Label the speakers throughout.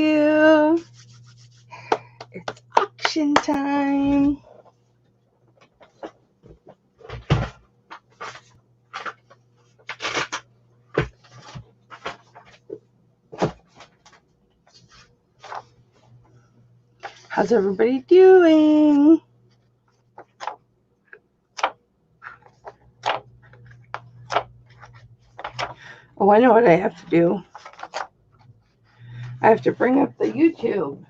Speaker 1: you. It's auction time. How's everybody doing? Oh, I know what I have to do. I have to bring up the YouTube.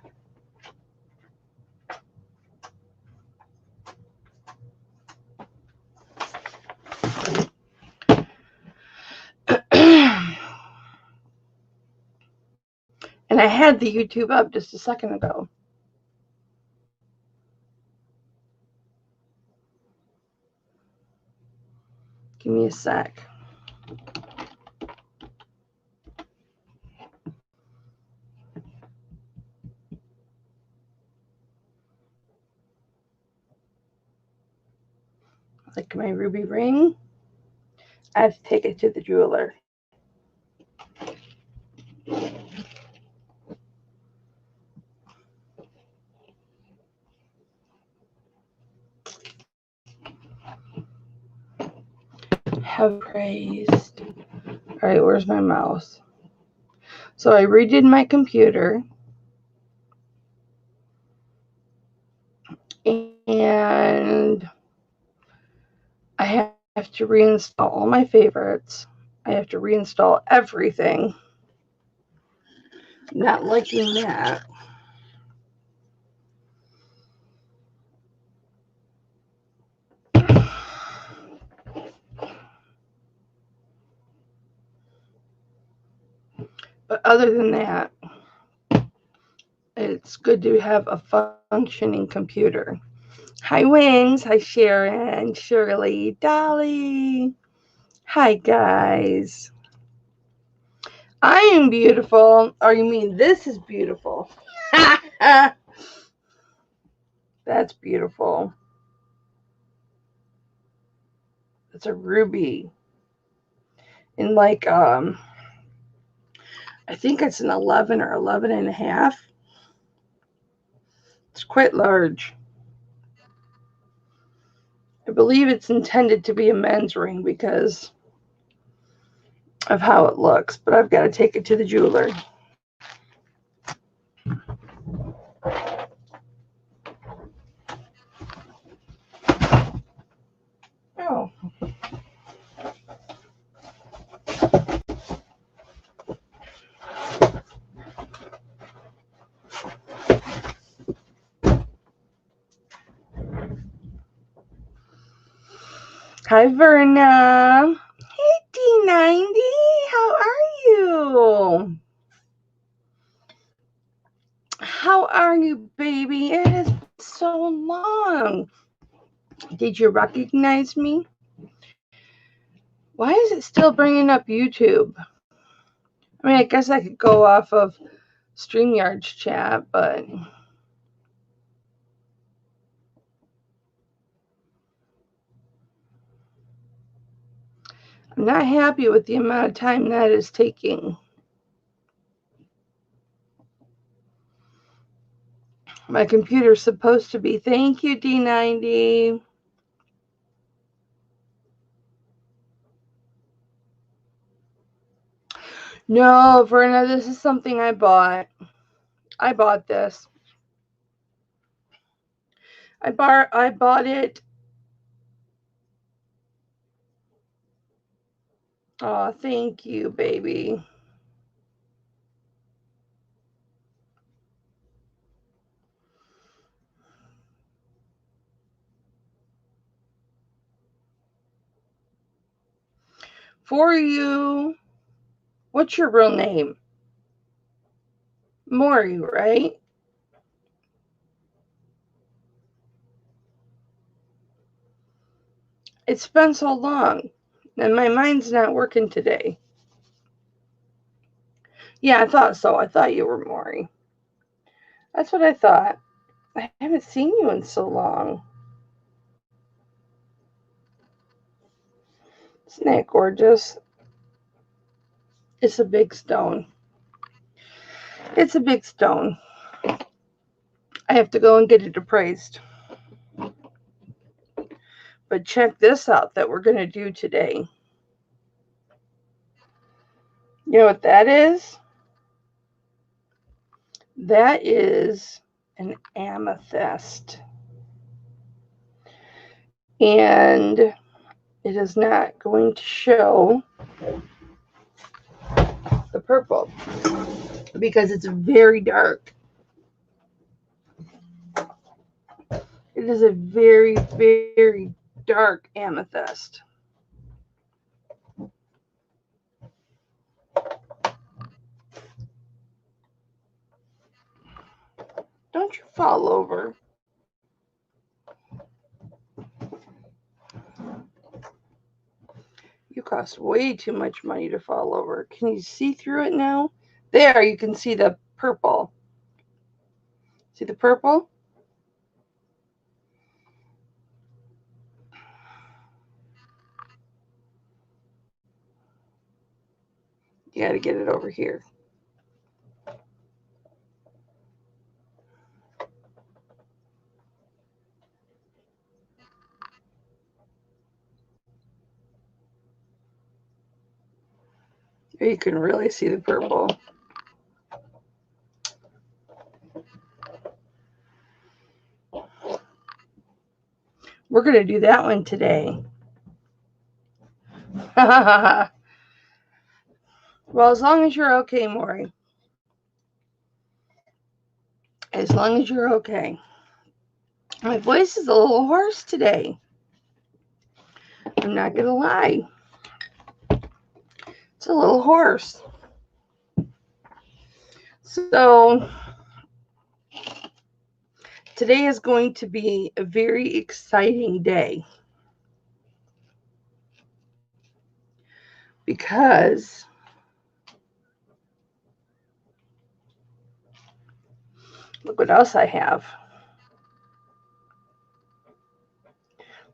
Speaker 1: And I had the YouTube up just a second ago. Give me a sec. Like my ruby ring, I have to take it to the jeweler. Have praised. All right, where's my mouse? So I redid my computer. And I have to reinstall all my favorites. I have to reinstall everything. Not liking that. But other than that, it's good to have a functioning computer. Hi, Wings. Hi, Sharon, Shirley, Dolly. Hi, guys. I am beautiful. Or you mean this is beautiful? That's beautiful. It's a ruby. In like, I think it's an 11 or 11 and a half. It's quite large. I believe it's intended to be a men's ring because of how it looks, but I've got to take it to the jeweler. Oh. Hi, Verna. Hey, D90. How are you? How are you, baby? It has been so long. Did you recognize me? Why is it still bringing up YouTube? I mean, I guess I could go off of StreamYard's chat, but I'm not happy with the amount of time that is taking. My computer's supposed to be. Thank you, D90. No, Verna, this is something I bought. I bought this. I bought it. Oh, thank you, baby. For you. What's your real name? Maury, right? It's been so long, and my mind's not working today. Yeah, I thought so. I thought you were Maury. That's what I thought. I haven't seen you in so long. Isn't that gorgeous? It's a big stone. It's a big stone. I have to go and get it appraised. But check this out that we're going to do today. You know what that is? That is an amethyst. And it is not going to show the purple because it's very dark. It is a very, very dark amethyst. Don't you fall over. You cost way too much money to fall over. Can you see through it now? There, you can see the purple. See the purple? You got to get it over here. There you can really see the purple. We're going to do that one today. Well, as long as you're okay, Maury. As long as you're okay. My voice is a little hoarse today. I'm not going to lie. It's a little hoarse. So, today is going to be a very exciting day. Because look what else I have.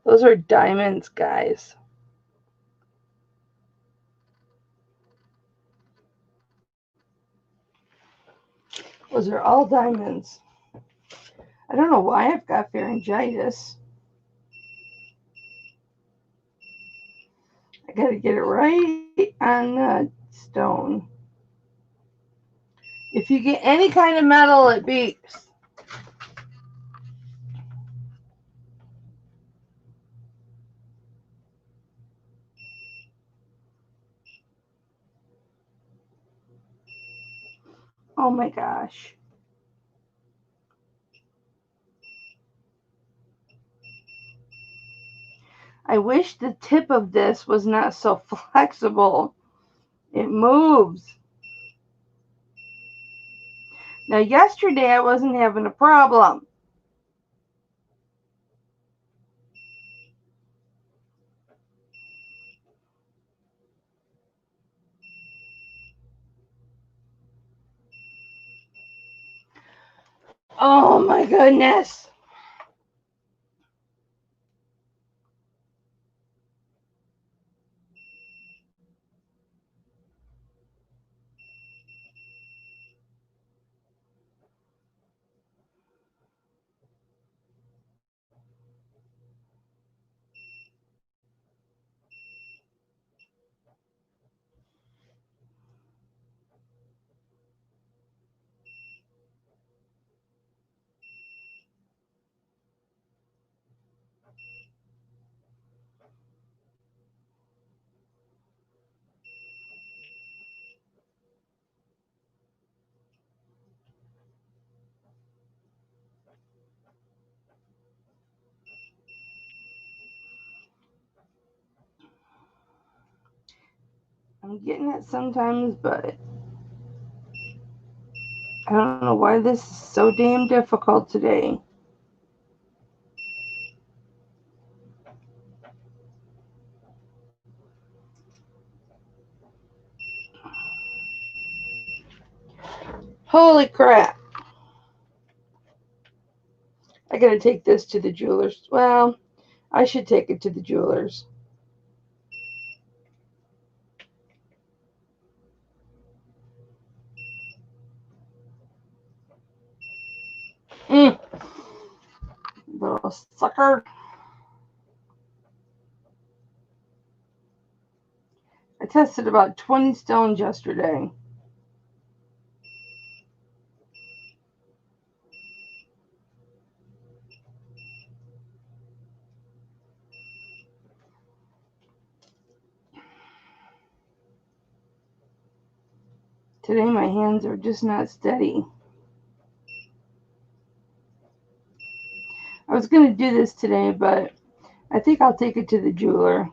Speaker 1: Those are diamonds, guys. Those are all diamonds. I don't know why I've got pharyngitis. I got to get it right on the stone. If you get any kind of metal, it beeps. Oh my gosh. I wish the tip of this was not so flexible. It moves. Now, yesterday I wasn't having a problem. Oh my goodness. I'm getting it sometimes, but I don't know why this is so damn difficult today. Holy crap. I gotta take this to the jeweler's. Well, I should take it to the jeweler's. little sucker. I tested about 20 stones yesterday. Today my hands are just not steady. I was going to do this today, but I think I'll take it to the jeweler.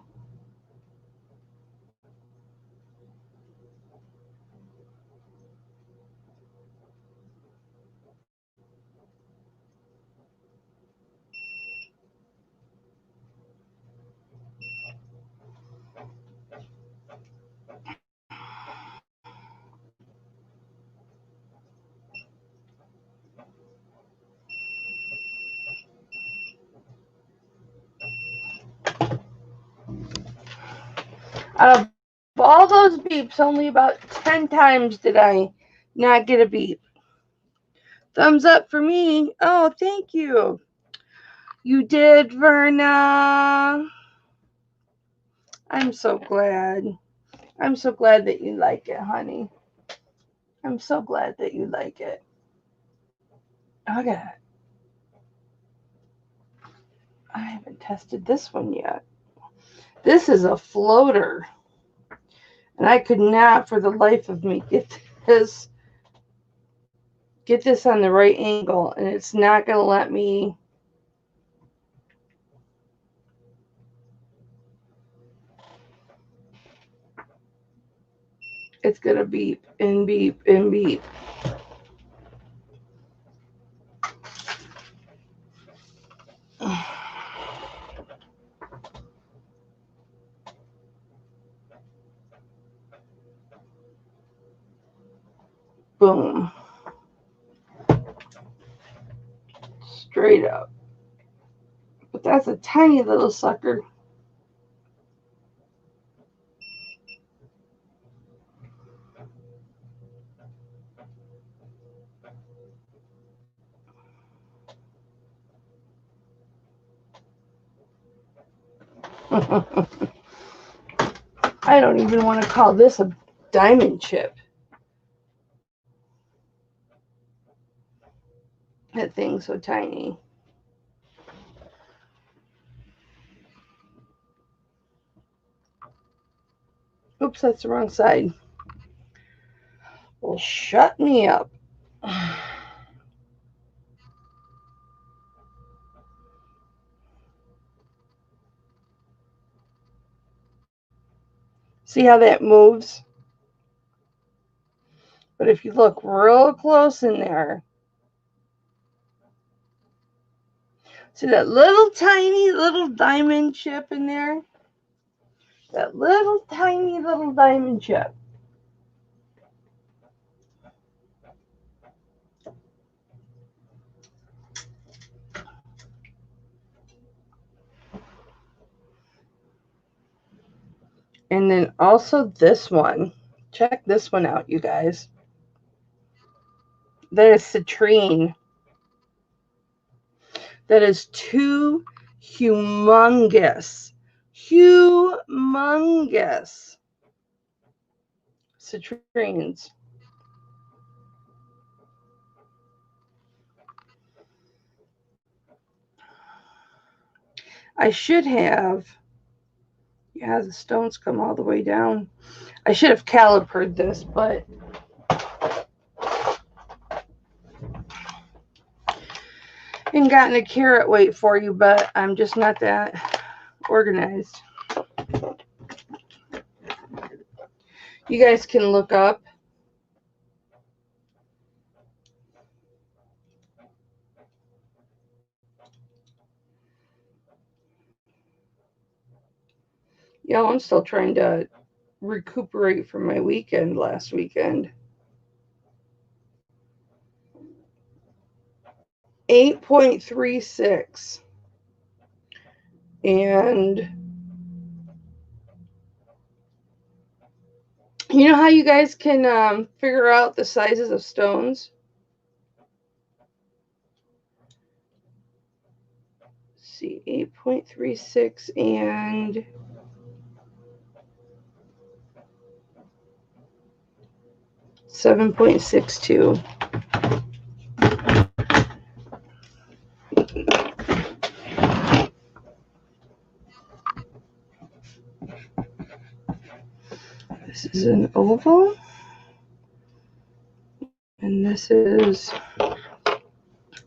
Speaker 1: Out of all those beeps, only about 10 times did I not get a beep. Thumbs up for me. Oh, thank you. You did, Verna. I'm so glad. I'm so glad that you like it, honey. I'm so glad that you like it. Okay. I haven't tested this one yet. This is a floater. And I could not for the life of me get this on the right angle, and it's not going to let me. It's going to beep and beep and beep. Boom. Straight up. But that's a tiny little sucker. I don't even want to call this a diamond chip. That thing's so tiny. Oops, that's the wrong side. Well, shut me up. See how that moves? But if you look real close in there, see that little tiny little diamond chip in there? That little tiny little diamond chip. And then also this one. Check this one out, you guys. That is citrine. That is two humongous citrines. I should have, yeah, the stones come all the way down. I should have calipered this, but and gotten a carat weight for you, but I'm just not that organized. You guys can look up. Yeah, I'm still trying to recuperate from my weekend last weekend. 8.36. And you know how you guys can figure out the sizes of stones? see, 8.36 and 7.62. This is an oval, and this is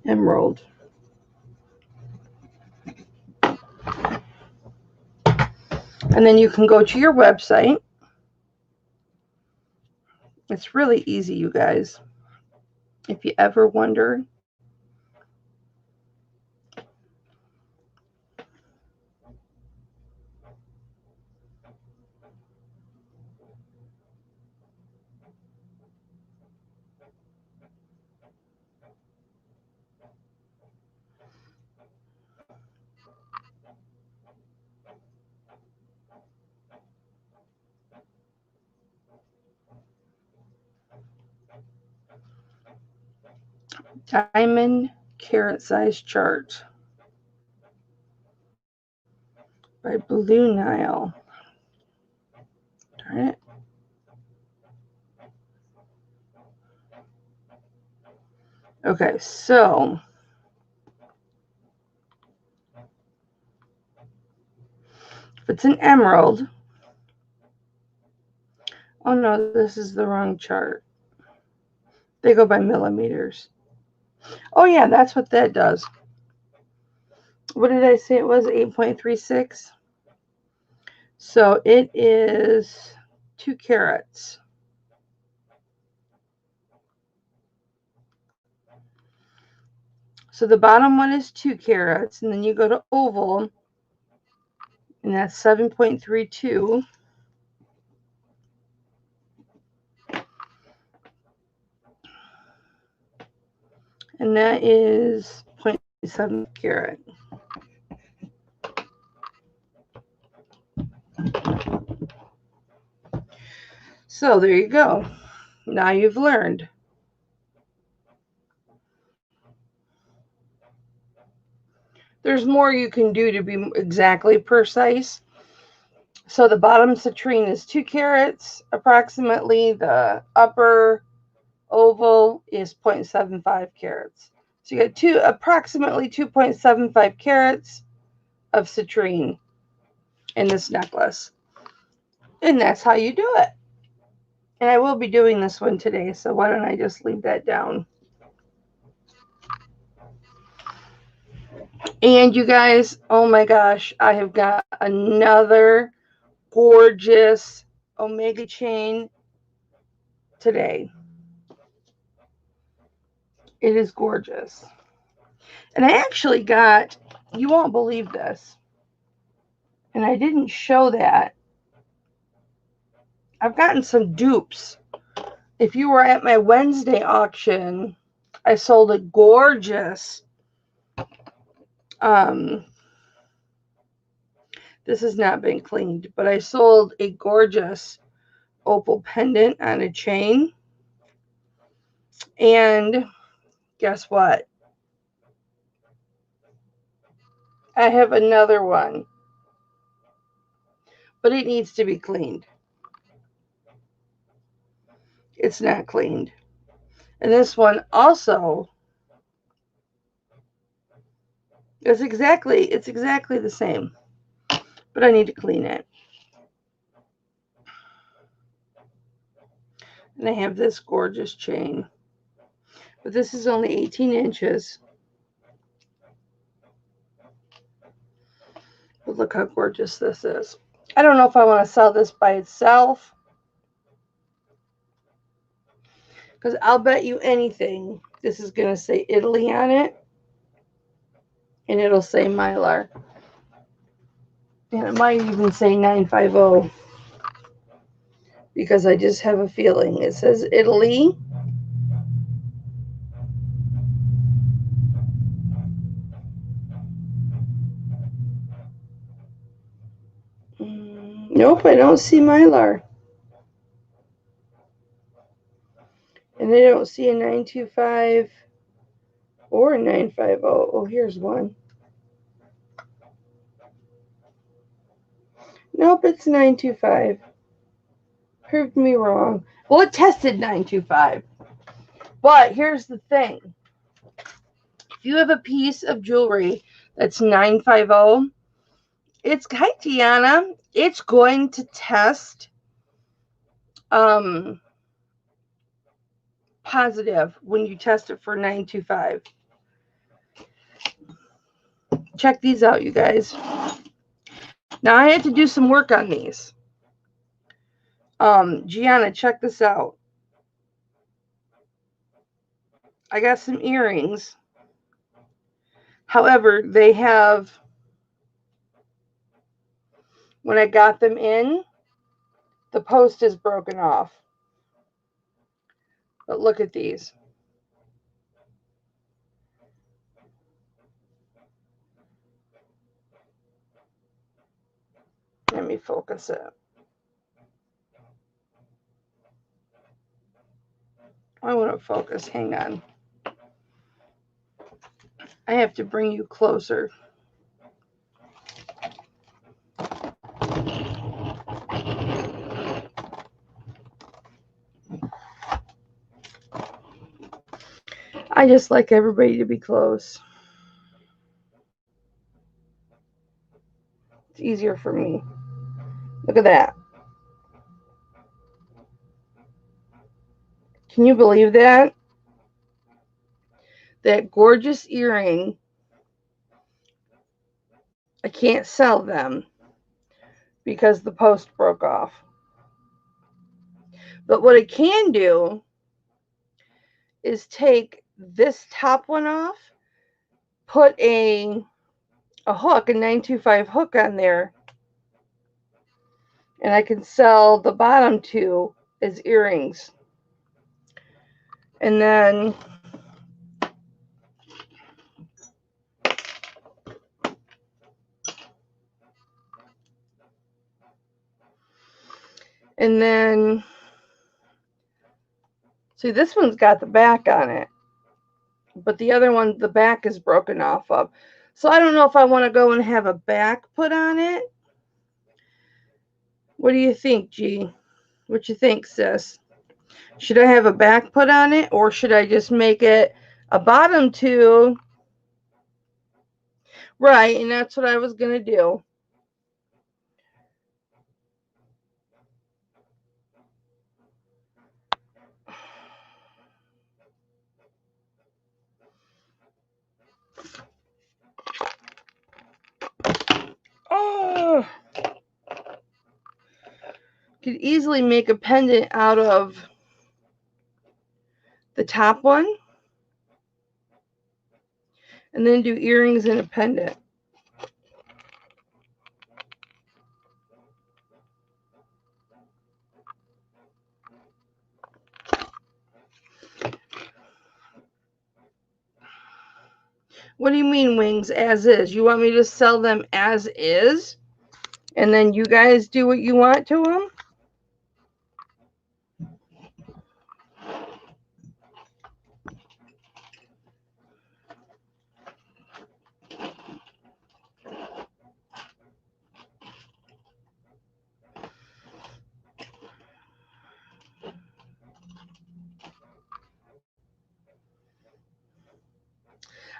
Speaker 1: emerald. And then you can go to your website. It's really easy, you guys. If you ever wonder, Diamond Carat Size Chart by Blue Nile. Darn it. Okay, so if it's an emerald, oh no, this is the wrong chart. They go by millimeters. Oh yeah, that's what that does. What did I say it was? 8.36. So it is 2 carats. So the bottom one is 2 carats, and then you go to oval, and that's 7.32. And that is 0.7 carat. So there you go. Now you've learned. There's more you can do to be exactly precise. So the bottom citrine is 2 carats approximately. The upper oval is 0.75 carats. So you get approximately 2.75 carats of citrine in this necklace. And that's how you do it. And I will be doing this one today, so why don't I just leave that down. And you guys, oh my gosh, I have got another gorgeous omega chain today. It is gorgeous. And I actually got, you won't believe this, and I didn't show that. I've gotten some dupes. If you were at my Wednesday auction, I sold a gorgeous, this has not been cleaned, but I sold a gorgeous opal pendant on a chain. And guess what? I have another one, but it needs to be cleaned. It's not cleaned. And this one also is exactly the same, but I need to clean it. And I have this gorgeous chain, but this is only 18 inches. But look how gorgeous this is. I don't know if I want to sell this by itself, because I'll bet you anything this is going to say Italy on it, and it'll say Mylar. And it might even say 950, because I just have a feeling it says Italy. Nope, I don't see Mylar. And I don't see a 925 or a 950. Oh, here's one. Nope, it's 925. Proved me wrong. Well, it tested 925. But here's the thing. If you have a piece of jewelry that's 950, it's, hi Tiana, it's going to test positive when you test it for 925. Check these out, you guys. Now I had to do some work on these. Gianna, check this out. I got some earrings. However, they have, when I got them in, the post is broken off. But look at these. Let me focus it. I want to focus. Hang on. I have to bring you closer. I just like everybody to be close. It's easier for me. Look at that. Can you believe that? That gorgeous earring. I can't sell them because the post broke off. But what I can do is take this top one off, put a hook, a 925 hook on there, and I can sell the bottom two as earrings. And then see, this one's got the back on it, but the other one, the back is broken off of. So I don't know if I want to go and have a back put on it. What do you think, G? What you think, sis? Should I have a back put on it, or should I just make it a bottom two? Right, and that's what I was going to do. Oh, could easily make a pendant out of the top one and then do earrings and a pendant. What do you mean, Wings, as is? You want me to sell them as is? And then you guys do what you want to them?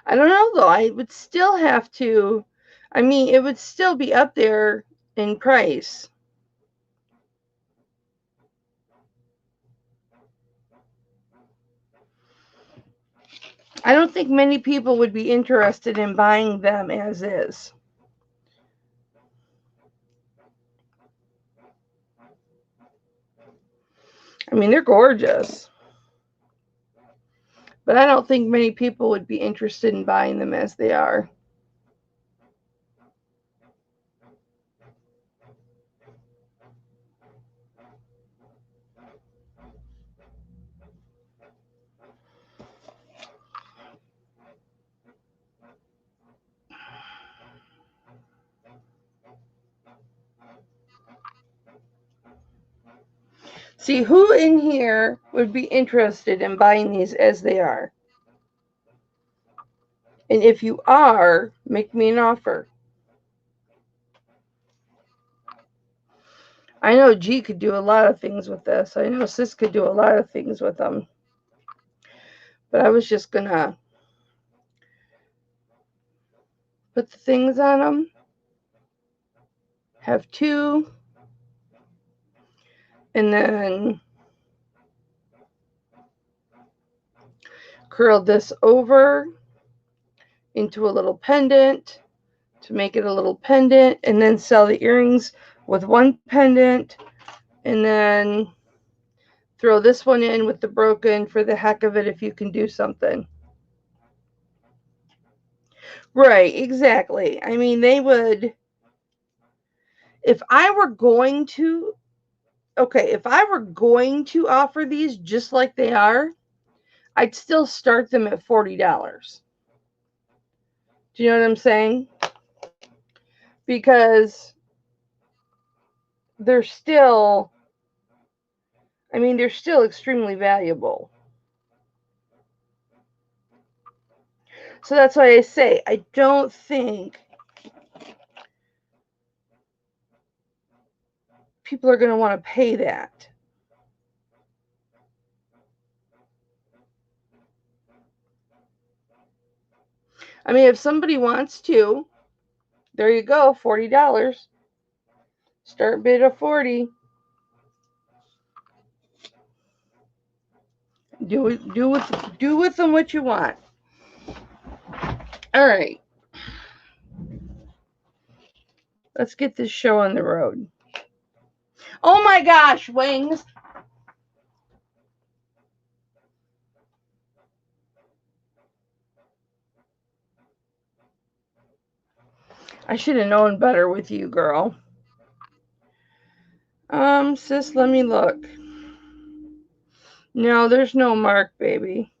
Speaker 1: I don't know, though. I would still have to, I mean, it would still be up there in price. I don't think many people would be interested in buying them as is. I mean, they're gorgeous. But I don't think many people would be interested in buying them as they are. See, who in here would be interested in buying these as they are? And if you are, make me an offer. I know G could do a lot of things with this. I know Sis could do a lot of things with them. But I was just going to put the things on them. Have two. And then curl this over into a little pendant to make it a little pendant, and then sell the earrings with one pendant, and then throw this one in with the broken for the heck of it if you can do something. Right, exactly. I mean, they would, if I were going to, okay, if I were going to offer these just like they are, I'd still start them at $40. Do you know what I'm saying? Because they're still, I mean, they're still extremely valuable. So that's why I say I don't think people are going to want to pay that. I mean, if somebody wants to, there you go, $40. Start bid of 40. Do with them what you want. All right. Let's get this show on the road. Oh my gosh, wings. I should have known better with you, girl. Sis, let me look. No, there's no mark, baby.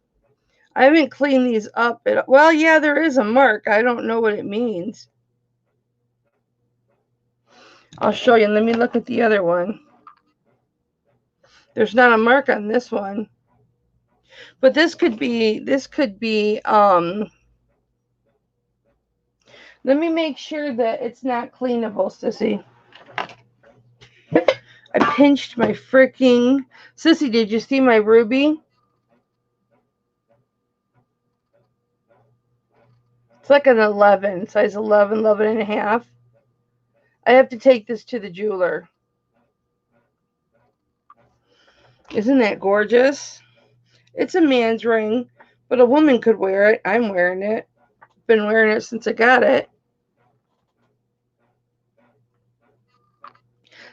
Speaker 1: I haven't cleaned these up. Well, yeah, there is a mark. I don't know what it means. I'll show you. Let me look at the other one. There's not a mark on this one. But this could be, let me make sure that it's not cleanable, Sissy. I pinched my freaking, Sissy, did you see my ruby? It's like an 11, size 11, 11 and a half. I have to take this to the jeweler. Isn't that gorgeous? It's a man's ring, but a woman could wear it. I'm wearing it. Been wearing it since I got it.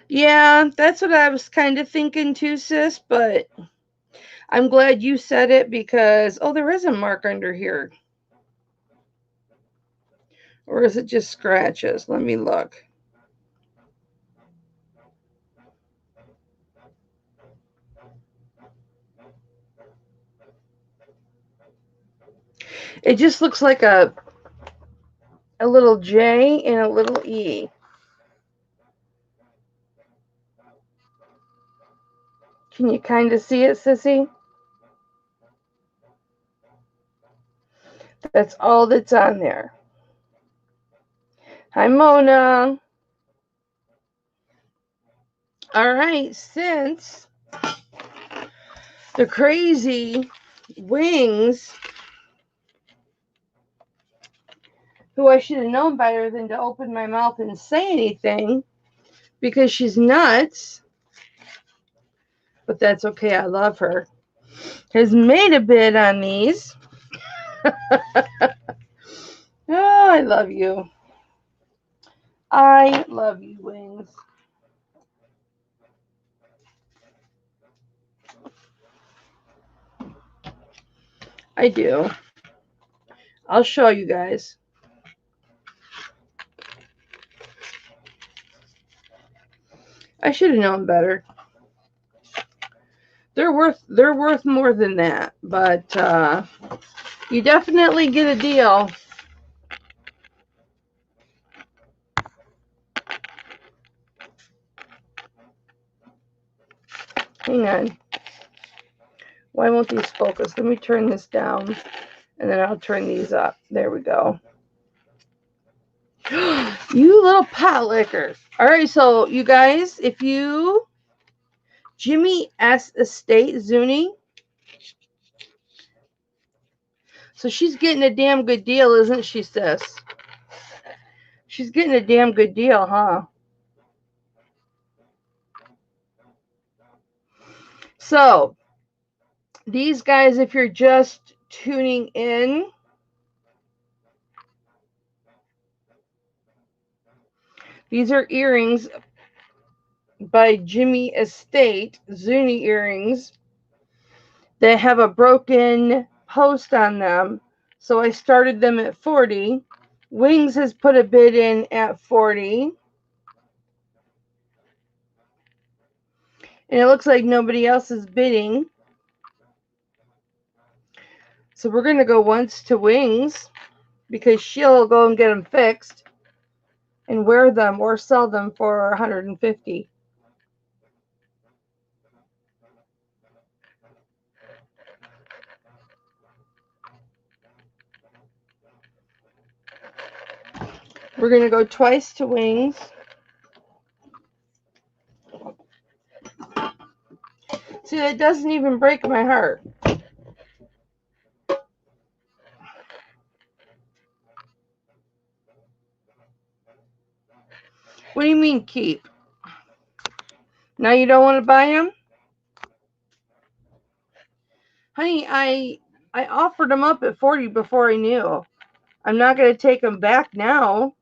Speaker 1: Yeah, that's what I was kind of thinking too, sis, but I'm glad you said it because, oh, there is a mark under here. Or is it just scratches? Let me look. It just looks like a little J and a little E. Can you kind of see it, Sissy? That's all that's on there. Hi, Mona. All right, since the crazy wings, who I should have known better than to open my mouth and say anything because she's nuts, but that's okay. I love her. Has made a bid on these. Oh, I love you. I love you, wings. I do. I'll show you guys. I should have known better. They're worth more than that, but you definitely get a deal. Hang on. Why won't these focus? Let me turn this down, and then I'll turn these up. There we go. You little pot licker. All right, so you guys, if you Jimmy S. Estate Zuni. So she's getting a damn good deal, isn't she, sis? She's getting a damn good deal, huh? So, these guys, if you're just tuning in, these are earrings by Jimmy Estate, Zuni earrings, that have a broken post on them. So I started them at 40. Wings has put a bid in at 40. And it looks like nobody else is bidding. So we're going to go once to Wings because she'll go and get them fixed and wear them or sell them for 150. We're going to go twice to Wings. See, that doesn't even break my heart. What do you mean keep? Now you don't want to buy them? Honey, I offered them up at 40 before I knew. I'm not going to take them back now.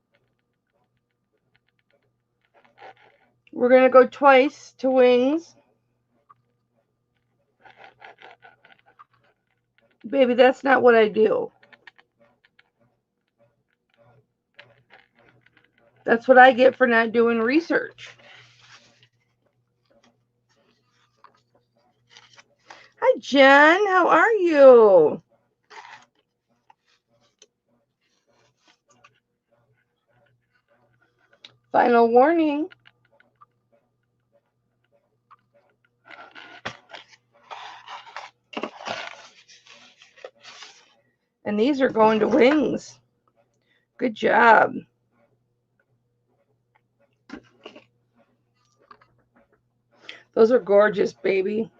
Speaker 1: We're going to go twice to Wings. Baby, that's not what I do. That's what I get for not doing research. Hi, Jen. How are you? Final warning. And these are going to Wings. Good job. Those are gorgeous, baby.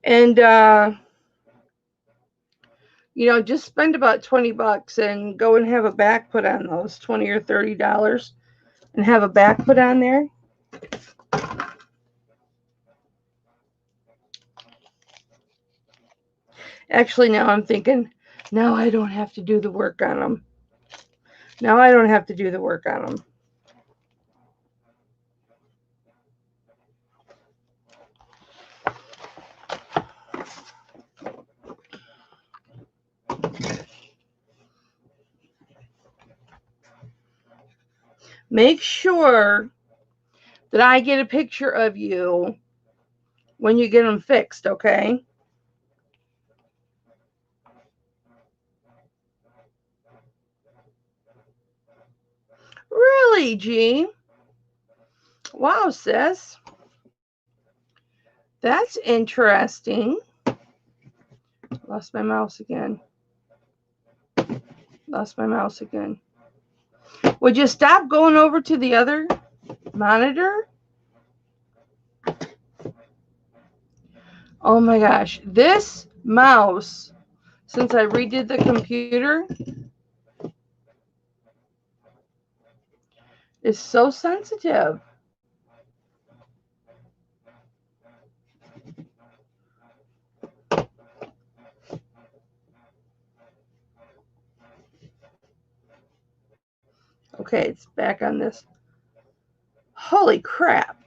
Speaker 1: And, just spend about $20 and go and have a back put on those, $20 or $30, and have a back put on there. Actually, now I'm thinking, now I don't have to do the work on them. Now I don't have to do the work on them. Make sure that I get a picture of you when you get them fixed, okay? Really, G? Wow, sis. That's interesting. Lost my mouse again. Would you stop going over to the other monitor? Oh my gosh. This mouse, since I redid the computer, is so sensitive. Okay, it's back on this. Holy crap.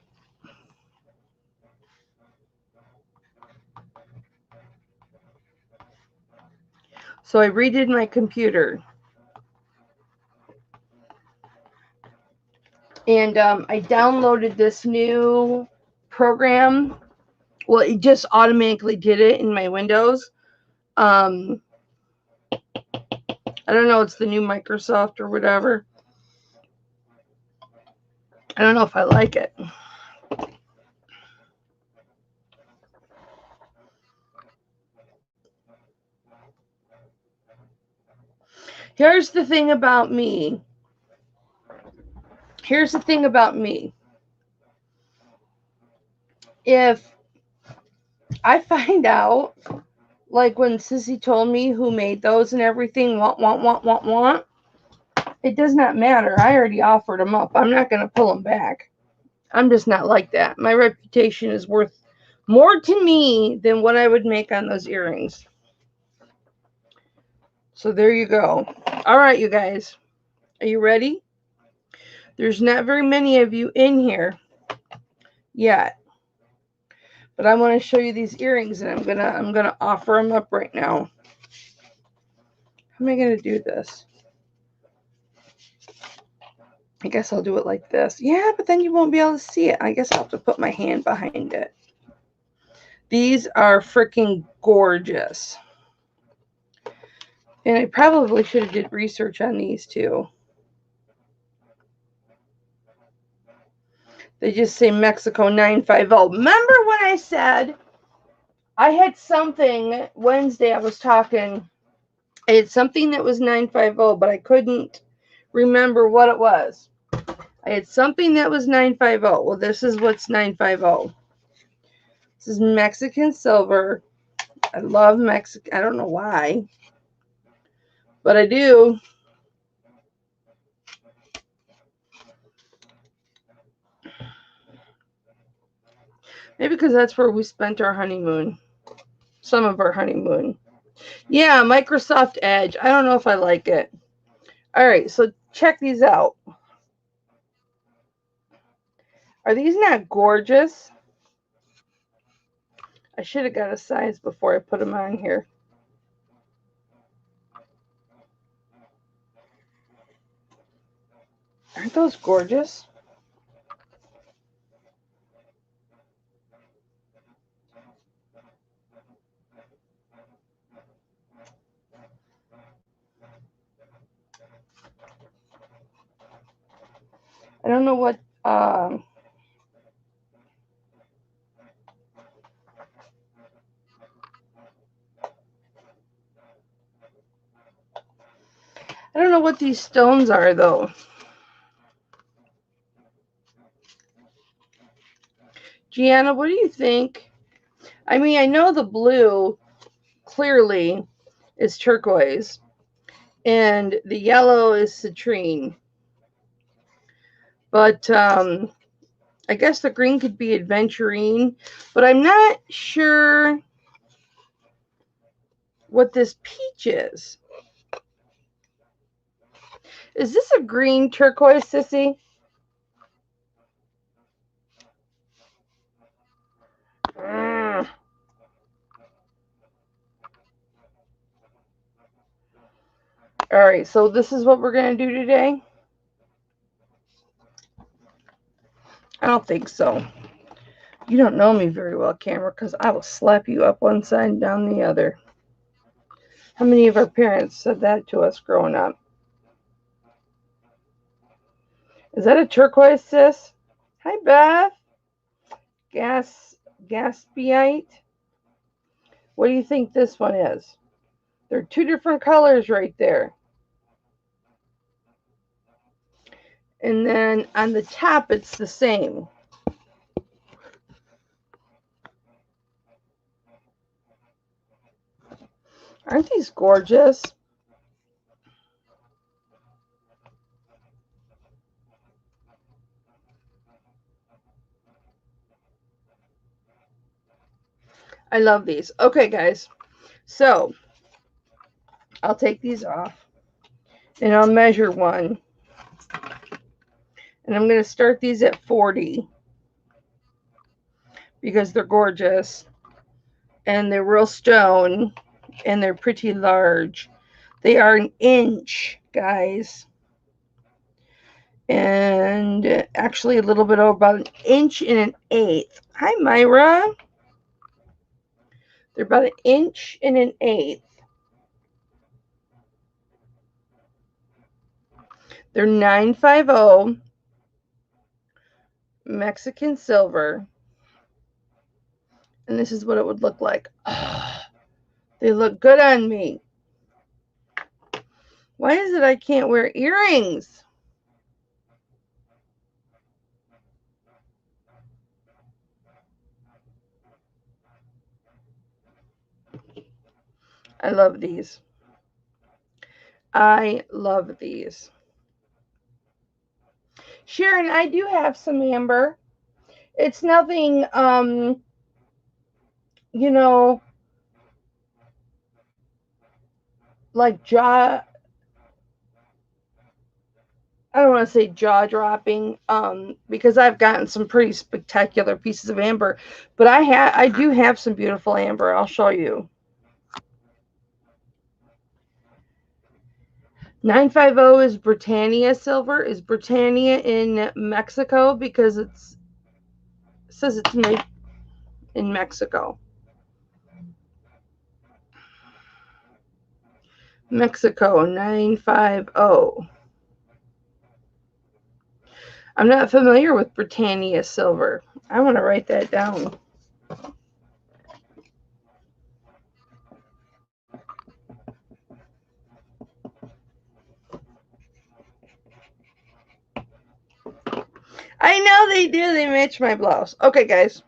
Speaker 1: So I redid my computer. And I downloaded this new program. Well, it just automatically did it in my Windows. I don't know. It's the new Microsoft or whatever. I don't know if I like it. Here's the thing about me. Here's the thing about me. If I find out, like when Sissy told me who made those and everything, want, it does not matter. I already offered them up. I'm not going to pull them back. I'm just not like that. My reputation is worth more to me than what I would make on those earrings. So there you go. All right, you guys. Are you ready? There's not very many of you in here yet. But I want to show you these earrings, and I'm gonna offer them up right now. How am I gonna do this? I guess I'll do it like this. Yeah, but then you won't be able to see it. I guess I'll have to put my hand behind it. These are freaking gorgeous. And I probably should have did research on these too. They just say Mexico 950. Remember when I said I had something Wednesday I was talking. I had something that was 950, but I couldn't remember what it was. I had something that was 950. Well, this is what's 950. This is Mexican silver. I love Mexican. I don't know why, but I do. Maybe because that's where we spent our honeymoon. Some of our honeymoon. Yeah, Microsoft Edge. I don't know if I like it. All right, so check these out. Are these not gorgeous? I should have got a size before I put them on here. Aren't those gorgeous? I don't know what I don't know what these stones are though. Gianna, what do you think? I mean, I know the blue clearly is turquoise and the yellow is citrine. But I guess the green could be aventurine, but I'm not sure what this peach is. Is this a green turquoise, Sissy? All right, so this is what we're going to do today? I don't think so. You don't know me very well, camera, because I will slap you up one side and down the other. How many of our parents said that to us growing up? Is that a turquoise, sis? Hi, Beth. Gaspiite. What do you think this one is? They're two different colors right there. And then on the top, it's the same. Aren't these gorgeous? I love these. Okay, guys. So I'll take these off and I'll measure one. And I'm going to start these at 40 because they're gorgeous and they're real stone and they're pretty large. They are an inch, guys. And actually a little bit over about an inch and an eighth. Hi, Myra. They're about an inch and an eighth. They're 950 Mexican silver. And this is what it would look like. Oh, they look good on me. Why is it I can't wear earrings? I love these. I love these. Sharon, I do have some amber. It's nothing, you know, like I don't want to say jaw dropping, because I've gotten some pretty spectacular pieces of amber, but I do have some beautiful amber. I'll show you. 950 is Britannia silver. Is Britannia in Mexico because it says it's made in Mexico. Mexico 950. I'm not familiar with Britannia silver. I want to write that down. I know they do. They match my blouse. Okay, guys.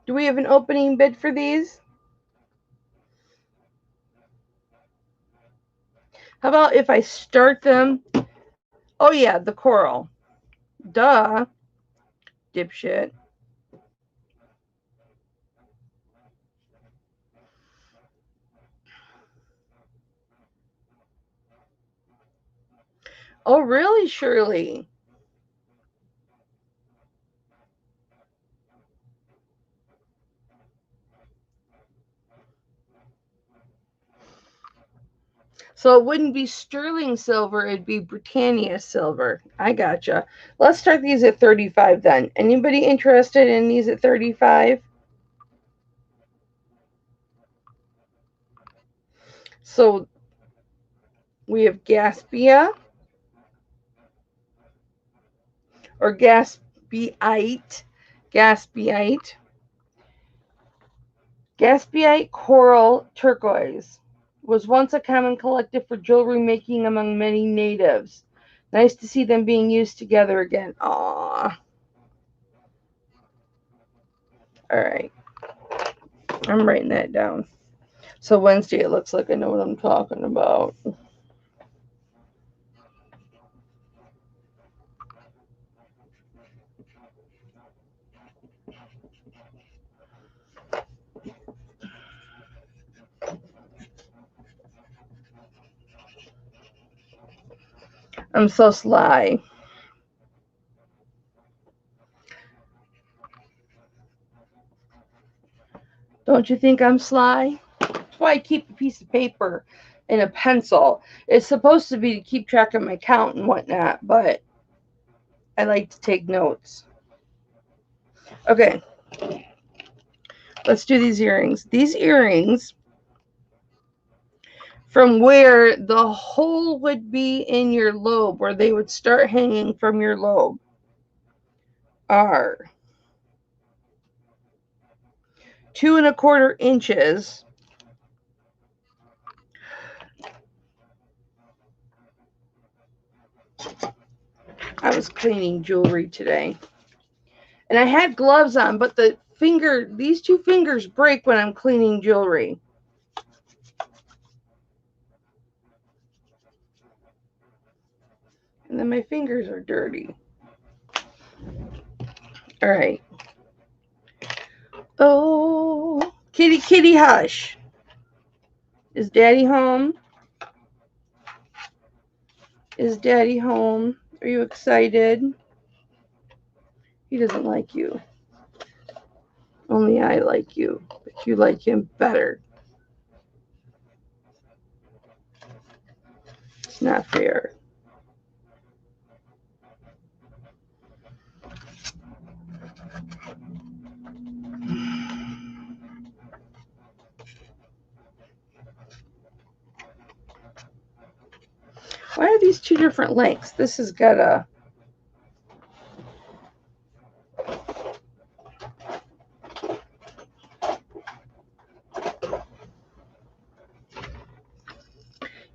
Speaker 1: Do we have an opening bid for these? How about if I start them? Oh, yeah, the coral. Duh. Dipshit. Oh, really, Shirley? So it wouldn't be sterling silver, it'd be Britannia silver. I gotcha. Let's start these at 35 then. Anybody interested in these at 35? So we have Gaspia or Gaspiite. Gaspiite. Gaspiite coral turquoise was once a common collective for jewelry making among many natives. Nice to see them being used together again. Aww. All right. I'm writing that down. So Wednesday, it looks like I know what I'm talking about. I'm so sly. Don't you think I'm sly? That's why I keep a piece of paper and a pencil. It's supposed to be to keep track of my count and whatnot, but I like to take notes. Okay, let's do these earrings. These earrings, from where the hole would be in your lobe, where they would start hanging from your lobe, are 2¼ inches. I was cleaning jewelry today. And I had gloves on, but these two fingers break when I'm cleaning jewelry. And then my fingers are dirty. All right. Oh, kitty, kitty, hush. Is Daddy home? Is Daddy home? Are you excited? He doesn't like you. Only I like you, but you like him better. It's not fair. Why are these two different lengths? This has got a...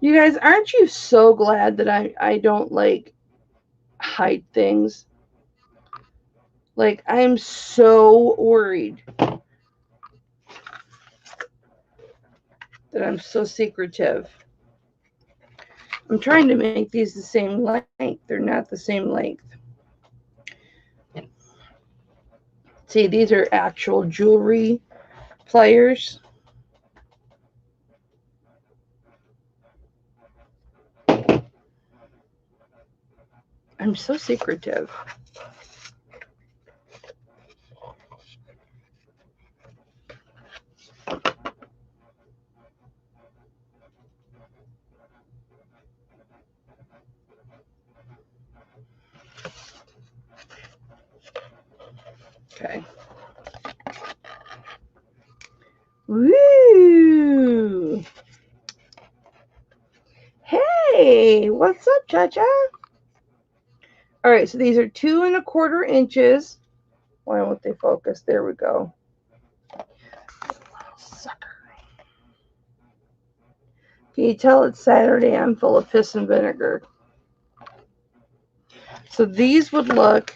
Speaker 1: You guys, aren't you so glad that I don't like hide things? Like, I'm so worried that I'm so secretive. I'm trying to make these the same length. They're not the same length. See, these are actual jewelry pliers. I'm so secretive. Okay. Woo! Hey, what's up, Cha-Cha? All right, so these are 2¼ inches. Why won't they focus? There we go. Sucker. Can you tell it's Saturday? I'm full of piss and vinegar. So these would look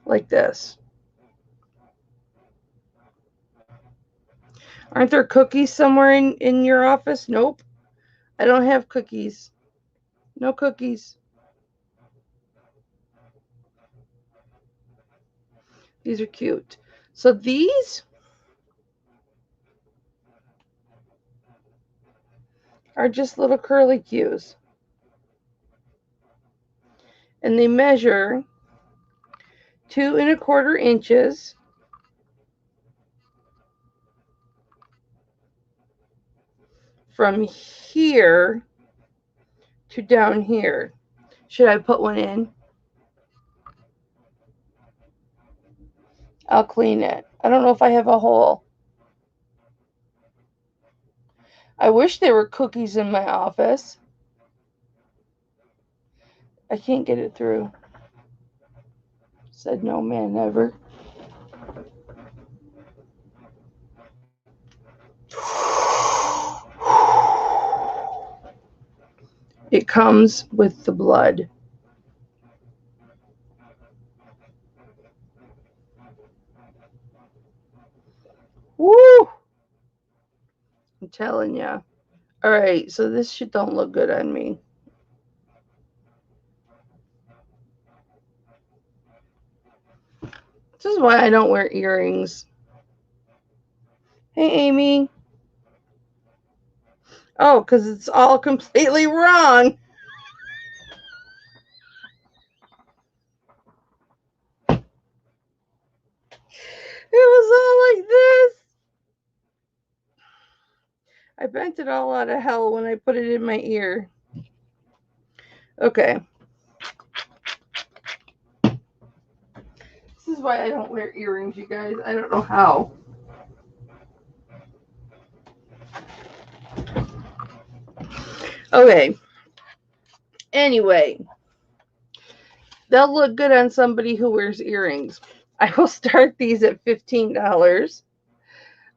Speaker 1: like this. Aren't there cookies somewhere in your office? Nope. I don't have cookies. No cookies. These are cute. So these are just little curly cues. And they measure 2¼ inches from here to down here. Should I put one in? I'll clean it. I don't know if I have a hole. I wish there were cookies in my office. I can't get it through. Said no man never. It comes with the blood. Woo! I'm telling ya. All right, so this shit don't look good on me. This is why I don't wear earrings. Hey, Amy. Oh, because it's all completely wrong. It was all like this. I bent it all out of hell when I put it in my ear. Okay. This is why I don't wear earrings, you guys. I don't know how. Okay. Anyway, they'll look good on somebody who wears earrings. I will start these at $15.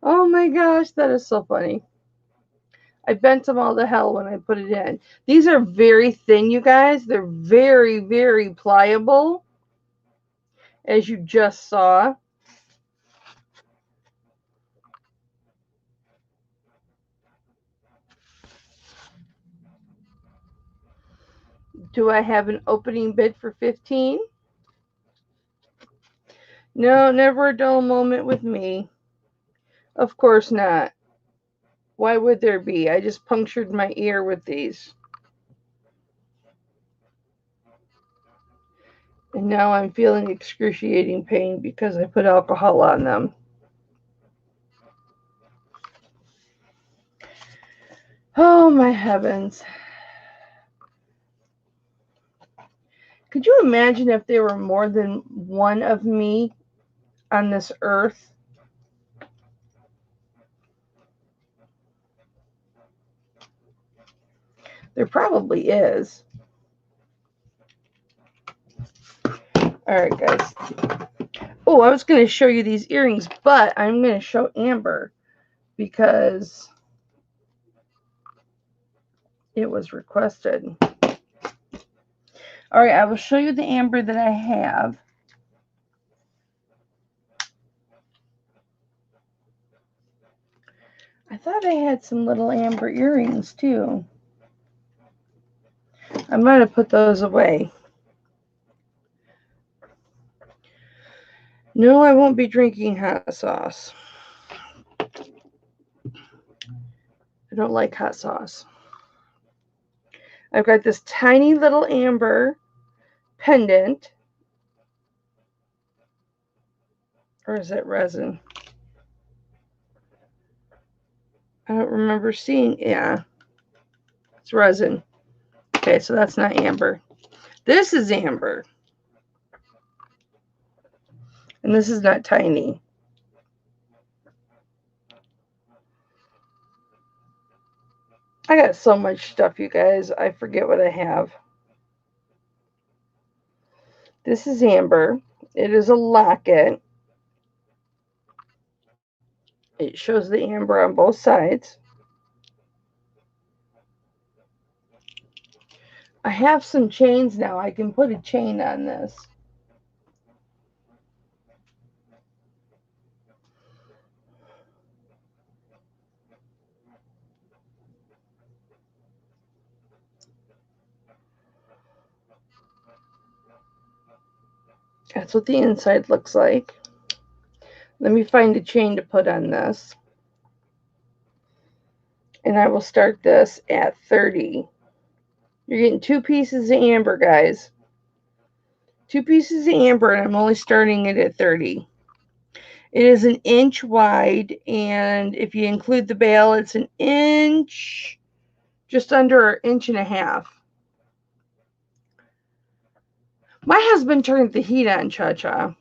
Speaker 1: Oh my gosh, that is so funny. I bent them all to hell when I put it in. These are very thin, you guys. They're very, very pliable, as you just saw. Do I have an opening bid for 15? No, never a dull moment with me. Of course not. Why would there be? I just punctured my ear with these. And now I'm feeling excruciating pain because I put alcohol on them. Oh my heavens. Could you imagine if there were more than one of me on this earth? There probably is. All right, guys. Oh, I was going to show you these earrings, but I'm going to show Amber because it was requested. All right, I will show you the amber that I have. I thought I had some little amber earrings too. I might have put those away. No, I won't be drinking hot sauce. I don't like hot sauce. I've got this tiny little amber pendant. Or is that resin? I don't remember seeing. Yeah, it's resin. Okay, so that's not amber. This is amber. And this is not tiny. I got so much stuff, you guys. I forget what I have. This is amber. It is a locket. It shows the amber on both sides. I have some chains now. I can put a chain on this. That's what the inside looks like. Let me find a chain to put on this. And I will start this at 30. You're getting 2 pieces of amber, guys. 2 pieces of amber, and I'm only starting it at 30. It is an inch wide, and if you include the bail, it's an inch, just under an inch and a half. My husband turned the heat on, Cha-Cha.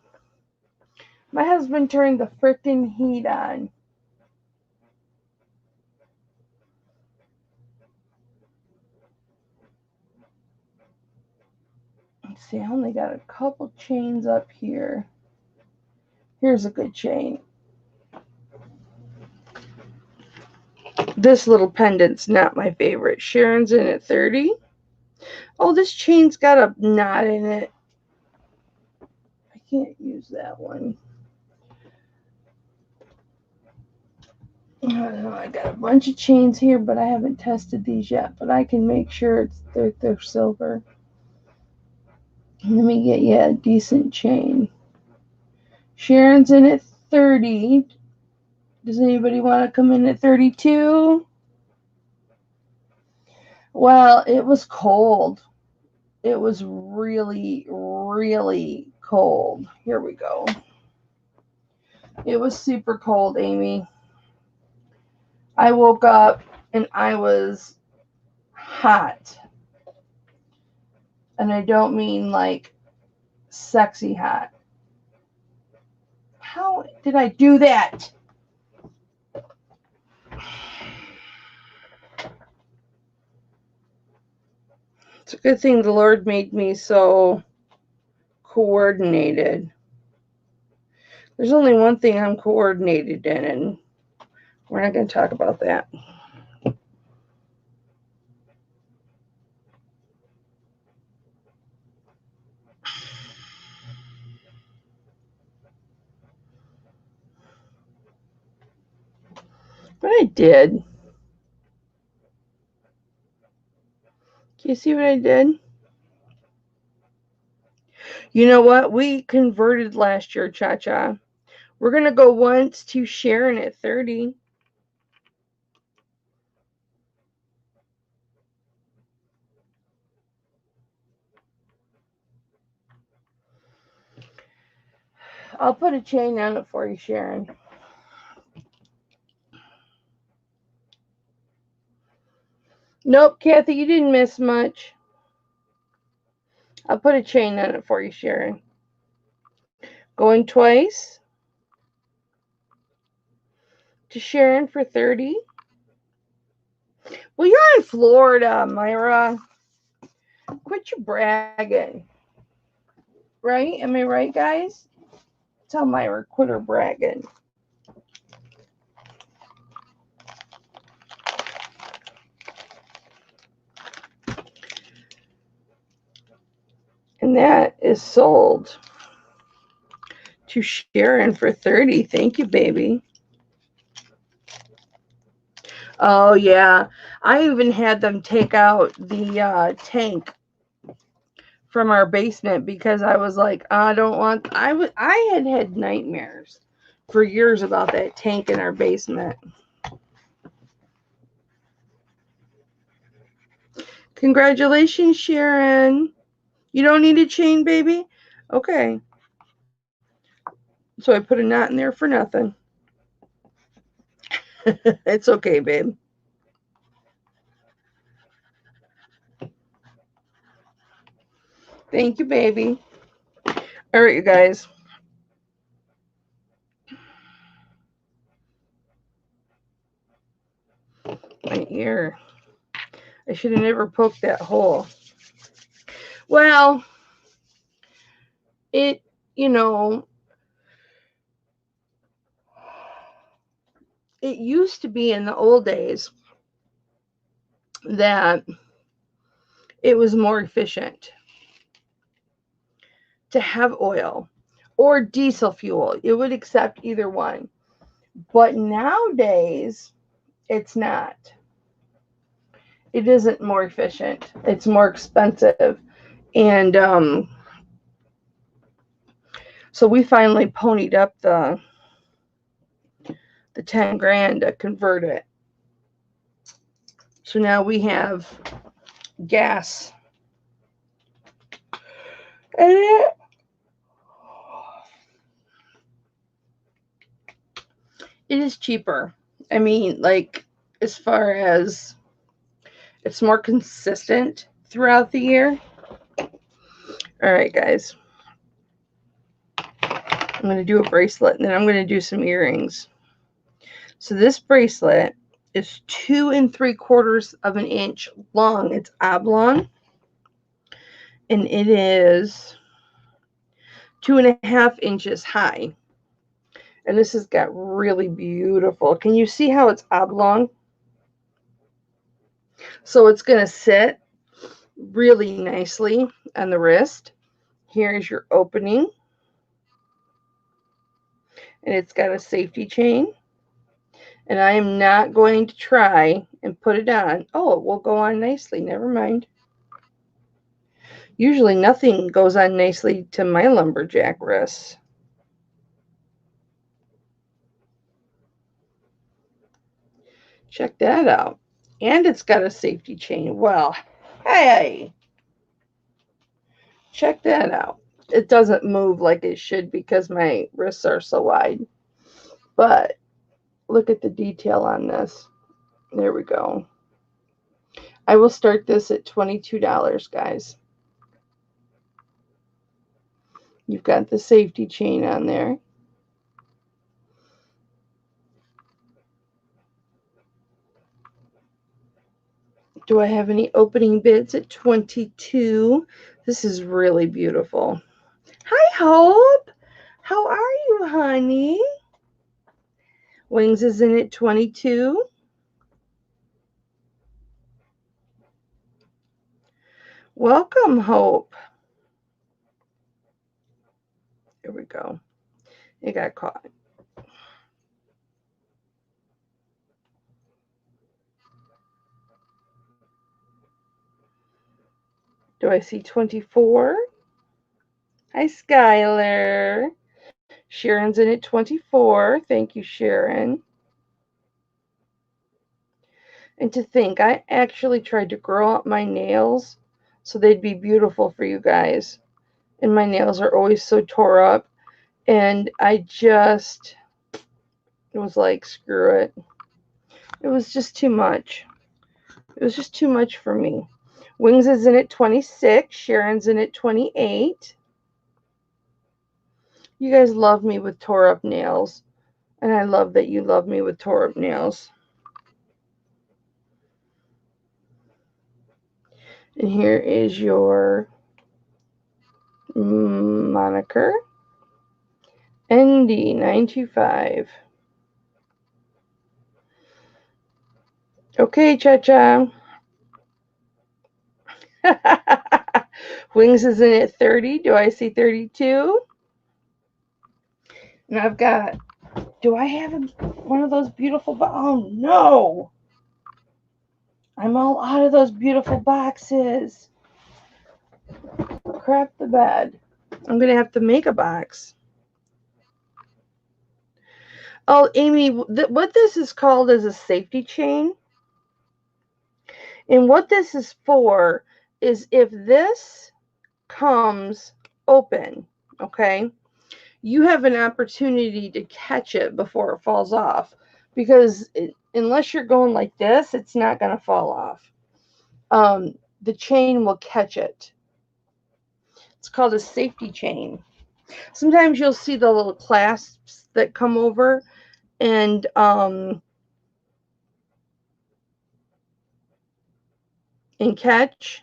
Speaker 1: My husband turned the frickin' heat on. Let's see, I only got a couple chains up here. Here's a good chain. This little pendant's not my favorite. Sharon's in at 30. Oh, this chain's got a knot in it. I can't use that one. I don't know. I got a bunch of chains here, but I haven't tested these yet. But I can make sure they're silver. Let me get you a decent chain. Sharon's in at 30. Does anybody want to come in at 32? Well, it was cold. It was really, really cold. Here we go. It was super cold, Amy. I woke up and I was hot. And I don't mean like sexy hot. How did I do that? It's a good thing the Lord made me so coordinated. There's only one thing I'm coordinated in, and we're not going to talk about that. But I did. Can you see what I did? You know what? We converted last year, Cha-Cha. We're going to go once to Sharon at 30. I'll put a chain on it for you, Sharon. Nope, Kathy, you didn't miss much. I'll put a chain on it for you, Sharon. Going twice to Sharon for 30. Well, you're in Florida, Myra. Quit your bragging. Right? Am I right, guys? Tell Myra, quit her bragging. And that is sold to Sharon for $30. Thank you, baby. Oh, yeah. I even had them take out the tank from our basement because I was like, I don't want... I had nightmares for years about that tank in our basement. Congratulations, Sharon. You don't need a chain, baby? Okay. So I put a knot in there for nothing. It's okay, babe. Thank you, baby. All right, you guys. My ear. I should have never poked that hole. Well, it, you know, it used to be in the old days that it was more efficient to have oil or diesel fuel. It would accept either one. But nowadays, it's not. It isn't more efficient. It's more expensive. And so we finally ponied up the 10 grand to convert it. So now we have gas. And it is cheaper. I mean, like, as far as it's more consistent throughout the year. All right, guys. I'm going to do a bracelet, and then I'm going to do some earrings. So this bracelet is 2 3/4 of an inch long. It's oblong. And it is 2.5 inches high. And this has got really beautiful. Can you see how it's oblong? So it's going to sit really nicely on the wrist. Here's your opening. And it's got a safety chain. And I am not going to try and put it on. Oh, it will go on nicely. Never mind. Usually nothing goes on nicely to my lumberjack wrists. Check that out. And it's got a safety chain. Well, hey, check that out. It doesn't move like it should because my wrists are so wide. But look at the detail on this. There we go. I will start this at $22, guys. You've got the safety chain on there. Do I have any opening bids at 22? This is really beautiful. Hi, Hope. How are you, honey? Wings is in at 22. Welcome, Hope. Here we go. It got caught. Do I see 24? Hi, Skylar. Sharon's in at 24. Thank you, Sharon. And to think, I actually tried to grow out my nails so they'd be beautiful for you guys. And my nails are always so tore up. And I just was like, screw it. It was just too much. It was just too much for me. Wings is in at 26. Sharon's in at 28. You guys love me with tore up nails. And I love that you love me with tore up nails. And here is your moniker. ND925. Okay, Cha-Cha. Wings is in at 30. Do I see 32? And I've got, do I have one of those beautiful, oh no! I'm all out of those beautiful boxes. Crap the bed. I'm going to have to make a box. Oh, Amy, what this is called is a safety chain. And what this is for is if this comes open, okay, you have an opportunity to catch it before it falls off. Because unless you're going like this, it's not going to fall off. The chain will catch it. It's called a safety chain. Sometimes you'll see the little clasps that come over and catch.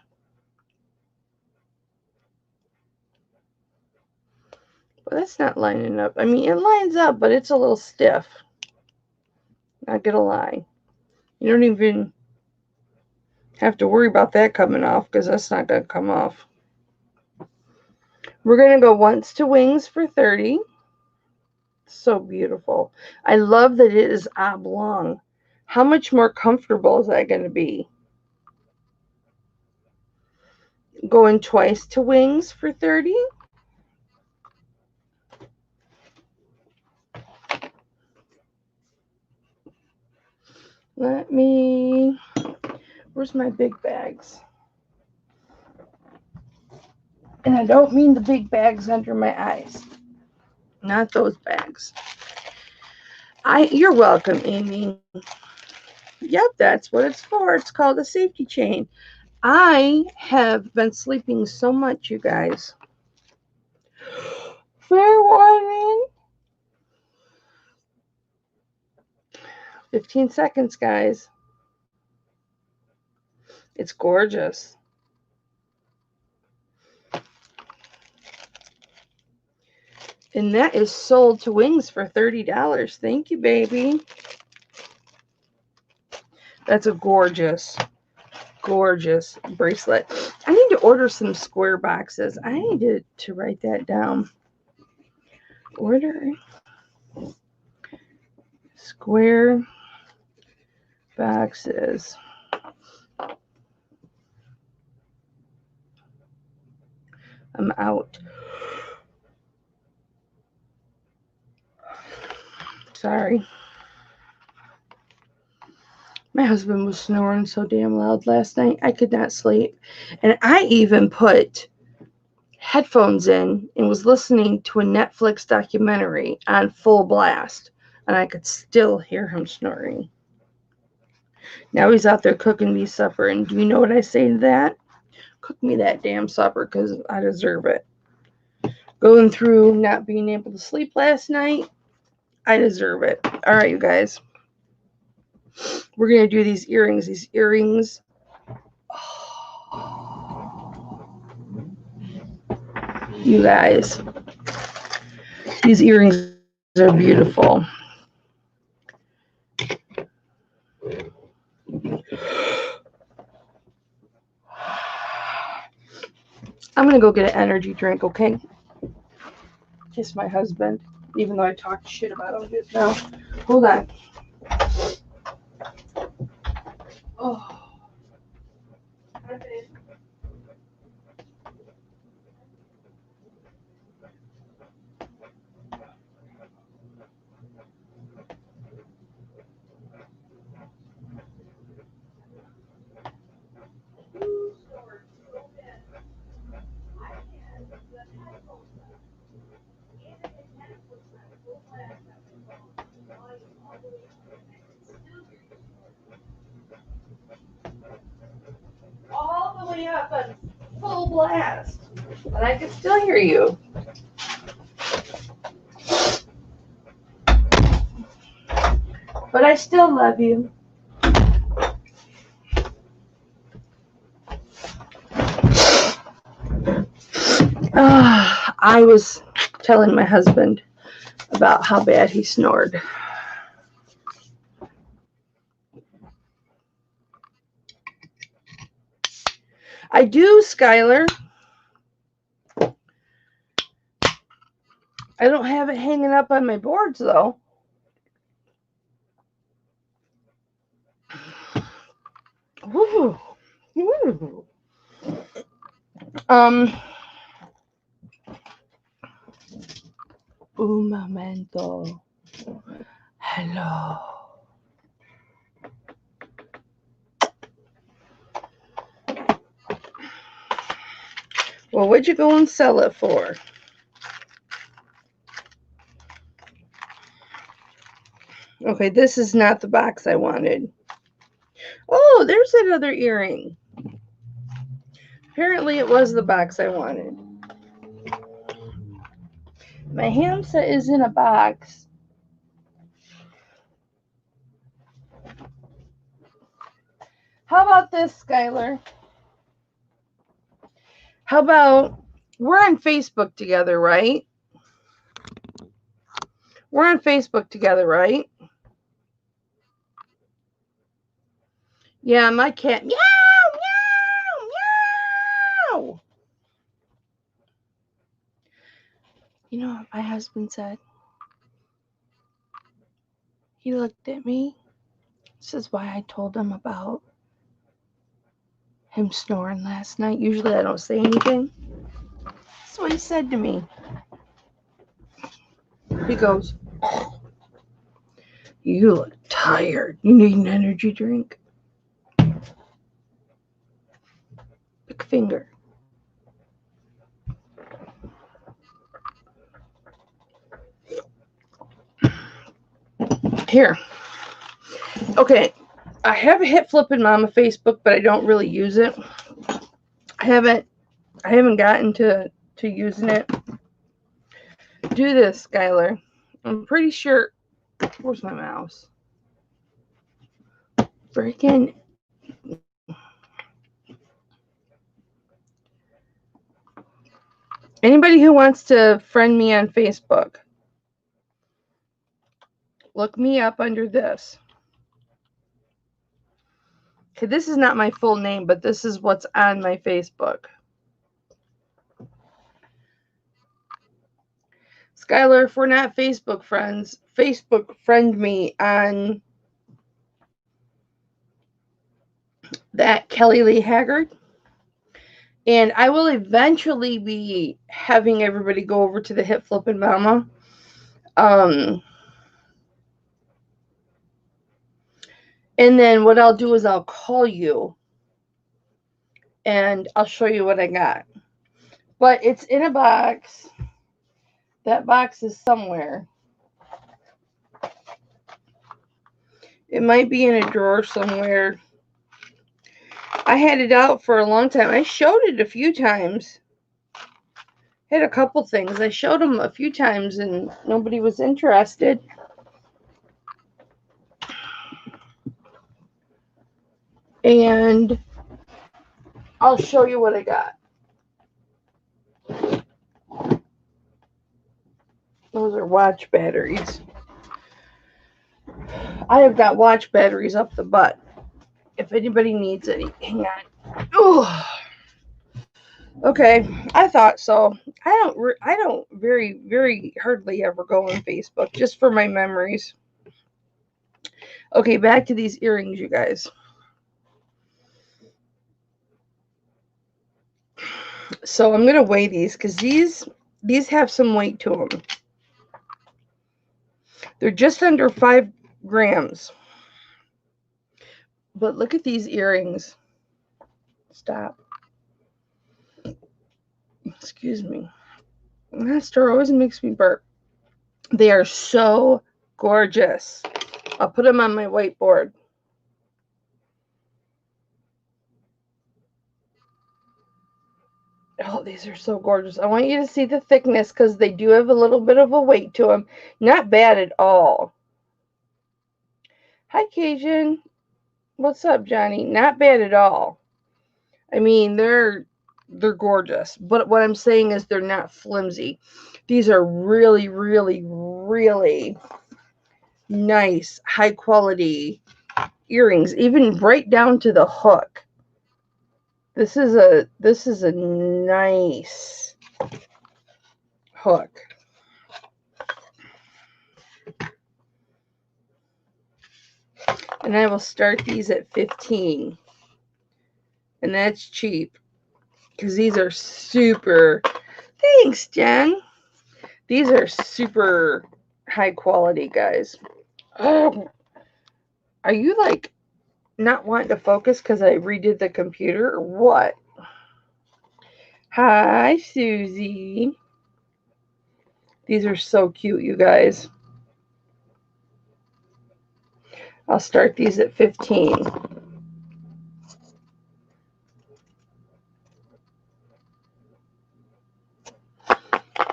Speaker 1: Well, that's not lining up. I mean, it lines up, but it's a little stiff. Not gonna lie. You don't even have to worry about that coming off because that's not gonna come off. We're gonna go once to wings for 30. So beautiful. I love that it is oblong. How much more comfortable is that going to be? Going twice to wings for 30. Let me, where's my big bags? And I don't mean the big bags under my eyes. Not those bags. You're welcome, Amy. Yep, that's what it's for. It's called a safety chain. I have been sleeping so much, you guys. Fair warning. 15 seconds, guys. It's gorgeous. And that is sold to Wings for $30. Thank you, baby. That's a gorgeous, gorgeous bracelet. I need to order some square boxes. I need to write that down. Order square boxes. I'm out. Sorry. My husband was snoring so damn loud last night. I could not sleep. And I even put headphones in and was listening to a Netflix documentary on full blast. And I could still hear him snoring. Now he's out there cooking me supper. And do you know what I say to that? Cook me that damn supper because I deserve it. Going through not being able to sleep last night, I deserve it. All right, you guys. We're going to do these earrings. These earrings. You guys. These earrings are beautiful. I'm going to go get an energy drink, okay? Kiss my husband, even though I talked shit about him just now. Hold on. Oh. All the way up on full blast. And I can still hear you. But I still love you. I was telling my husband about how bad he snored. I do, Skylar. I don't have it hanging up on my boards though. Woo. Woo. Un momento. Hello. Well, what'd you go and sell it for? Okay, this is not the box I wanted. Oh, there's that other earring. Apparently it was the box I wanted. My hamster is in a box. How about this, Skylar? How about, we're on Facebook together, right? We're on Facebook together, right? Yeah, my cat. Meow, meow, meow. You know what my husband said? He looked at me. This is why I told him about him snoring last night. Usually I don't say anything. That's what he said to me. He goes, "You look tired. You need an energy drink." Big finger. Here. Okay. I have a Hit Flippin' Mama Facebook, but I don't really use it. I haven't gotten to using it. Do this, Skylar. I'm pretty sure. Where's my mouse? Freaking. Anybody who wants to friend me on Facebook, look me up under this. Okay, this is not my full name, but this is what's on my Facebook. Skylar, if we're not Facebook friends, Facebook friend me on that Kelly Lee Haggard. And I will eventually be having everybody go over to the Hit Flippin' Mama. And then what I'll do is I'll call you and I'll show you what I got. But it's in a box. That box is somewhere. It might be in a drawer somewhere. I had it out for a long time. I showed it a few times. Had a couple things. I showed them a few times and nobody was interested. And I'll show you what I got. Those are watch batteries. I have got watch batteries up the butt. If anybody needs any, hang on. Ooh. Okay, I thought so. I don't very hardly ever go on Facebook, just for my memories. Okay, back to these earrings, you guys. So I'm gonna weigh these because these have some weight to them. They're just under 5 grams. But look at these earrings. Stop. Excuse me. That store always makes me burp. They are so gorgeous. I'll put them on my whiteboard. Oh, these are so gorgeous. I want you to see the thickness because they do have a little bit of a weight to them. Not bad at all. Hi, Cajun. What's up, Johnny? Not bad at all. I mean, they're gorgeous. But what I'm saying is they're not flimsy. These are really, really, really nice, high quality earrings, even right down to the hook. This is a nice hook. And I will start these at 15. And that's cheap. Because these are super... Thanks, Jen. These are super high quality, guys. Oh, are you like not wanting to focus because I redid the computer or what? Hi, Susie. These are so cute, you guys. I'll start these at 15.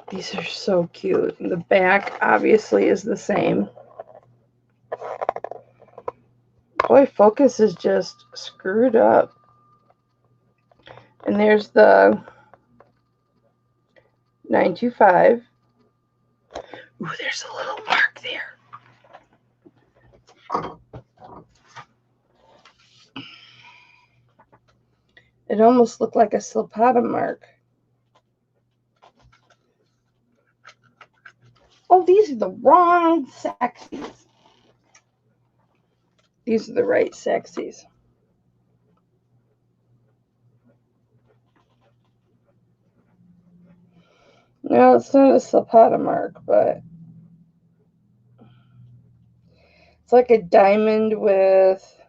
Speaker 1: These are so cute. The back obviously is the same. Boy, focus is just screwed up. And there's the 925. Ooh, there's a little mark there. It almost looked like a Slipata mark. Oh, these are the wrong sexies. These are the right sexies. No, it's not a Slipata mark, but it's like a diamond with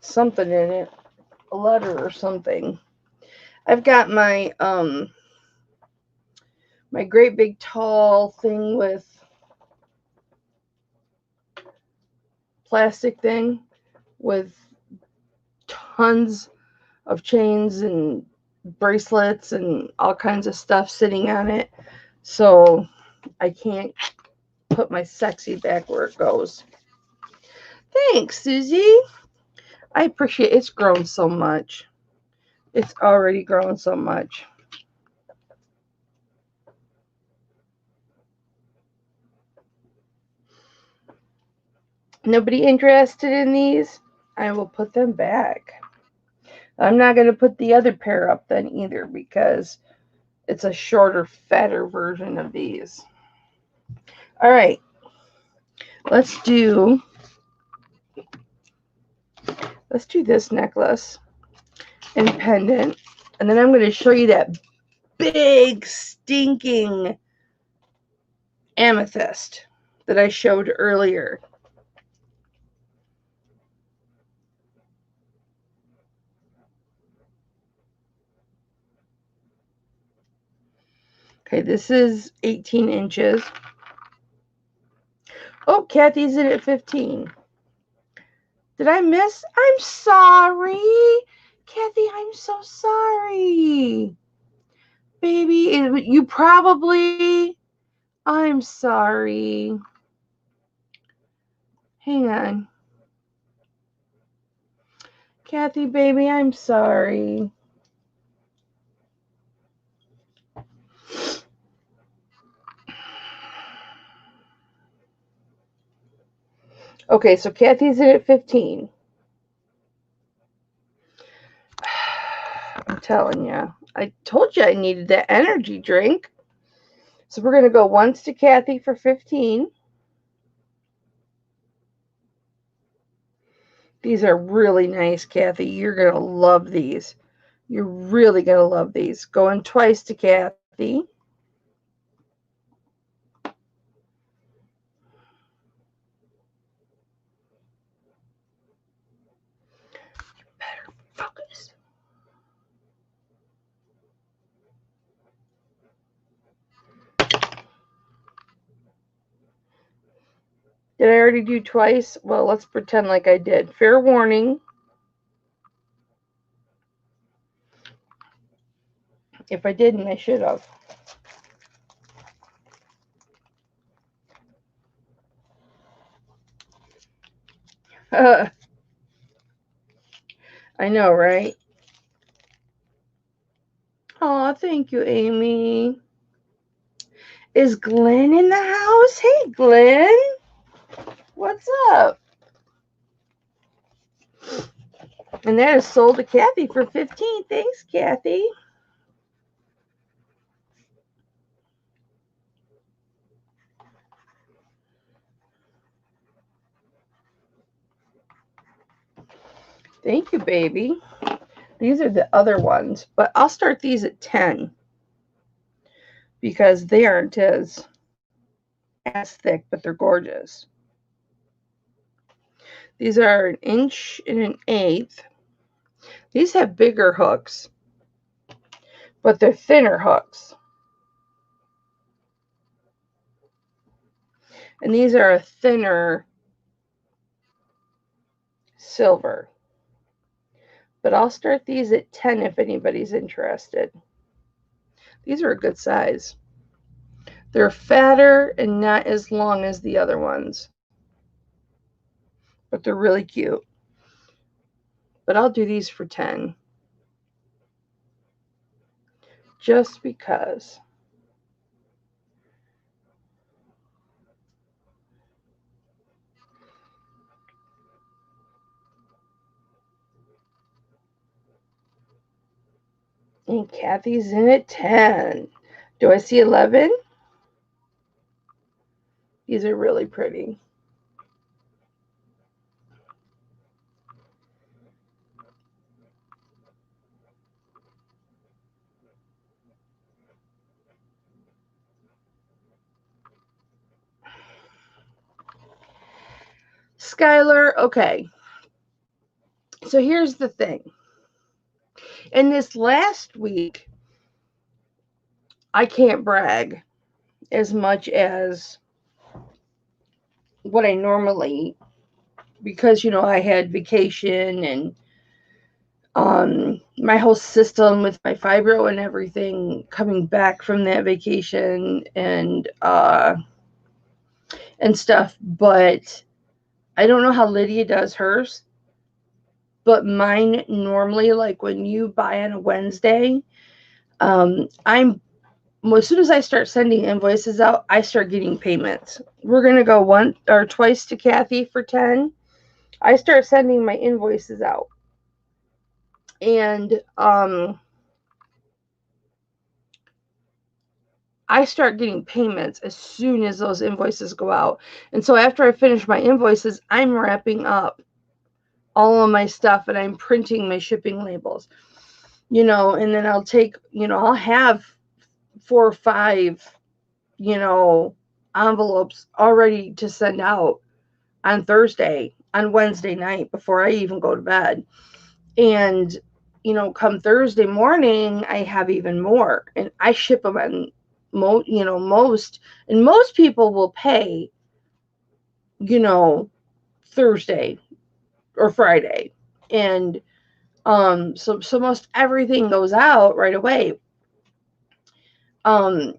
Speaker 1: something in it, a letter or something. I've got my my great big tall thing with plastic thing with tons of chains and bracelets and all kinds of stuff sitting on it. So I can't put my sexy back where it goes. Thanks, Susie. I appreciate it. It's grown so much. It's already grown so much. Nobody interested in these? I will put them back. I'm not going to put the other pair up then either because it's a shorter, fatter version of these. All right. Let's do this necklace and pendant. And then I'm going to show you that big stinking amethyst that I showed earlier. Okay, this is 18 inches. Oh, Kathy's in at 15. Did I miss? I'm sorry. Kathy, I'm so sorry. Baby, you probably... I'm sorry. Hang on. Kathy, baby, I'm sorry. Okay, so Kathy's in at 15. I'm telling you. I told you I needed that energy drink. So we're going to go once to Kathy for 15. These are really nice, Kathy. You're going to love these. You're really going to love these. Going twice to Kathy. You better focus. Did I already do twice? Well, let's pretend like I did. Fair warning. If I didn't, I should have. I know, right? Oh, thank you, Amy. Is Glenn in the house? Hey, Glenn. What's up? And that is sold to Kathy for 15. Thanks, Kathy. Thank you, baby. These are the other ones, but I'll start these at 10 because they aren't as thick, but they're gorgeous. These are 1 and 1/8. These have bigger hooks, but they're thinner hooks. And these are a thinner silver. But I'll start these at 10 if anybody's interested. These are a good size. They're fatter and not as long as the other ones, but they're really cute. But I'll do these for 10 just because. And Kathy's in at 10. Do I see 11? These are really pretty. Skylar, okay. So here's the thing. In this last week, I can't brag as much as what I normally, because I had vacation and my whole system with my fibro and everything coming back from that vacation and stuff. But I don't know how Lydia does hers, but mine normally, like when you buy on a Wednesday, I'm as soon as I start sending invoices out, I start getting payments. We're gonna go once or twice to Kathy for 10. I start sending my invoices out, and I start getting payments as soon as those invoices go out. And so after I finish my invoices, I'm wrapping up all of my stuff and I'm printing my shipping labels, and then I'll take, I'll have 4 or 5, envelopes already to send out on Thursday, on Wednesday night before I even go to bed. And, come Thursday morning, I have even more and I ship them on most people will pay, Thursday or Friday. And so most everything goes out right away. And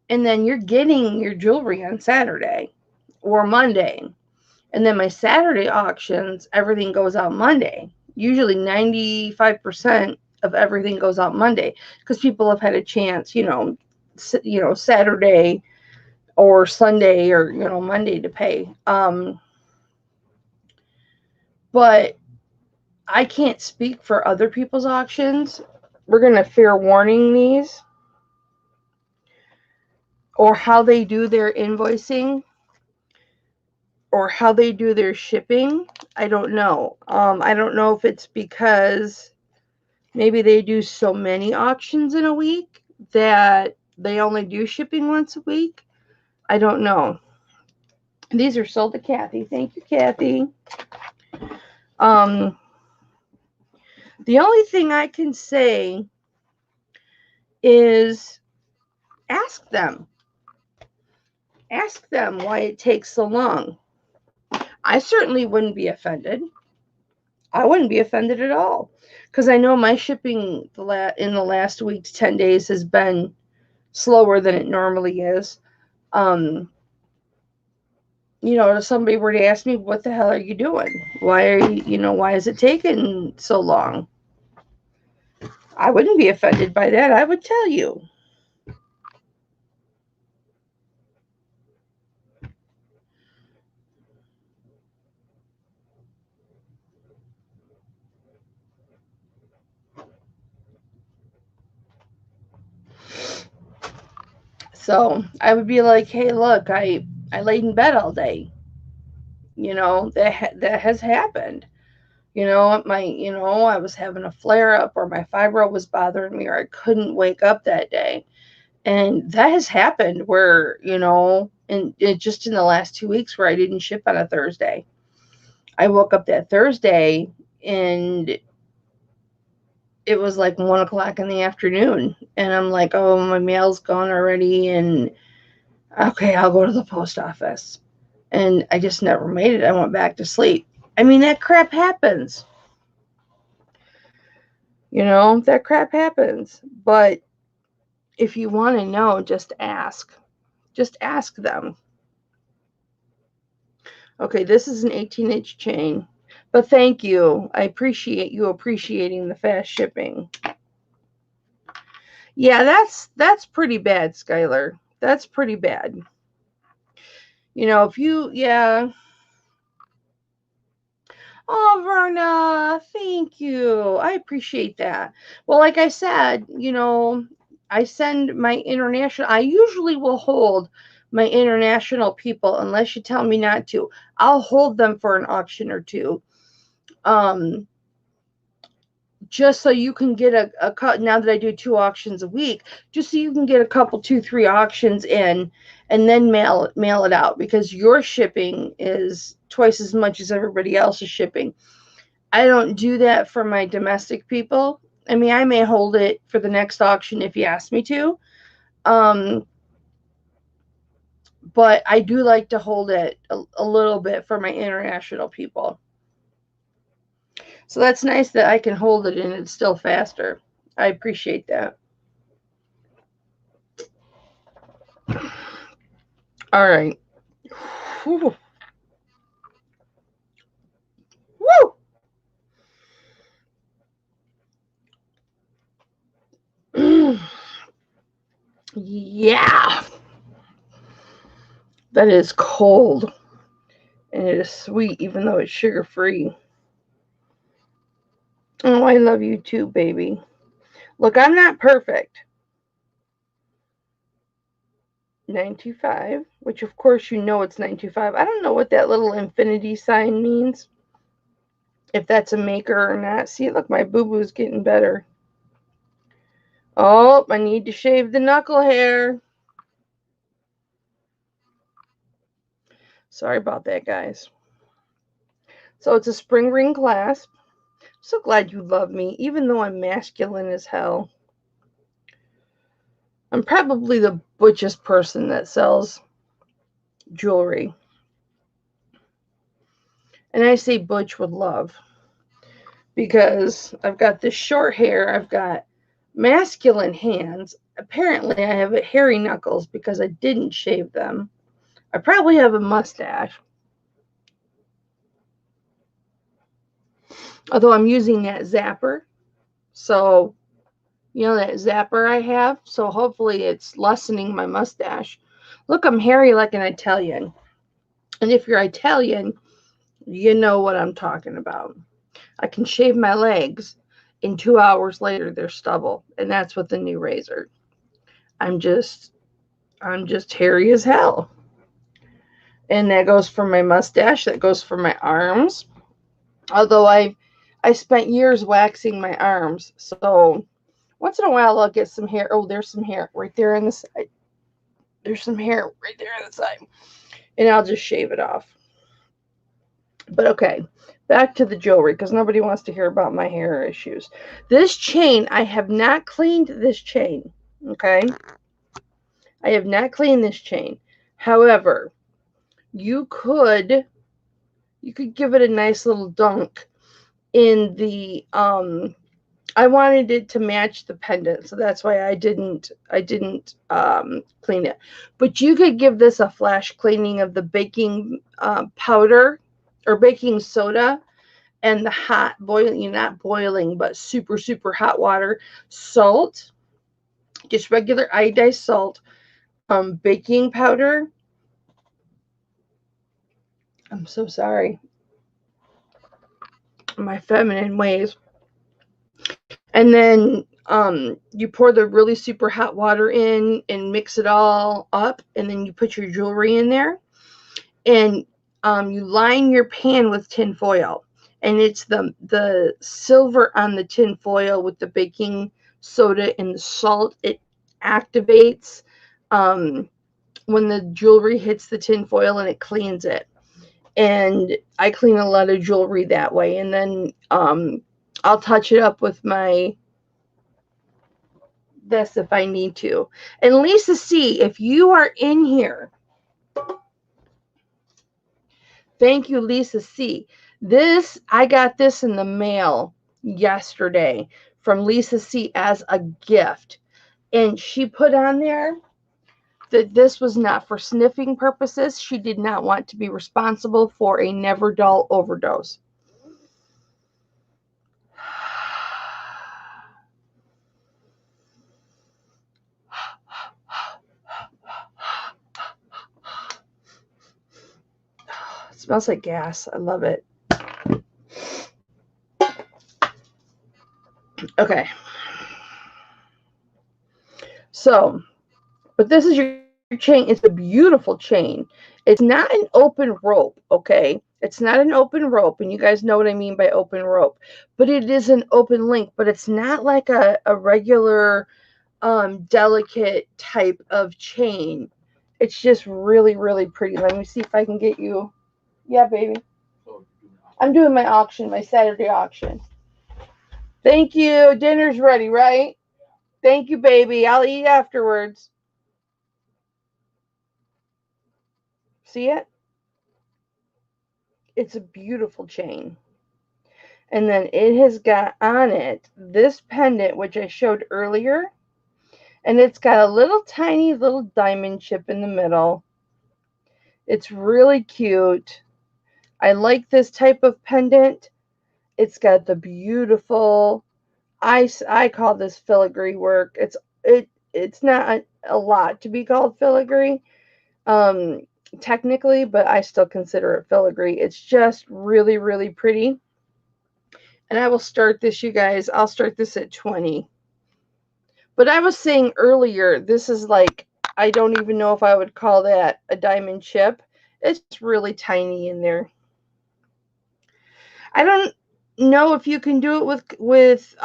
Speaker 1: then you're getting your jewelry on Saturday or Monday. And then my Saturday auctions, everything goes out Monday. Usually 95% of everything goes out Monday because people have had a chance, Saturday or Sunday or, Monday to pay. But I can't speak for other people's auctions. We're going to fair warning these or how they do their invoicing or how they do their shipping. I don't know. I don't know if it's because maybe they do so many auctions in a week that they only do shipping once a week. I don't know. These are sold to Kathy. Thank you, Kathy. The only thing I can say is ask them. Ask them why it takes so long. I certainly wouldn't be offended. I wouldn't be offended at all because I know my shipping in the last week to 10 days has been slower than it normally is. If somebody were to ask me, what the hell are you doing? Why is it taking so long? I wouldn't be offended by that. I would tell you. So I would be like, hey, look, I laid in bed all day. That has happened. I was having a flare up, or my fibro was bothering me, or I couldn't wake up that day. And that has happened where, and it just in the last 2 weeks where I didn't ship on a Thursday. I woke up that Thursday and it was like 1 o'clock in the afternoon. And I'm like, oh, my mail's gone already. And okay, I'll go to the post office. And I just never made it. I went back to sleep. I mean, that crap happens. That crap happens. But if you want to know, just ask. Just ask them. Okay, this is an 18-inch chain. But thank you. I appreciate you appreciating the fast shipping. Yeah, that's pretty bad, Skylar. That's pretty bad. Yeah. Oh, Verna, thank you. I appreciate that. Well, like I said, I send my international, I usually will hold my international people unless you tell me not to. I'll hold them for an auction or two. Just so you can get a cut. Now that I do 2 auctions a week, just so you can get a couple, 2, 3 auctions in, and then mail it out, because your shipping is twice as much as everybody else's shipping. I don't do that for my domestic people. I mean, I may hold it for the next auction if you ask me to. But I do like to hold it a little bit for my international people. So that's nice that I can hold it and it's still faster. I appreciate that. All right. Whew. Woo! Yeah. That is cold. And it is sweet, even though it's sugar free. Oh, I love you too, baby. Look, I'm not perfect. 925, which of course it's 925. I don't know what that little infinity sign means. If that's a maker or not. See, look, my boo-boo's getting better. Oh, I need to shave the knuckle hair. Sorry about that, guys. So it's a spring ring clasp. So glad you love me, even though I'm masculine as hell. I'm probably the butchest person that sells jewelry. And I say butch with love, because I've got this short hair, I've got masculine hands. Apparently, I have hairy knuckles because I didn't shave them. I probably have a mustache. Although I'm using that zapper. So, that zapper I have. So hopefully it's lessening my mustache. Look, I'm hairy like an Italian. And if you're Italian, you know what I'm talking about. I can shave my legs, and 2 hours later they're stubble. And that's with the new razor. I'm just hairy as hell. And that goes for my mustache. That goes for my arms. Although I spent years waxing my arms. So once in a while I'll get some hair. Oh, there's some hair right there on the side. There's some hair right there on the side. And I'll just shave it off. But okay, back to the jewelry, because nobody wants to hear about my hair issues. This chain, I have not cleaned this chain. Okay? I have not cleaned this chain. However, you could give it a nice little dunk in the I wanted it to match the pendant, so that's why I didn't clean it. But you could give this a flash cleaning of the baking powder or baking soda and the hot boiling, not boiling, but super, super hot water, salt, just regular iodized salt, baking powder. I'm so sorry. My feminine ways. And then you pour the really super hot water in and mix it all up, and then you put your jewelry in there, and you line your pan with tin foil. and it's the silver on the tin foil with the baking soda and the salt. It activates when the jewelry hits the tin foil, and it cleans it. And I clean a lot of jewelry that way. And then I'll touch it up with this if I need to. And Lisa C, if you are in here, thank you, Lisa C. I got this in the mail yesterday from Lisa C as a gift. And she put on there that this was not for sniffing purposes. She did not want to be responsible for a never dull overdose. It smells like gas. I love it. Okay. So, but this is your chain. It's a beautiful chain. It's not an open rope, okay? It's not an open rope, and you guys know what I mean by open rope. But it is an open link, but it's not like a regular delicate type of chain. It's just really, really pretty. Let me see if I can get you. Yeah, baby. I'm doing my auction, my Saturday auction. Thank you. Dinner's ready, right? Thank you, baby. I'll eat afterwards. See it? It's a beautiful chain. And then it has got on it this pendant, which I showed earlier. And it's got a little tiny little diamond chip in the middle. It's really cute. I like this type of pendant. It's got the beautiful, I call this filigree work. It's not a lot to be called filigree, technically, but I still consider it filigree. It's just really, really pretty. And I will start this, you guys. I'll start this at 20. But I was saying earlier, this is like, I don't even know if I would call that a diamond chip. It's really tiny in there. I don't know if you can do it with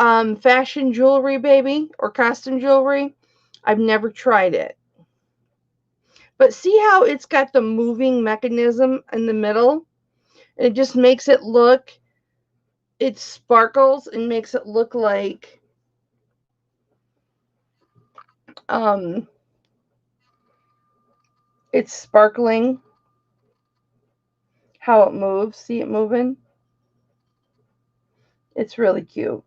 Speaker 1: fashion jewelry, baby, or costume jewelry. I've never tried it. But see how it's got the moving mechanism in the middle? And it just makes it look, it sparkles and makes it look like it's sparkling. How it moves. See it moving? It's really cute.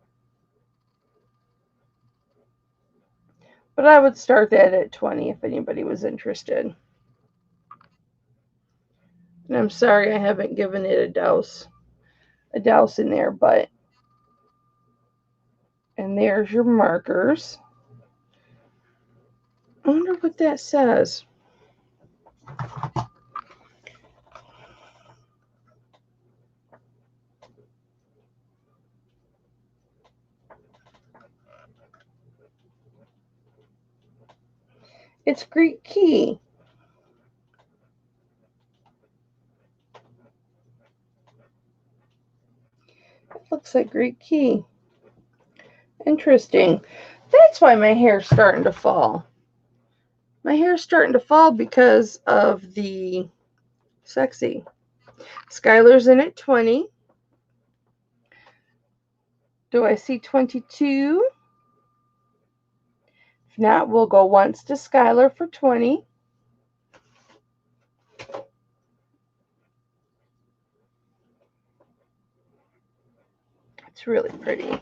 Speaker 1: But I would start that at 20 if anybody was interested. And I'm sorry I haven't given it a douse in there, but, and there's your markers. I wonder what that says. It's Greek key. It looks like Greek key. Interesting. That's why my hair's starting to fall. My hair's starting to fall because of the sexy. Skylar's in at 20. Do I see 22? If not, we'll go once to Skylar for 20. It's really pretty.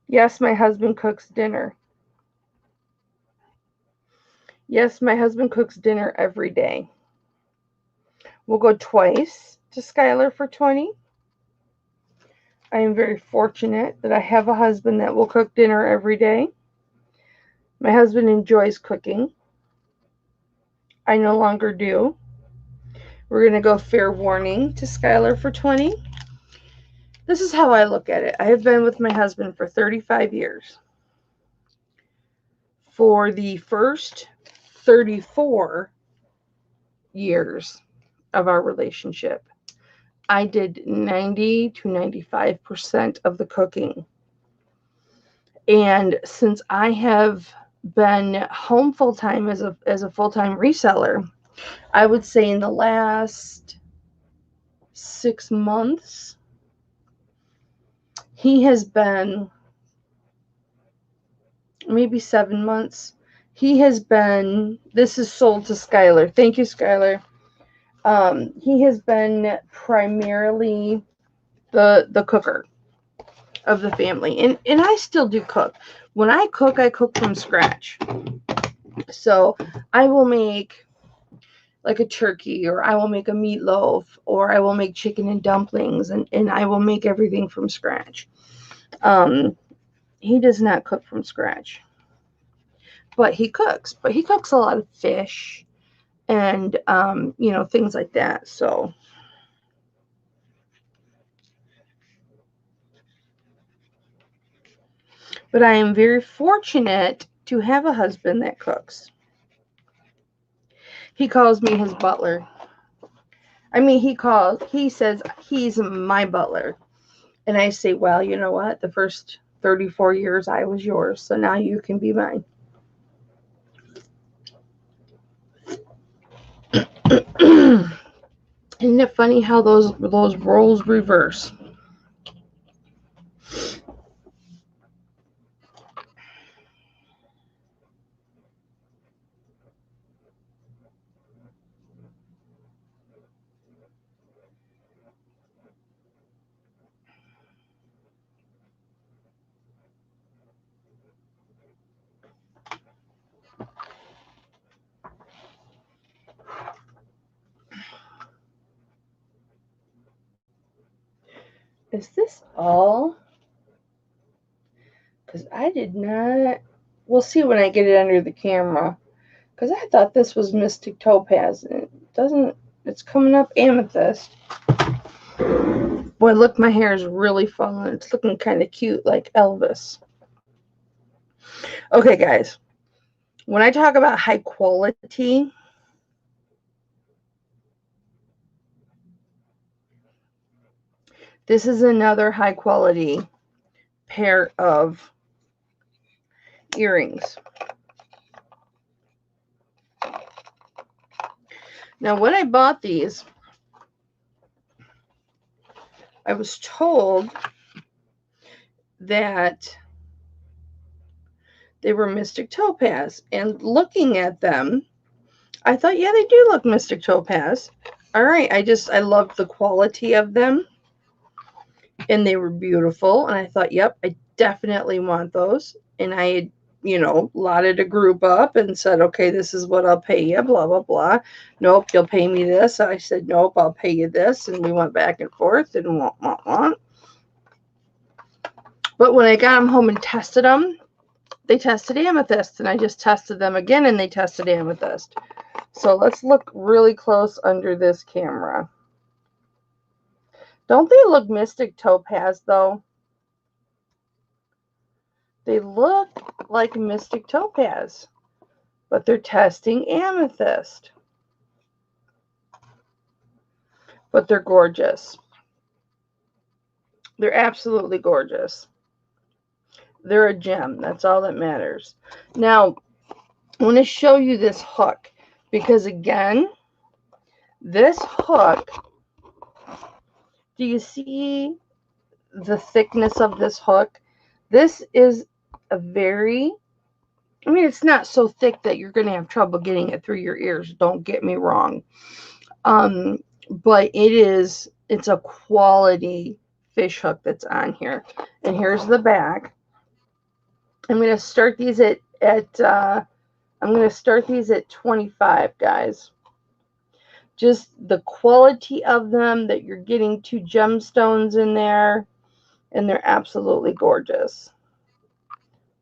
Speaker 1: Yes, my husband cooks dinner. Yes, my husband cooks dinner every day. We'll go twice to Skylar for 20. I am very fortunate that I have a husband that will cook dinner every day. My husband enjoys cooking. I no longer do. We're going to go fair warning to Skylar for 20. This is how I look at it. I have been with my husband for 35 years. For the first 34 years of our relationship, I did 90 to 95% of the cooking. And since I have been home full time as a full time reseller, I would say in the last 6 months, he has been maybe 7 months. He has been. This is sold to Skylar. Thank you, Skylar. He has been primarily the cooker of the family, and I still do cook. When I cook from scratch. So I will make like a turkey, or I will make a meatloaf, or I will make chicken and dumplings, and I will make everything from scratch. Um, he does not cook from scratch, but he cooks. But he cooks a lot of fish and things like that. So, but I am very fortunate to have a husband that cooks. He calls me his butler. I mean, he says he's my butler. And I say, well, you know what? The first 34 years I was yours, so now you can be mine. Isn't it funny how those roles reverse? Is this all? Because I did not. We'll see when I get it under the camera. Because I thought this was Mystic Topaz, and it doesn't. It's coming up Amethyst. Boy, look, my hair is really falling. It's looking kind of cute, like Elvis. Okay, guys. When I talk about high quality, this is another high quality pair of earrings. Now, when I bought these, I was told that they were Mystic Topaz. And looking at them, I thought, yeah, they do look Mystic Topaz. All right, I loved the quality of them. And they were beautiful. And I thought, yep, I definitely want those. And I had, lotted a group up and said, okay, this is what I'll pay you, blah, blah, blah. Nope, you'll pay me this. I said, nope, I'll pay you this. And we went back and forth and want. But when I got them home and tested them, they tested amethyst. And I just tested them again and they tested amethyst. So let's look really close under this camera. Don't they look Mystic Topaz, though? They look like Mystic Topaz, but they're testing amethyst. But they're gorgeous. They're absolutely gorgeous. They're a gem. That's all that matters. Now, I want to show you this hook because, again, this hook, do you see the thickness of this hook? This is a very, it's not so thick that you're going to have trouble getting it through your ears. Don't get me wrong. But it's a quality fish hook that's on here. And here's the back. I'm going to start these at 25, guys. Just the quality of them, that you're getting 2 gemstones in there, and they're absolutely gorgeous.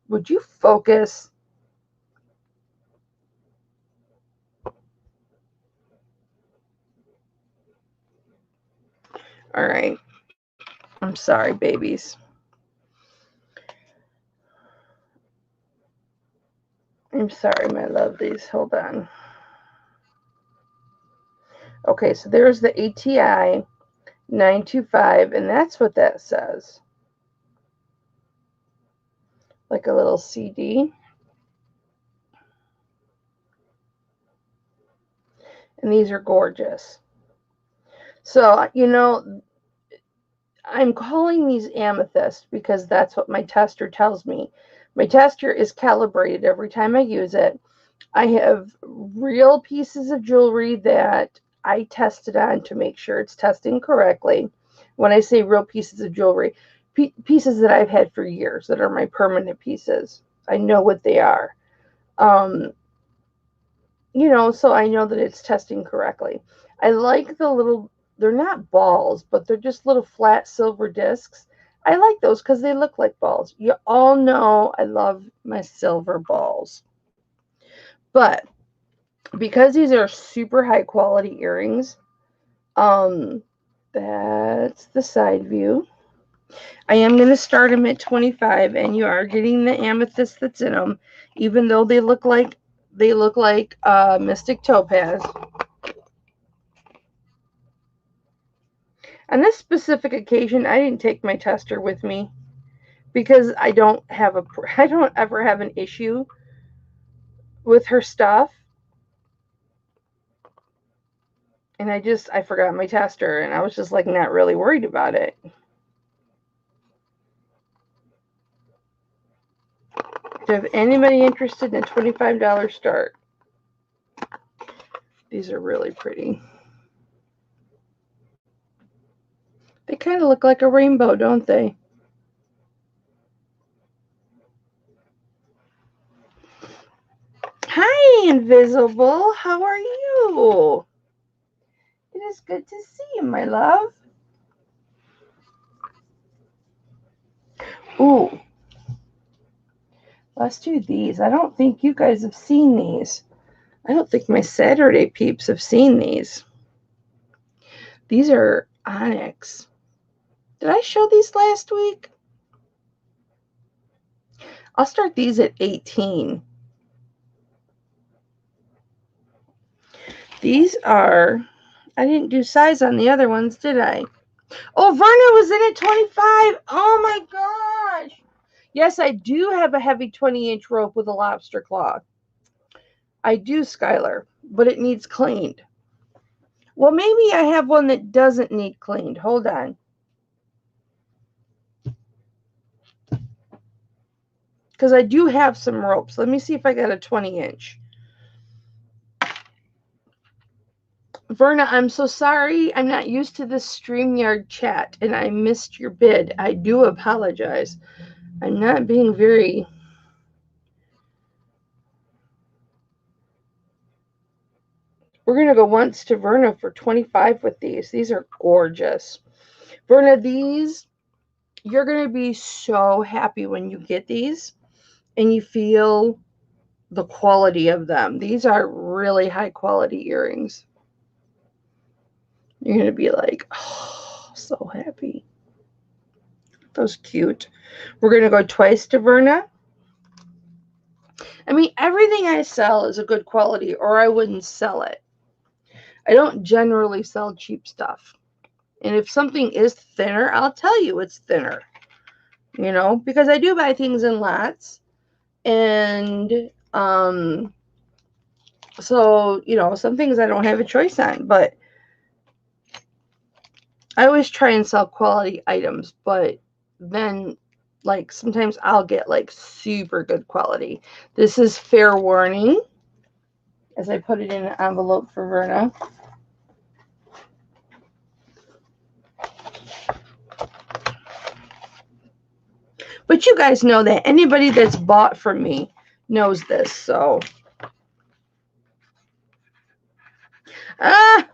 Speaker 1: Would you focus? All right. I'm sorry, babies. I'm sorry, my lovelies. Hold on. Okay, so there's the ATI, 925, and that's what that says. Like a little CD. And these are gorgeous. So, you know, I'm calling these amethyst because that's what my tester tells me. My tester is calibrated every time I use it. I have real pieces of jewelry that I tested on to make sure it's testing correctly. When I say real pieces of jewelry, pieces that I've had for years that are my permanent pieces. I know what they are. Um, you know, so I know that it's testing correctly. I like the little, they're not balls, but they're just little flat silver discs. I like those because they look like balls. You all know I love my silver balls. But because these are super high quality earrings, um, that's the side view. I am going to start them at 25, and you are getting the amethyst that's in them, even though they look like Mystic Topaz. On this specific occasion, I didn't take my tester with me because I don't ever have an issue with her stuff. And I forgot my tester, and I was just like not really worried about it. Do you have anybody interested in a $25 start? These are really pretty. They kind of look like a rainbow, don't they? Hi, Invisible. How are you? It is good to see you, my love. Ooh, let's do these. I don't think you guys have seen these. I don't think my Saturday peeps have seen these. These are onyx. Did I show these last week? I'll start these at 18. These are, I didn't do size on the other ones, did I? Oh, Verna was in at 25. Oh my gosh. Yes, I do have a heavy 20-inch rope with a lobster claw. I do, Skylar, but it needs cleaned. Well, maybe I have one that doesn't need cleaned. Hold on. Because I do have some ropes. Let me see if I got a 20-inch. Verna, I'm so sorry. I'm not used to this StreamYard chat, and I missed your bid. I do apologize. I'm not being very... We're going to go once to Verna for 25 with these. These are gorgeous. Verna, these, you're going to be so happy when you get these and you feel the quality of them. These are really high quality earrings. You're going to be like, oh, so happy. Those cute. We're going to go twice to Verna. I mean, everything I sell is a good quality or I wouldn't sell it. I don't generally sell cheap stuff. And if something is thinner, I'll tell you it's thinner. You know, because I do buy things in lots. And so, you know, some things I don't have a choice on, but I always try and sell quality items, but then like sometimes I'll get like super good quality. This is fair warning as I put it in an envelope for Verna. But you guys know that anybody that's bought from me knows this, so. Ah!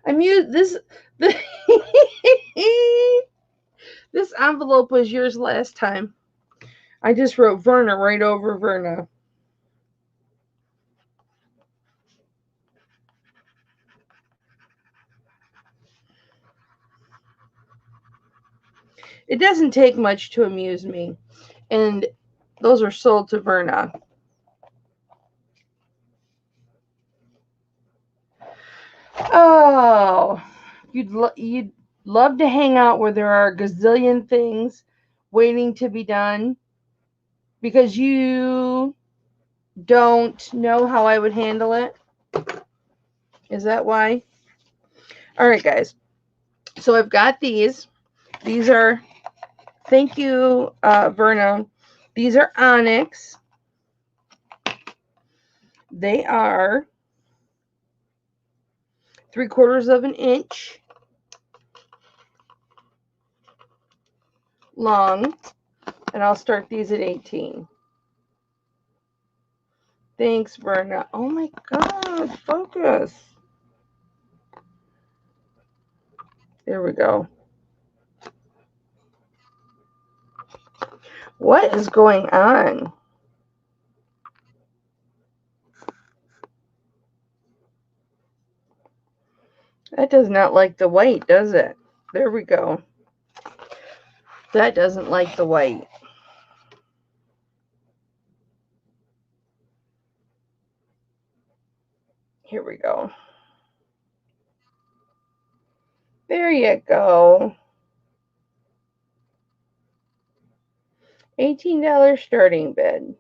Speaker 1: I'm used this. This envelope was yours last time. I just wrote Verna right over Verna. It doesn't take much to amuse me. And those are sold to Verna. Oh, you'd love to hang out where there are a gazillion things waiting to be done because you don't know how I would handle it. Is that why? All right, guys. So I've got these. These are, thank you, Verna. These are onyx. They are 3/4 of an inch long, and I'll start these at 18. Thanks, Verna. Oh my God, focus. There we go. What is going on? That does not like the white, does it? There we go. That doesn't like the white. Here we go. There you go. $18 starting bid.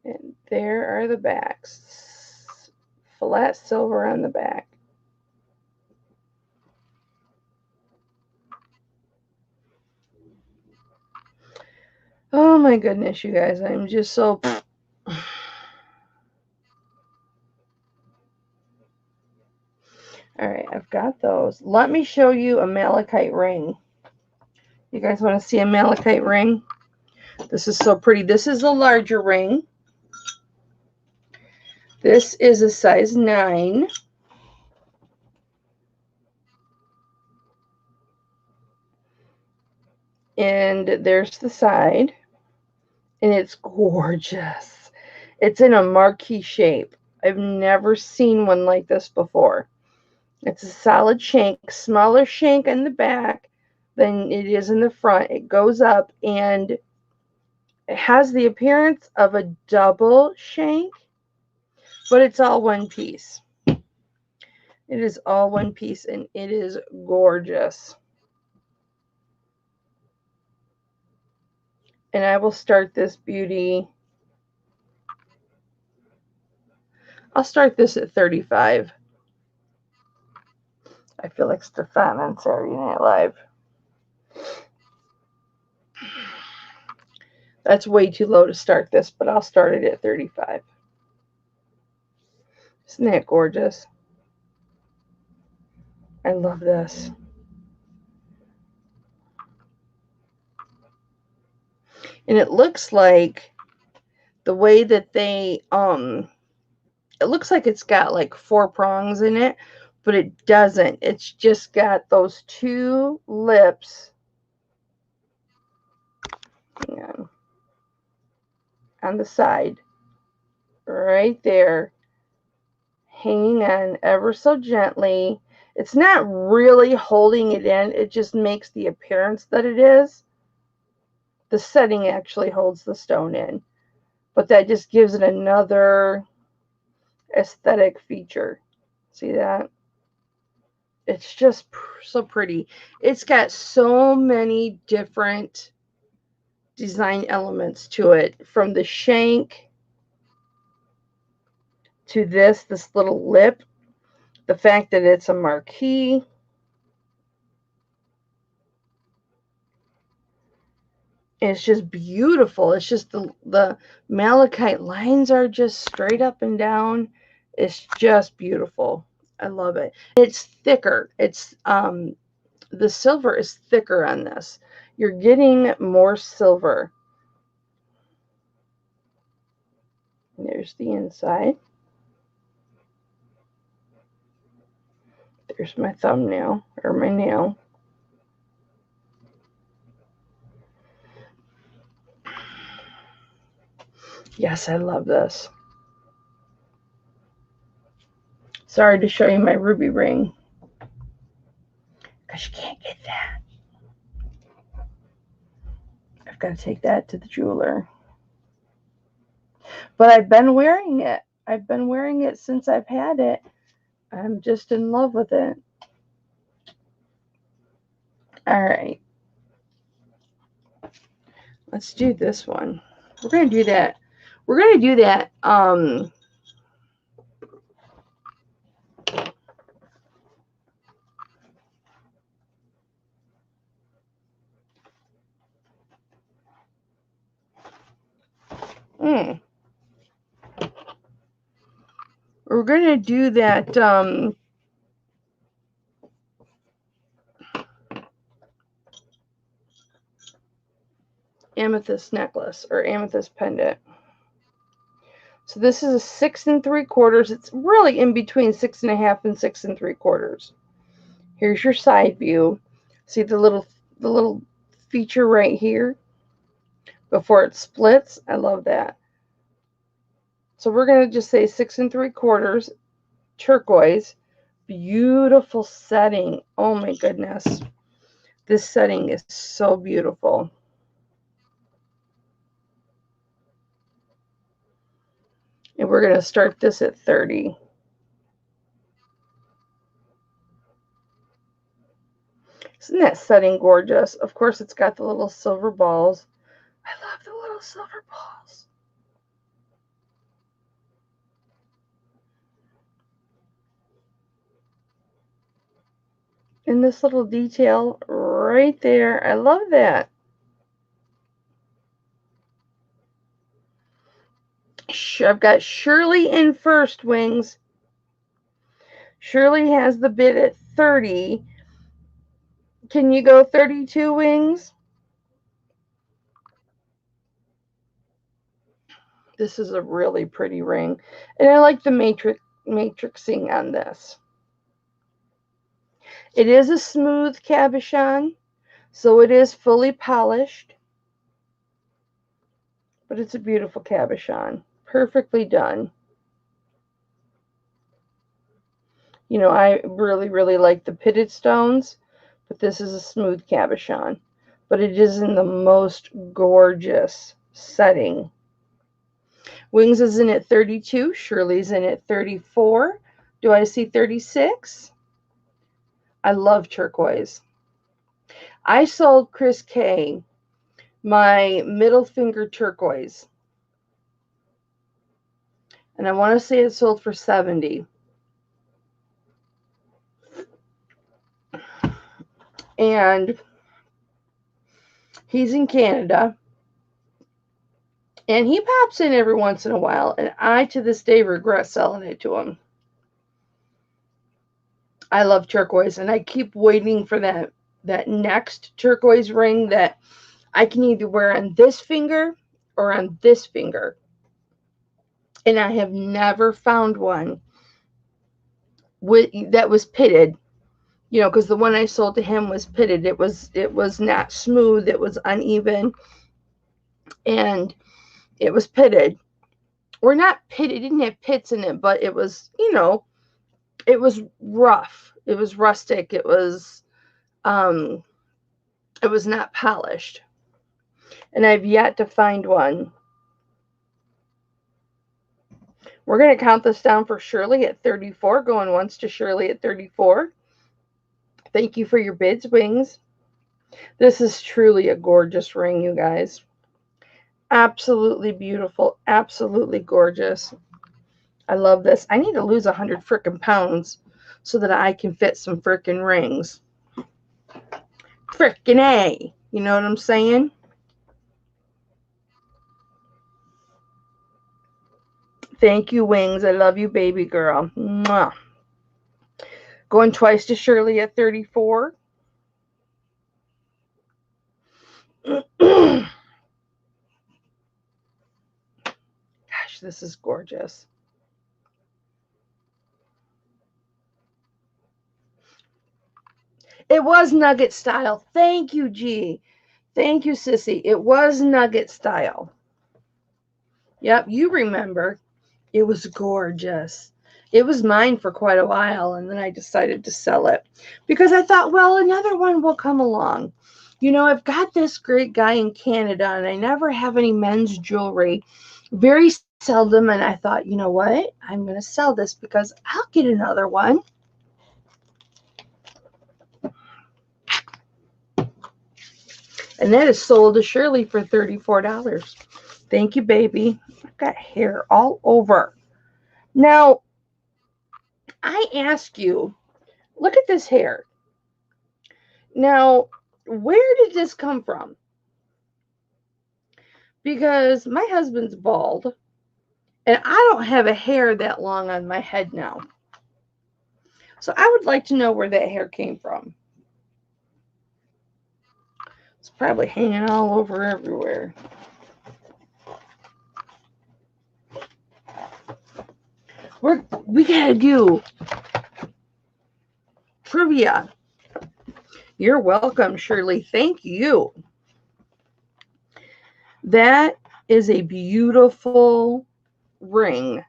Speaker 1: And there are the backs. Flat silver on the back. Oh my goodness, you guys. I'm just so... All right, I've got those. Let me show you a malachite ring. You guys want to see a malachite ring? This is so pretty. This is a larger ring. This is a size 9. And there's the side. And it's gorgeous. It's in a marquee shape. I've never seen one like this before. It's a solid shank, smaller shank in the back than it is in the front. It goes up and it has the appearance of a double shank, but it's all one piece. It is all one piece and it is gorgeous. And I will start this beauty. I'll start this at 35. I feel like Stefan on Saturday Night Live. That's way too low to start this, but I'll start it at 35. Isn't that gorgeous? I love this. And it looks like the way that they, it looks like it's got like 4 prongs in it, but it doesn't. It's just got those 2 lips. Hang on the side. Right there. Hanging on ever so gently. It's not really holding it in. It just makes the appearance that it is. The setting actually holds the stone in. But that just gives it another aesthetic feature. See that? It's just so pretty. It's got so many different design elements to it. From the shank to this little lip. The fact that it's a marquee. It's just beautiful. It's just the malachite lines are just straight up and down. It's just beautiful. I love it. It's thicker. It's the silver is thicker on this. You're getting more silver. There's the inside. There's my thumbnail or my nail. Yes, I love this. Sorry to show you my ruby ring, because you can't get that. I've got to take that to the jeweler. But I've been wearing it. I've been wearing it since I've had it. I'm just in love with it. All right. Let's do this one. We're going to do that. We're going to do that. We're going to do that. Amethyst necklace or amethyst pendant. So this is a 6 3/4. It's really in between 6 1/2 and 6 3/4. Here's your side view. See the little feature right here before it splits. I love that. So we're going to just say 6 3/4 turquoise. Beautiful setting. Oh my goodness. This setting is so beautiful. And we're going to start this at 30. Isn't that setting gorgeous? Of course, it's got the little silver balls. I love the little silver balls. And this little detail right there. I love that. I've got Shirley in first, Wings. Shirley has the bid at 30. Can you go 32, Wings? This is a really pretty ring. And I like the matrixing on this. It is a smooth cabochon, so it is fully polished. But it's a beautiful cabochon. Perfectly done. You know, I really, really like the pitted stones, but this is a smooth cabochon. But it is in the most gorgeous setting. Wings is in at 32. Shirley's in at 34. Do I see 36? I love turquoise. I sold Chris K my middle finger turquoise. And I want to say it sold for 70. And he's in Canada. And he pops in every once in a while. And I, to this day, regret selling it to him. I love turquoise. And I keep waiting for that next turquoise ring that I can either wear on this finger or on this finger. And I have never found one that was pitted. You know, because the one I sold to him was pitted. It was not smooth. It was uneven. And it was pitted. Or not pitted. It didn't have pits in it, but it was, you know, it was rough. It was rustic. It was not polished. And I've yet to find one. We're going to count this down for Shirley at 34. Going once to Shirley at 34. Thank you for your bids, Wings. This is truly a gorgeous ring, you guys. Absolutely beautiful. Absolutely gorgeous. I love this. I need to lose 100 frickin' pounds so that I can fit some frickin' rings. Frickin' A. You know what I'm saying? Thank you, Wings. I love you, baby girl. Mwah. Going twice to Shirley at 34. Gosh, this is gorgeous. It was nugget style. Thank you, G. Thank you, Sissy. It was nugget style. Yep, you remember. It was gorgeous. It was mine for quite a while, and then I decided to sell it because I thought, well, another one will come along. You know, I've got this great guy in Canada, and I never have any men's jewelry. Very seldom, and I thought, you know what? I'm going to sell this because I'll get another one. And that is sold to Shirley for $34. Thank you, baby. I've got hair all over. Now, I ask you, look at this hair. Now, where did this come from? Because my husband's bald, and I don't have a hair that long on my head now. So I would like to know where that hair came from. It's probably hanging all over everywhere. We gotta do trivia. You're welcome, Shirley. Thank you. That is a beautiful ring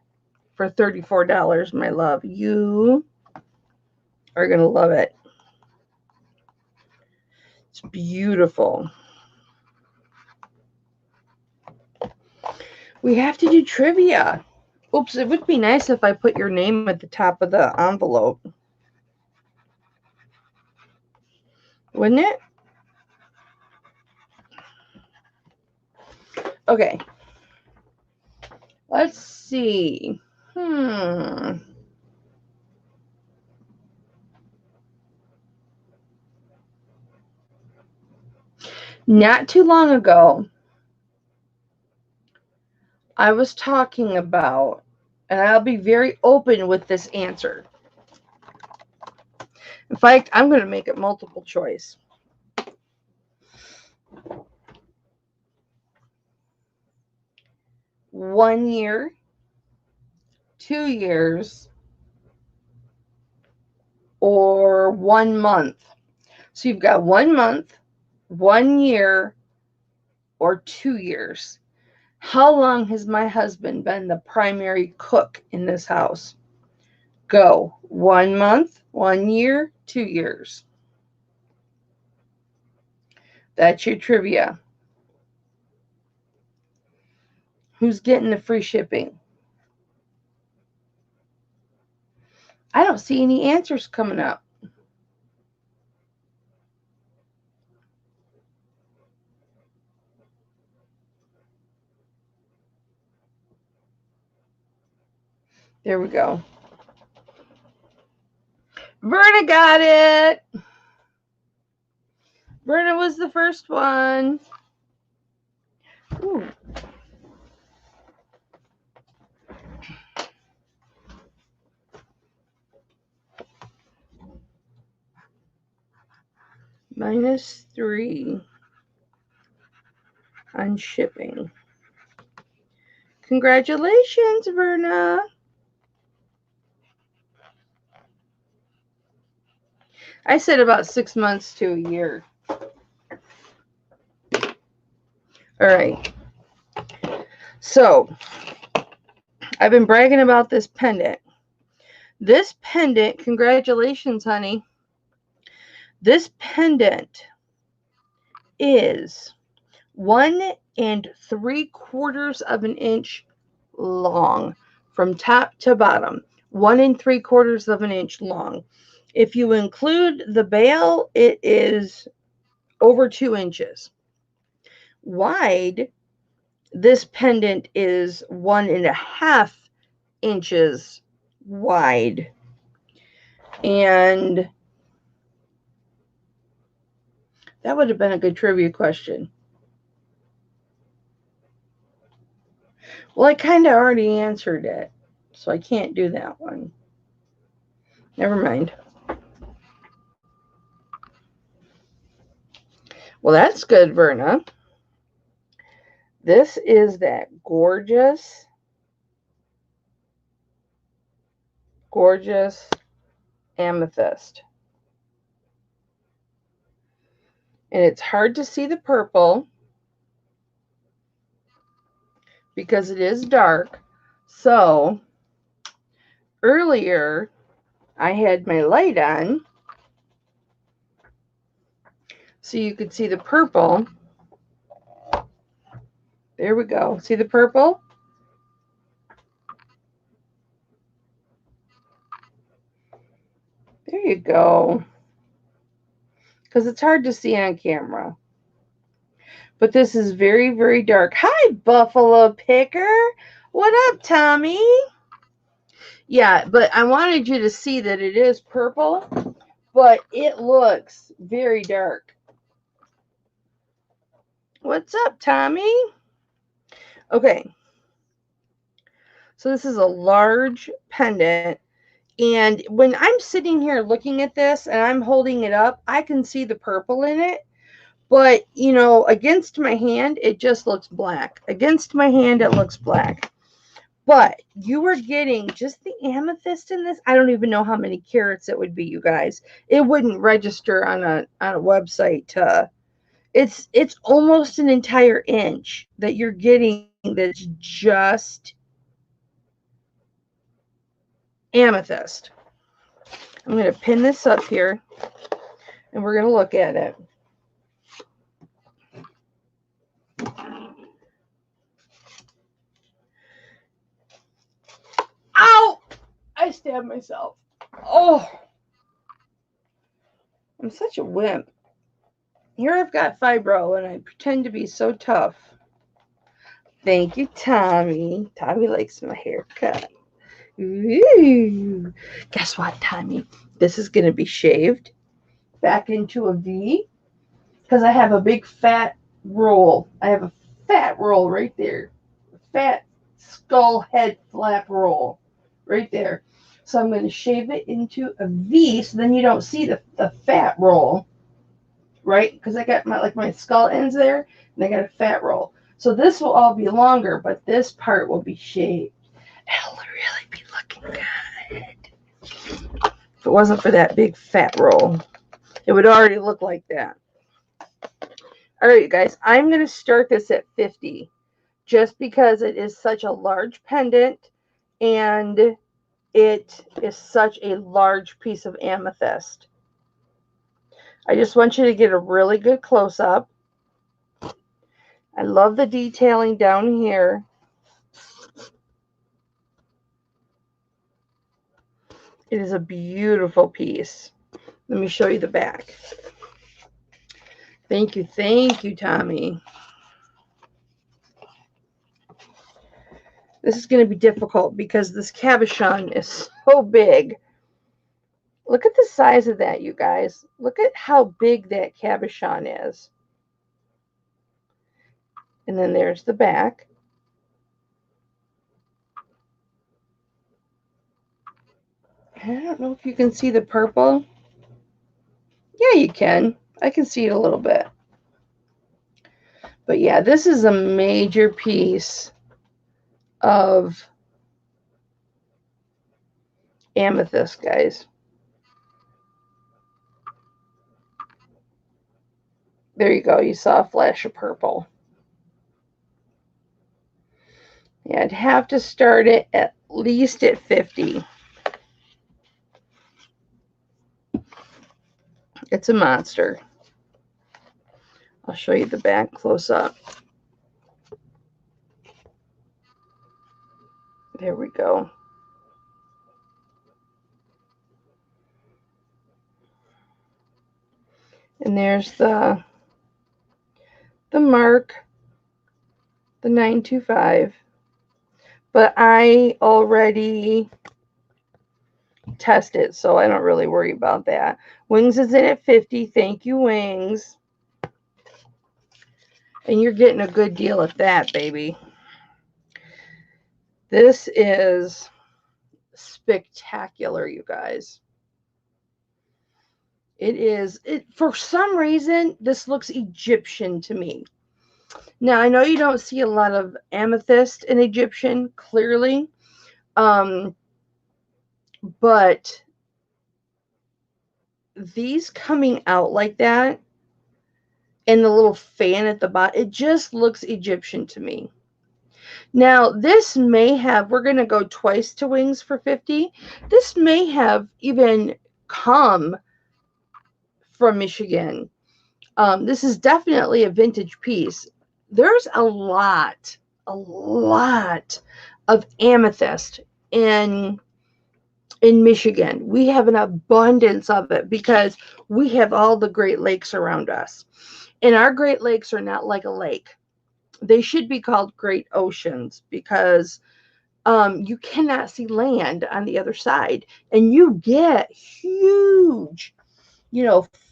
Speaker 1: for $34, my love. You are going to love it. It's beautiful. We have to do trivia. Oops, it would be nice if I put your name at the top of the envelope. Wouldn't it? Okay. Let's see. Not too long ago, I was talking about, and I'll be very open with this answer. In fact, I'm going to make it multiple choice. 1 year, 2 years, or 1 month. So you've got 1 month, 1 year, or 2 years. How long has my husband been the primary cook in this house? Go. 1 month, 1 year, 2 years. That's your trivia. Who's getting the free shipping? I don't see any answers coming up. There we go. Verna got it. Verna was the first one. Ooh. -3 on shipping. Congratulations, Verna. I said about 6 months to a year. All right. So, I've been bragging about this pendant. This pendant, congratulations, honey. This pendant is 1 3/4 of an inch long from top to bottom. 1 3/4 of an inch long. If you include the bail, it is over 2 inches. Wide, this pendant is 1.5 inches wide. And that would have been a good trivia question. Well, I kind of already answered it, so I can't do that one. Never mind. Well, that's good, Verna. This is that gorgeous amethyst. And it's hard to see the purple because it is dark. So earlier I had my light on so you could see the purple. There we go. See the purple? There you go. Because it's hard to see on camera. But this is very, very dark. Hi, Buffalo Picker. What up, Tommy? Yeah, but I wanted you to see that it is purple, but it looks very dark. What's up, Tommy? Okay. So this is a large pendant. And when I'm sitting here looking at this and I'm holding it up, I can see the purple in it. But, you know, against my hand, it just looks black. Against my hand, it looks black. But you are getting just the amethyst in this. I don't even know how many carats it would be, you guys. It wouldn't register on a website. It's almost an entire inch that you're getting that's just amethyst. I'm going to pin this up here and we're going to look at it. Ow! I stabbed myself. Oh, I'm such a wimp. Here I've got fibro and I pretend to be so tough. Thank you, Tommy. Tommy likes my haircut. Ooh. Guess what, Tommy? This is going to be shaved back into a V because I have a big fat roll. I have a fat roll right there. Fat skull head flap roll right there. So I'm going to shave it into a V so then you don't see the fat roll, right? Because I got my skull ends there and I got a fat roll. So this will all be longer, but this part will be shaved. It'll really be looking good. If it wasn't for that big fat roll, it would already look like that. All right, you guys, I'm going to start this at 50 just because it is such a large pendant and it is such a large piece of amethyst. I just want you to get a really good close-up. I love the detailing down here. It is a beautiful piece. Let me show you the back. Thank you, Tommy. This is going to be difficult because this cabochon is so big. Look at the size of that, you guys. Look at how big that cabochon is. And then there's the back. I don't know if you can see the purple. Yeah, you can. I can see it a little bit. But yeah, this is a major piece of amethyst, guys. There you go. You saw a flash of purple. Yeah, I'd have to start it at least at 50. It's a monster. I'll show you the back close up. There we go. And there's the mark, the 925. But I already tested, so I don't really worry about that. Wings is in at 50. Thank you, Wings. And you're getting a good deal at that, baby. This is spectacular, you guys. It is. For some reason, this looks Egyptian to me. Now, I know you don't see a lot of amethyst in Egyptian, clearly. But these coming out like that and the little fan at the bottom, it just looks Egyptian to me. Now, this may have, we're going to go twice to Wings for 50. This may have even come from Michigan. This is definitely a vintage piece. There's a lot of amethyst in Michigan. We have an abundance of it because we have all the Great Lakes around us. And our Great Lakes are not like a lake. They should be called Great Oceans because you cannot see land on the other side. And you get huge,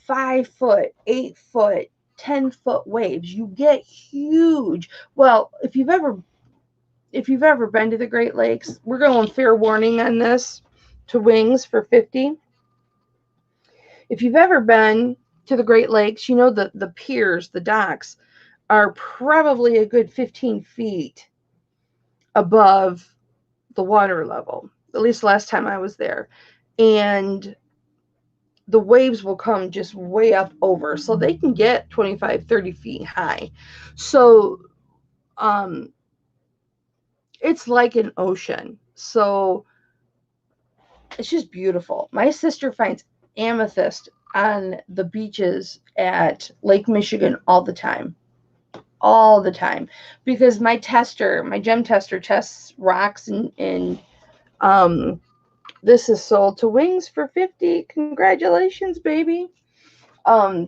Speaker 1: 5 foot, 8 foot, 10 foot waves. You get huge. Well, if you've ever been to the Great Lakes, we're going fair warning on this to Wings for 50. If you've ever been to the Great Lakes, you know the piers, the docks are probably a good 15 feet above the water level, at least last time I was there. And the waves will come just way up over, so they can get 25, 30 feet high. So it's like an ocean. So it's just beautiful. My sister finds amethyst on the beaches at Lake Michigan all the time. All the time. Because my gem tester tests rocks and this is sold to Wings for 50. Congratulations, baby. Um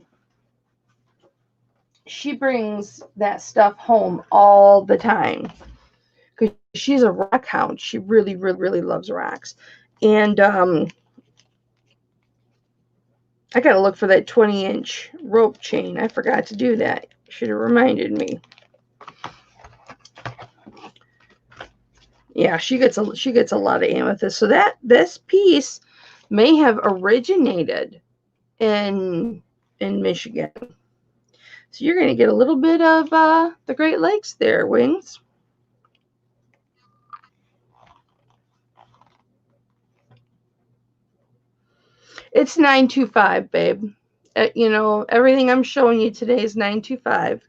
Speaker 1: she brings that stuff home all the time because she's a rock hound. She really, really, really loves rocks. And I gotta look for that 20-inch rope chain. I forgot to do that. Should have reminded me. Yeah, she gets a lot of amethyst. So this piece may have originated in Michigan. So you're gonna get a little bit of the Great Lakes there, Wings. It's 925, babe. Everything I'm showing you today is 925.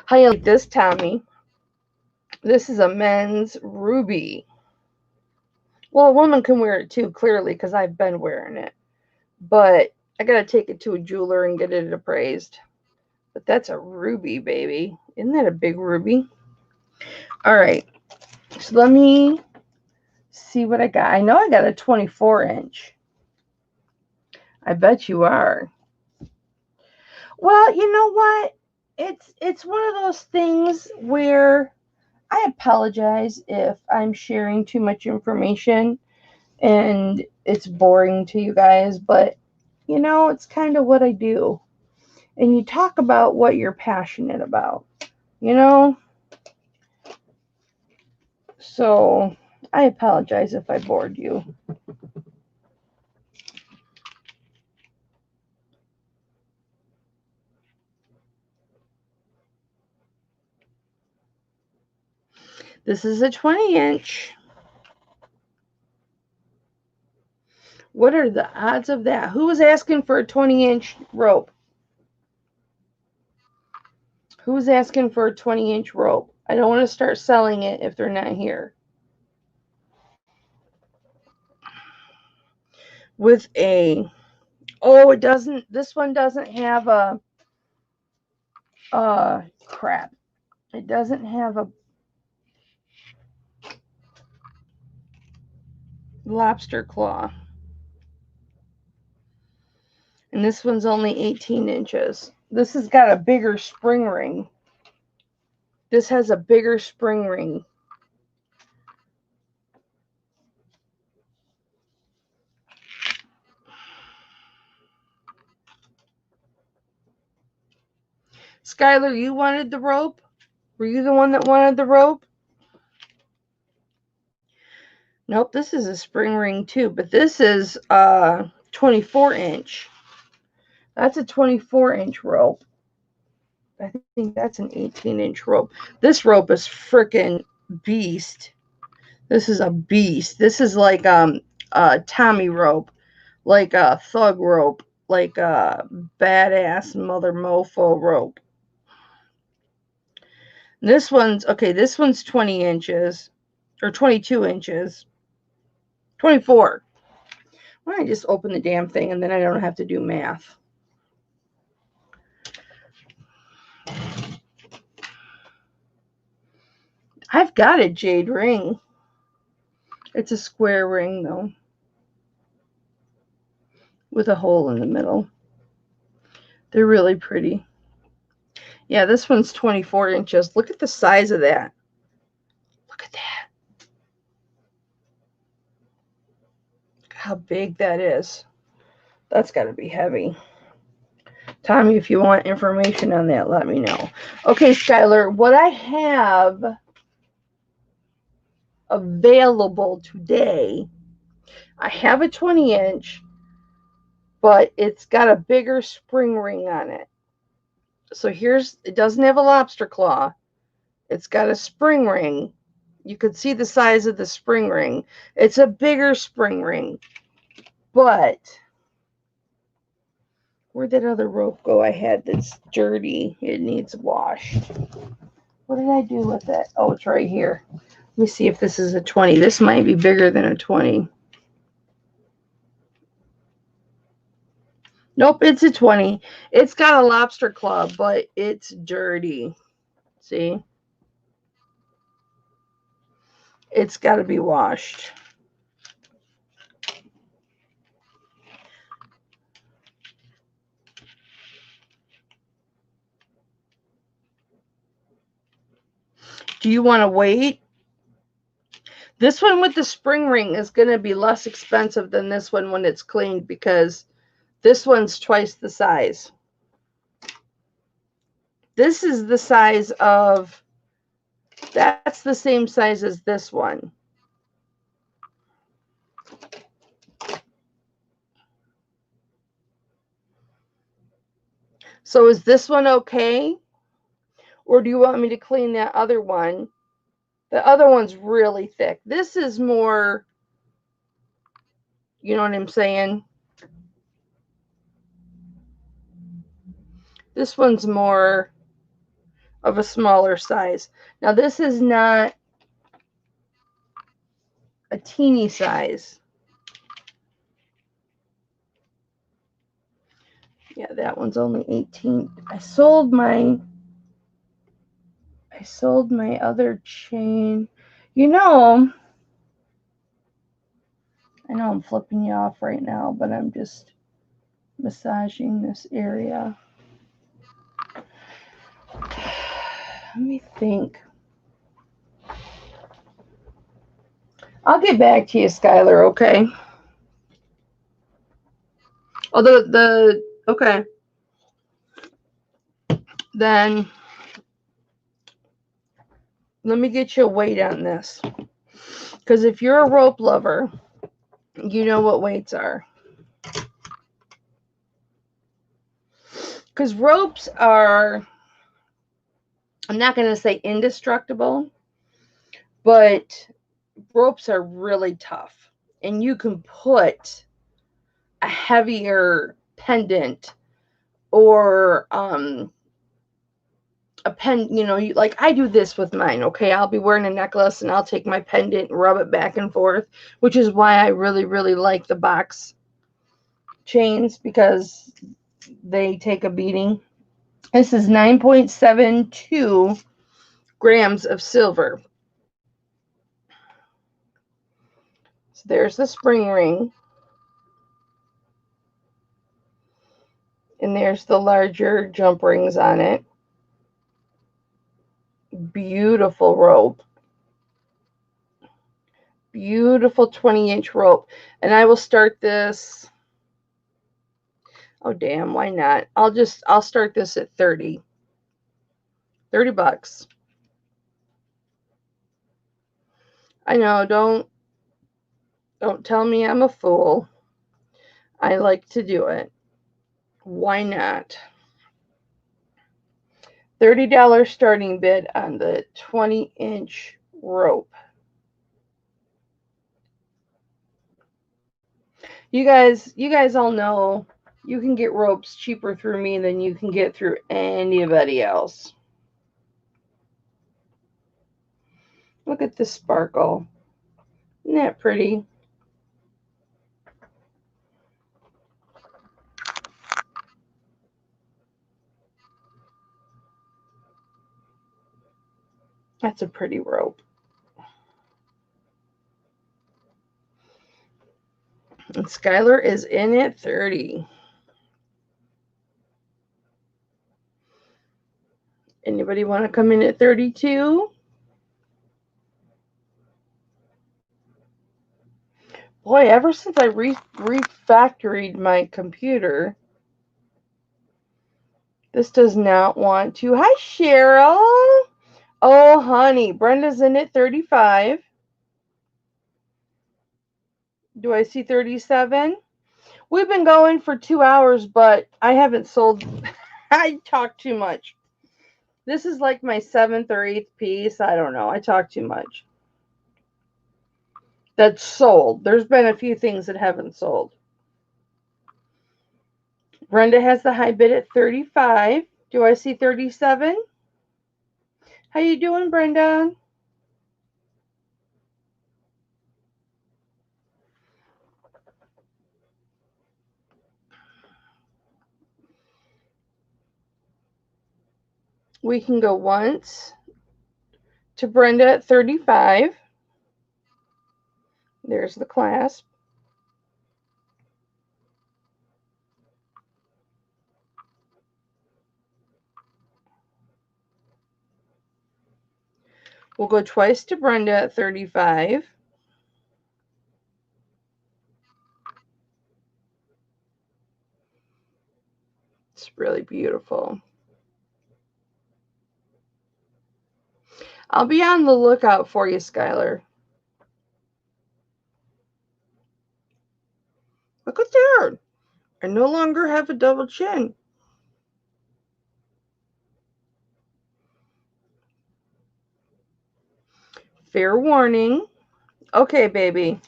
Speaker 1: How you like this, Tommy? This is a men's ruby. Well, a woman can wear it too, clearly, because I've been wearing it. But I gotta take it to a jeweler and get it appraised. But that's a ruby, baby. Isn't that a big ruby? All right. So let me see what I got. I know I got a 24-inch. I bet you are. Well, you know what? It's one of those things where I apologize if I'm sharing too much information and it's boring to you guys, but it's kind of what I do. And you talk about what you're passionate about, you know? So I apologize if I bored you. This is a 20-inch. What are the odds of that? Who was asking for a 20-inch rope? Who's asking for a 20-inch rope? I don't want to start selling it if they're not here. With it doesn't, this one doesn't have crap. It doesn't have a lobster claw. And this one's only 18 inches. This has got a bigger spring ring. This has a bigger spring ring. Skylar, you wanted the rope? Were you the one that wanted the rope? Nope, this is a spring ring too, but this is 24-inch. That's a 24-inch rope. I think that's an 18-inch rope. This rope is freaking beast. This is a beast. This is like Tommy rope, like a thug rope, like a badass mother mofo rope. This one's 20 inches or 22 inches. 24. Why don't I just open the damn thing and then I don't have to do math? I've got a jade ring. It's a square ring though, with a hole in the middle. They're really pretty. Yeah, this one's 24 inches. Look at the size of that. Look at that. Look how big that is. That's got to be heavy. Tommy, if you want information on that, let me know. Okay, Skylar, what I have available today, I have a 20-inch, but it's got a bigger spring ring on it. So it doesn't have a lobster claw. It's got a spring ring. You could see the size of the spring ring. It's a bigger spring ring. But where'd that other rope go I had that's dirty? It needs washed. What did I do with it? Oh, it's right here. Let me see if this is a 20. This might be bigger than a 20. Nope, it's a 20. It's got a lobster claw, but it's dirty. See? It's got to be washed. Do you want to wait? This one with the spring ring is going to be less expensive than this one when it's cleaned because this one's twice the size. This is the size of, that's the same size as this one. So is this one okay? Or do you want me to clean that other one? The other one's really thick. This is more, you know what I'm saying? This one's more of a smaller size. Now this is not a teeny size. Yeah, that one's only 18. I sold my other chain. You know, I know I'm flipping you off right now, but I'm just massaging this area. Let me think. I'll get back to you, Skylar, okay? Oh, okay. Then let me get you a weight on this. Because if you're a rope lover, you know what weights are. Because ropes are, I'm not going to say indestructible, but ropes are really tough. And you can put a heavier pendant or a pen, you know, like I do this with mine, okay? I'll be wearing a necklace and I'll take my pendant and rub it back and forth, which is why I really, really like the box chains because they take a beating. This is 9.72 grams of silver. So there's the spring ring. And there's the larger jump rings on it. Beautiful rope. Beautiful 20-inch rope. And I will start this. Oh, damn, why not? I'll start this at 30. 30 bucks. I know, don't tell me I'm a fool. I like to do it. Why not? $30 starting bid on the 20-inch rope. You guys all know you can get ropes cheaper through me than you can get through anybody else. Look at this sparkle. Isn't that pretty? That's a pretty rope. And Skylar is in at 30. Anybody want to come in at 32? Boy, ever since I refactoried my computer, this does not want to. Hi, Cheryl. Oh, honey. Brenda's in at 35. Do I see 37? We've been going for 2 hours, but I haven't sold. I talk too much. This is like my 7th or 8th piece. I don't know. I talk too much. That's sold. There's been a few things that haven't sold. Brenda has the high bid at 35. Do I see 37? How you doing, Brenda? We can go once to Brenda at 35. There's the clasp. We'll go twice to Brenda at 35. It's really beautiful. I'll be on the lookout for you, Skylar. Look at there. I no longer have a double chin. Fair warning. Okay, baby.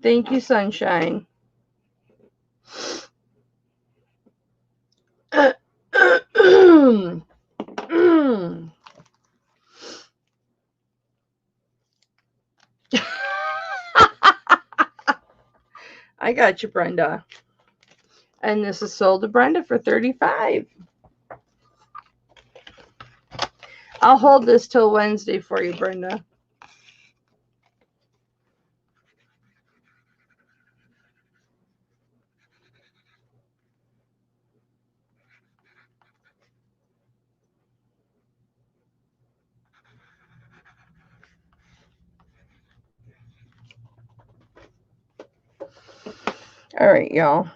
Speaker 1: Thank you, sunshine. I got you, Brenda. And this is sold to Brenda for 35. I'll hold this till Wednesday for you, Brenda. All right, y'all.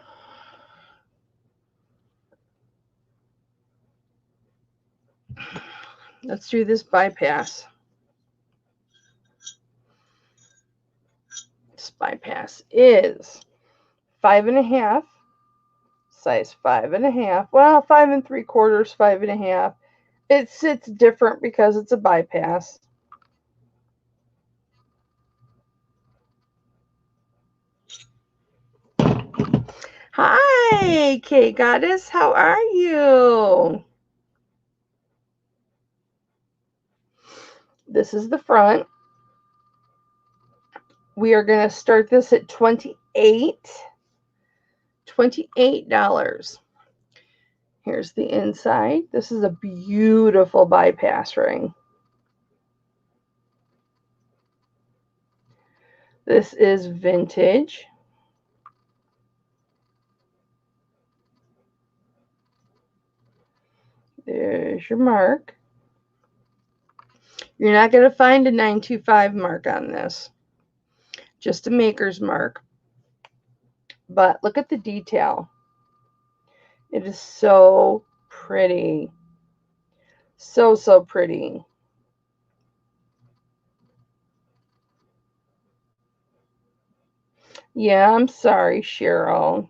Speaker 1: Let's do this bypass. This bypass is 5.5, size 5.5. Well, 5 3/4, 5.5. It sits different because it's a bypass. Hi, K Goddess. How are you? This is the front. We are going to start this at $28. Here's the inside. This is a beautiful bypass ring. This is vintage. There's your mark. You're not going to find a 925 mark on this. Just a maker's mark. But look at the detail. It is so pretty. So, so pretty. Yeah, I'm sorry, Cheryl.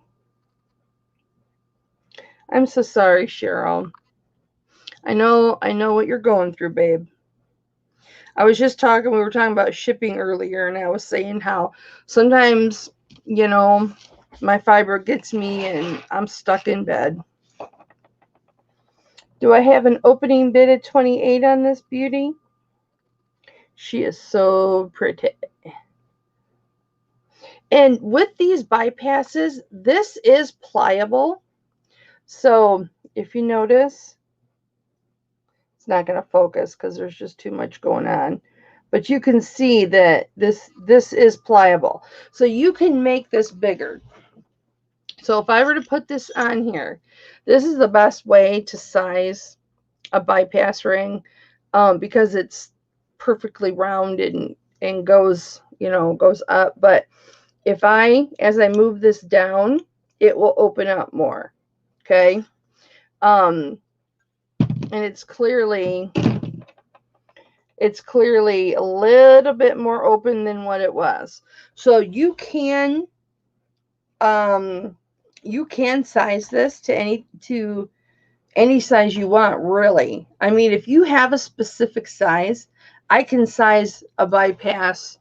Speaker 1: I'm so sorry, Cheryl. I know what you're going through, babe. We were talking about shipping earlier, and I was saying how sometimes, my fiber gets me and I'm stuck in bed. Do I have an opening bid at 28 on this beauty? She is so pretty. And with these bypasses, this is pliable. So if you notice, It's not going to focus because there's just too much going on. But you can see that this is pliable. So you can make this bigger. So if I were to put this on here, this is the best way to size a bypass ring, because it's perfectly round and goes, goes up. But if as I move this down, it will open up more. Okay. And it's clearly a little bit more open than what it was. So you can size this to any size you want, really. I mean, if you have a specific size, I can size a bypass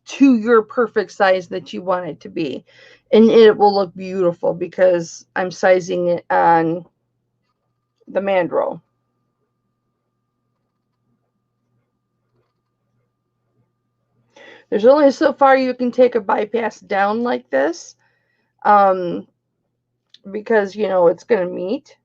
Speaker 1: to your perfect size that you want it to be. And it will look beautiful because I'm sizing it on the mandrel. There's only so far you can take a bypass down like this, because, it's going to meet.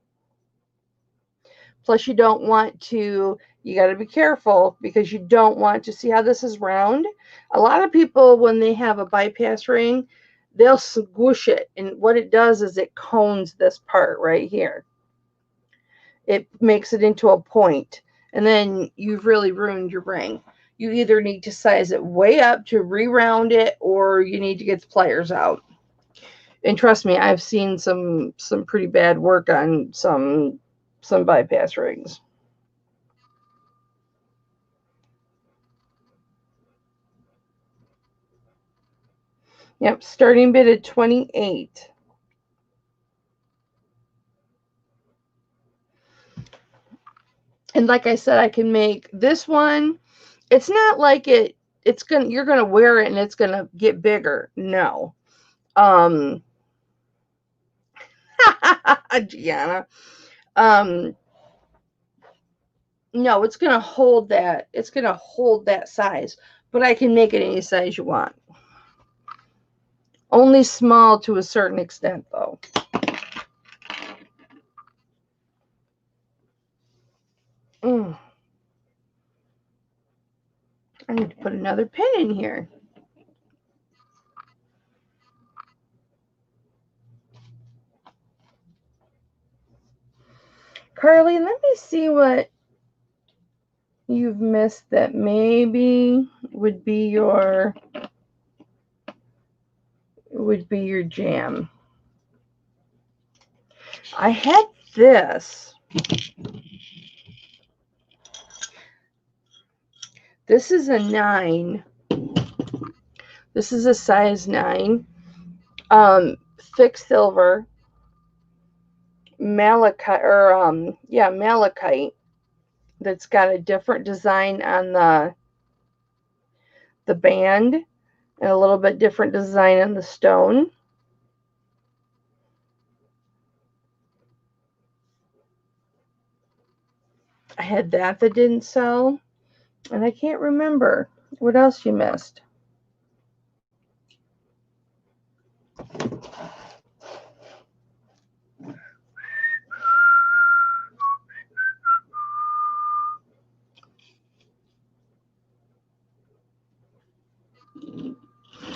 Speaker 1: Plus, you don't want to, you got to be careful because you don't want to see how this is round. A lot of people, when they have a bypass ring, they'll squish it. And what it does is it cones this part right here. It makes it into a point. And then you've really ruined your ring. You either need to size it way up to re-round it, or you need to get the pliers out. And trust me, I've seen some pretty bad work on some bypass rings. Yep, starting bid at 28. And like I said, I can make this one. It's not like you're gonna wear it and it's gonna get bigger. No. Gianna. No, it's gonna hold that. It's gonna hold that size. But I can make it any size you want. Only small to a certain extent, though. I need to put another pin in here. Carly, let me see what you've missed that maybe would be your jam. I had this. This is a 9. This is a size 9. Thick silver. Malachite, or malachite. That's got a different design on the band and a little bit different design on the stone. I had that didn't sell, and I can't remember what else you missed.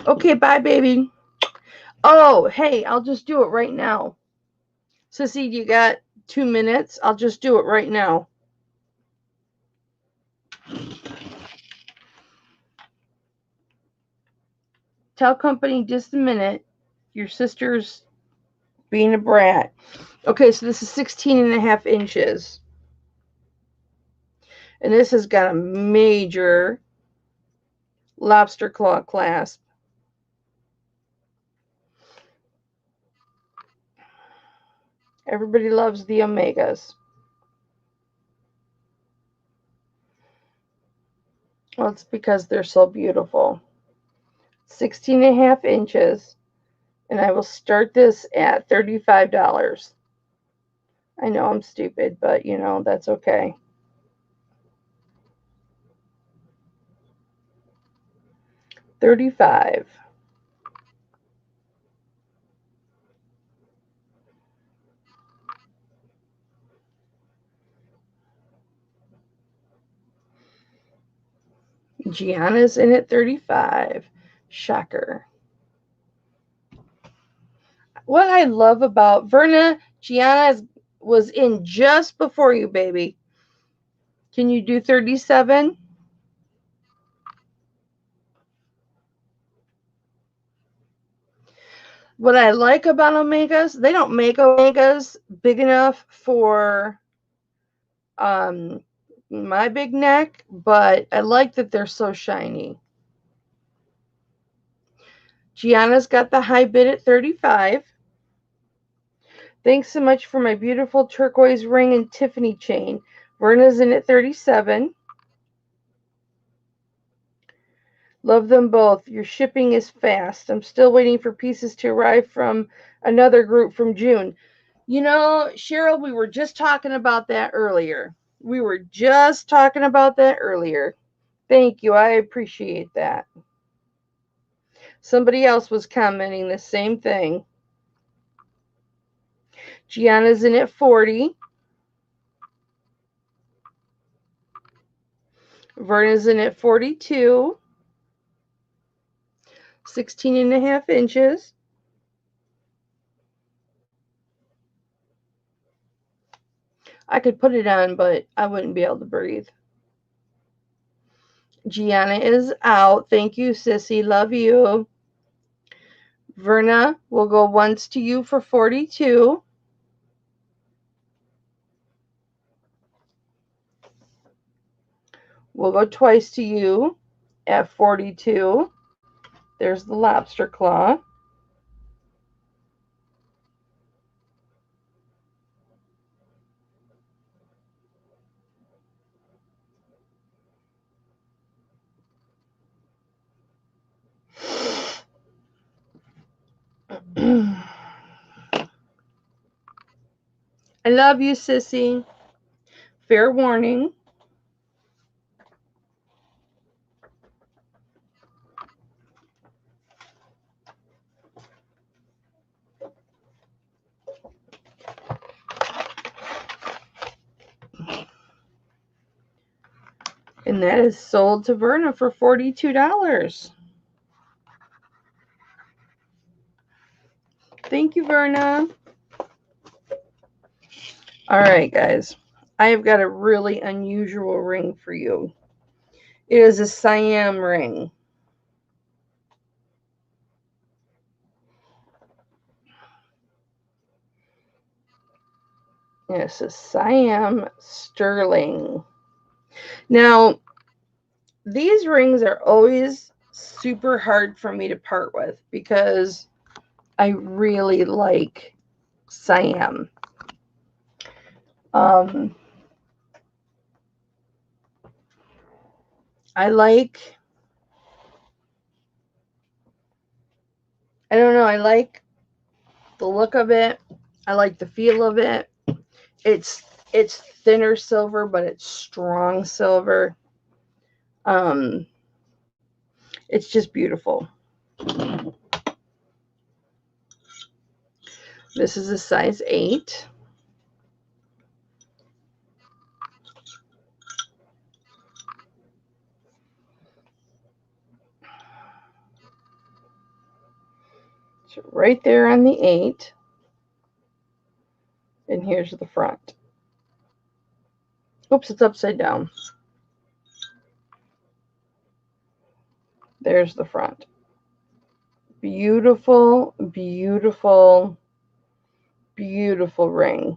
Speaker 1: Okay, bye, baby. Oh, hey, I'll just do it right now. Sissy, you got 2 minutes? I'll just do it right now. Tell company just a minute. Your sister's being a brat. Okay, so this is 16.5 inches. And this has got a major lobster claw clasp. Everybody loves the Omegas. Well, it's because they're so beautiful. 16.5 inches. And I will start this at $35. I know I'm stupid, but that's okay. $35. Gianna's in at 35. Shocker. What I love about Verna, Gianna was in just before you, baby. Can you do 37? What I like about Omegas, they don't make Omegas big enough for my big neck, but I like that they're so shiny. Gianna's got the high bid at 35. Thanks so much for my beautiful turquoise ring and Tiffany chain. Verna's in at 37. Love them both. Your shipping is fast. I'm still waiting for pieces to arrive from another group from June. You know, Cheryl, we were just talking about that earlier. Thank you. I appreciate that. Somebody else was commenting the same thing. Gianna's in at 40. Verna's in at 42. 16 and a half inches. I could put it on, but I wouldn't be able to breathe. Gianna is out. Thank you, sissy. Love you. Verna, we'll go once to you for 42. We'll go twice to you at 42. There's the lobster claw. I love you, sissy. Fair warning. And that is sold to Verna for $42. Thank you, Verna. All right, guys. I have got a really unusual ring for you. It is a Siam ring. It's a Siam sterling. Now, these rings are always super hard for me to part with because I really like Siam. I don't know, I like the look of it. I like the feel of it. It's thinner silver, but it's strong silver. It's just beautiful. This is a size 8. So right there on the 8. And here's the front. Oops, it's upside down. There's the front. Beautiful, beautiful, beautiful ring.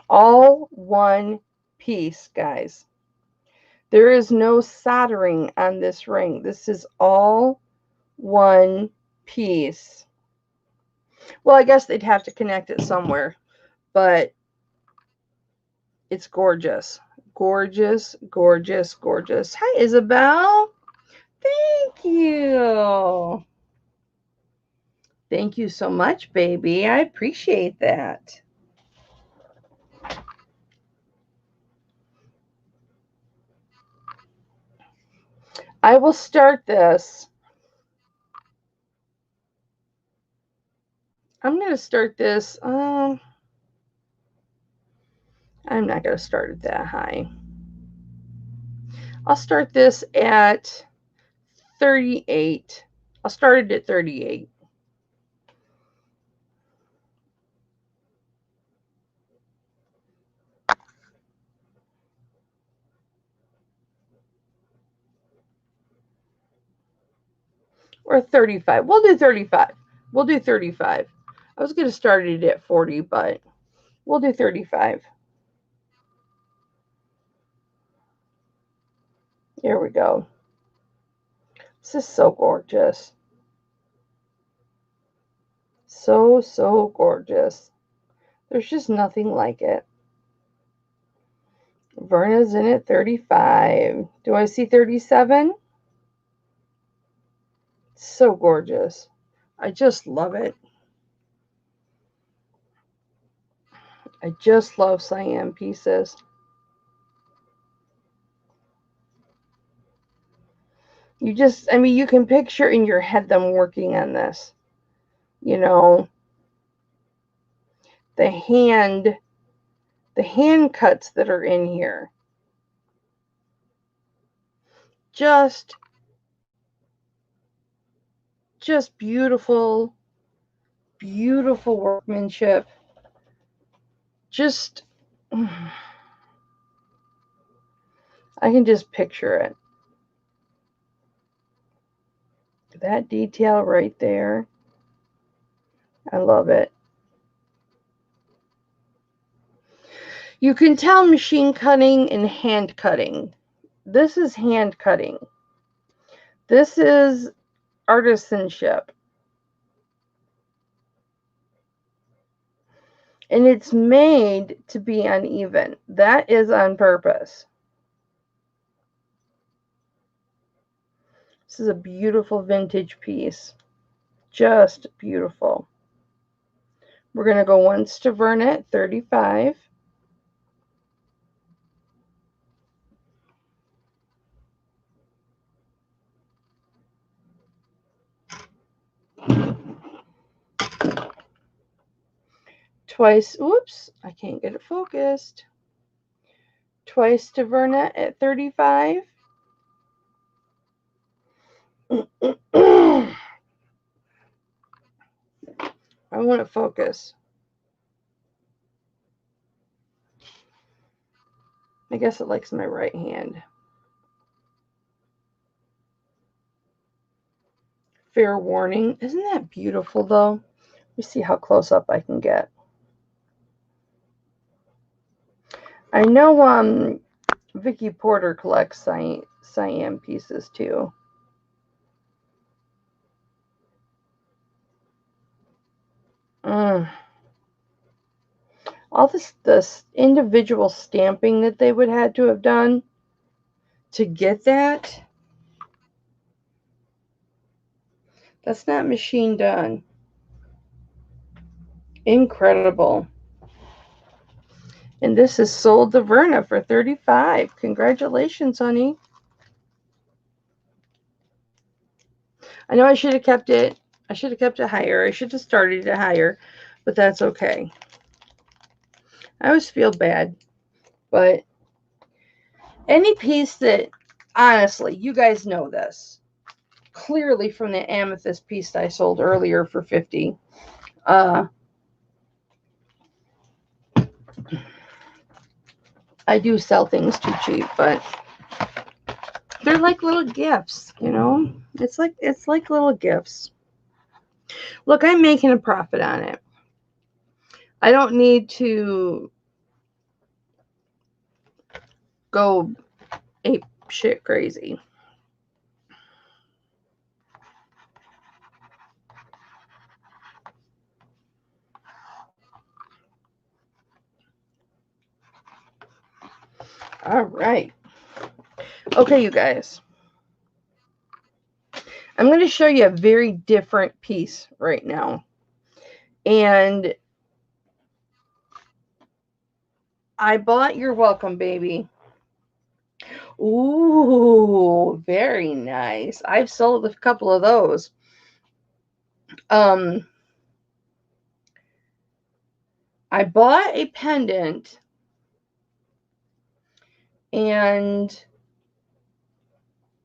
Speaker 1: All one piece, guys. There is no soldering on this ring. This is all one piece. Well, I guess they'd have to connect it somewhere, but it's gorgeous. Gorgeous, gorgeous, gorgeous. Hi, Isabel. Thank you. Thank you so much, baby. I appreciate that. I will start this. I'm going to start this. I'm not going to start it that high. I'll start this at 38. I'll start it at 38. Or 35. We'll do 35. We'll do 35. I was going to start it at 40, but we'll do 35. Here we go. This is so gorgeous. So, so gorgeous. There's just nothing like it. Verna's in at 35. Do I see 37? So gorgeous. I just love it. I just love cyan pieces. I mean, you can picture in your head them working on this. You know, the hand cuts that are in here. Just beautiful, beautiful workmanship. Just, I can just picture it. That detail right there. I love it. You can tell machine cutting and hand cutting. This is hand cutting. This is artisanship. And it's made to be uneven. That is on purpose. This is a beautiful vintage piece. Just beautiful. We're going to go once to Verna, 35. Twice, oops, I can't get it focused. Twice to Verna at 35. I want to focus. I guess it likes my right hand. Fair warning. Isn't that beautiful, though? Let me see how close up I can get. I know Vicky Porter collects cyan pieces, too. All this individual stamping that they would have to have done to get that. That's not machine done. Incredible. And this is sold to Verna for 35. Congratulations, honey. I know I should have kept it. I should have kept it higher. I should have started it higher, but that's okay. I always feel bad, but any piece that, honestly, you guys know this clearly from the amethyst piece I sold earlier for 50. I do sell things too cheap, but they're like little gifts, you know? It's like little gifts. Look, I'm making a profit on it. I don't need to go ape shit crazy. All right. Okay, you guys. I'm going to show you a very different piece right now. And I bought You're Welcome, baby. Ooh, very nice. I've sold a couple of those. I bought a pendant and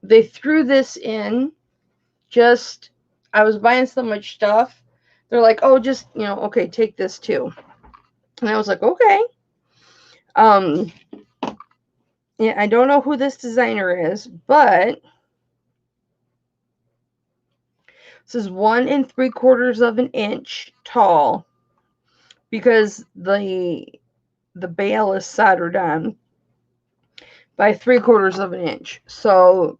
Speaker 1: they threw this in I was buying so much stuff. They're like, oh, just, okay, take this too. And I was like, okay. Yeah, I don't know who this designer is, but this is 1 3/4 of an inch tall because the bail is soldered on by 3/4 of an inch. So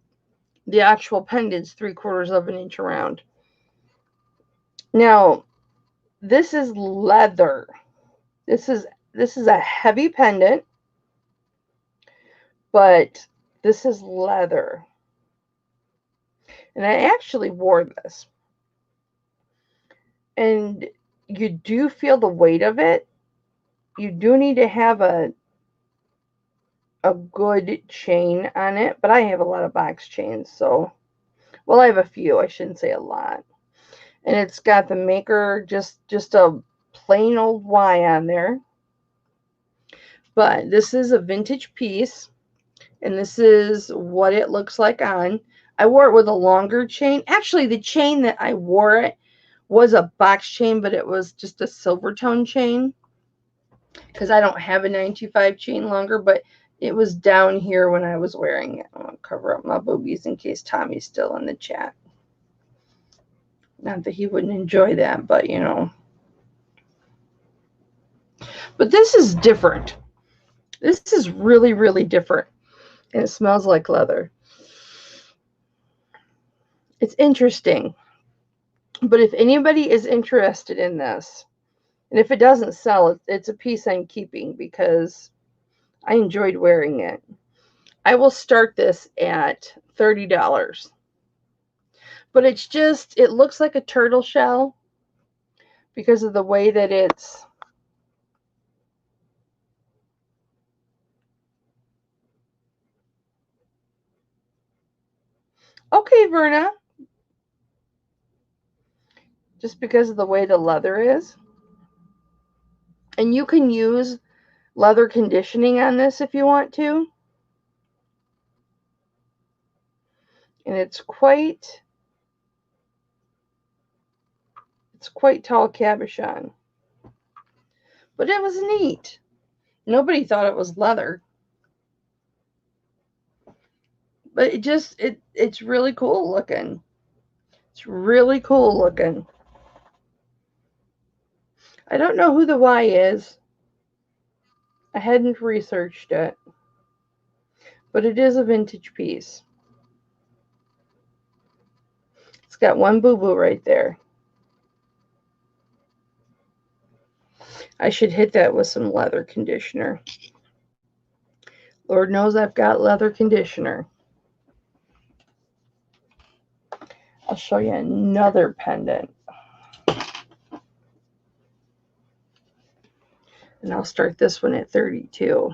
Speaker 1: the actual pendant's 3/4 of an inch around. Now, this is leather. This is a heavy pendant, but this is leather. And I actually wore this. And you do feel the weight of it. You do need to have a good chain on it, but I have a lot of box chains, so, well, I have a few, I shouldn't say a lot. And it's got the maker, just a plain old Y on there. But this is a vintage piece, and this is what it looks like on. I wore it with a longer chain. Actually, the chain that I wore it was a box chain, but it was just a silver tone chain because I don't have a 925 chain longer, but it was down here when I was wearing it. I'm going to cover up my boobies in case Tommy's still in the chat. Not that he wouldn't enjoy that, but But this is different. This is really, really different. And it smells like leather. It's interesting. But if anybody is interested in this, and if it doesn't sell, it's a piece I'm keeping because I enjoyed wearing it. I will start this at $30. But it's just, it looks like a turtle shell because of the way that it's. Okay, Verna. Just because of the way the leather is. And you can use leather conditioning on this if you want to. And it's quite tall cabochon. But it was neat. Nobody thought it was leather. But it's really cool looking. It's really cool looking. I don't know who the Y is. I hadn't researched it. But it is a vintage piece. It's got one boo-boo right there. I should hit that with some leather conditioner. Lord knows I've got leather conditioner. I'll show you another pendant. And I'll start this one at 32.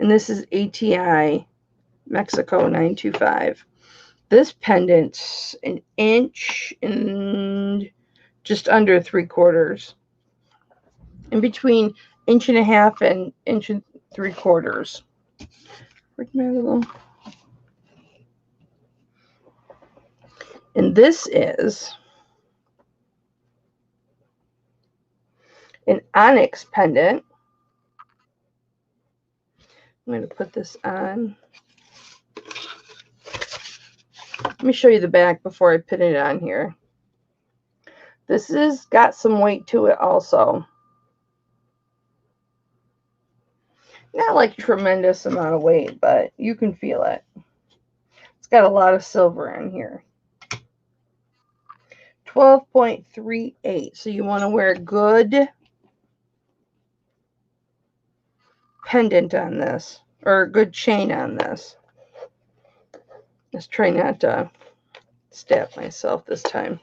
Speaker 1: And this is ATI Mexico 925. This pendant's an inch and just under 3/4. In between 1.5 and 1 3/4. Where's my little? And this is an onyx pendant. I'm going to put this on. Let me show you the back before I put it on here. This has got some weight to it also. Not like a tremendous amount of weight, but you can feel it. It's got a lot of silver in here. 12.38. So you want to wear a good pendant on this, or a good chain on this. Let's try not to stab myself this time.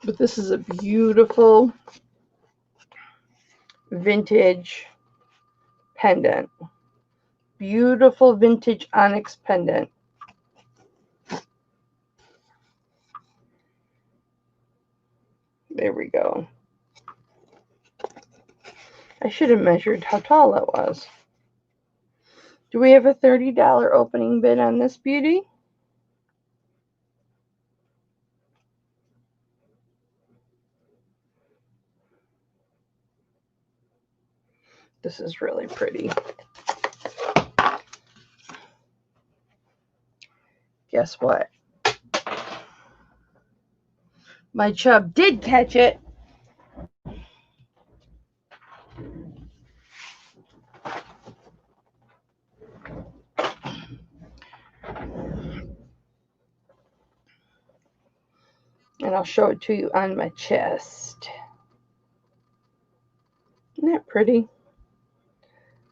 Speaker 1: But this is a beautiful vintage pendant. Beautiful vintage onyx pendant. There we go. I should have measured how tall it was. Do we have a $30 opening bid on this beauty? This is really pretty. Guess what? My chub did catch it. And I'll show it to you on my chest. Isn't that pretty?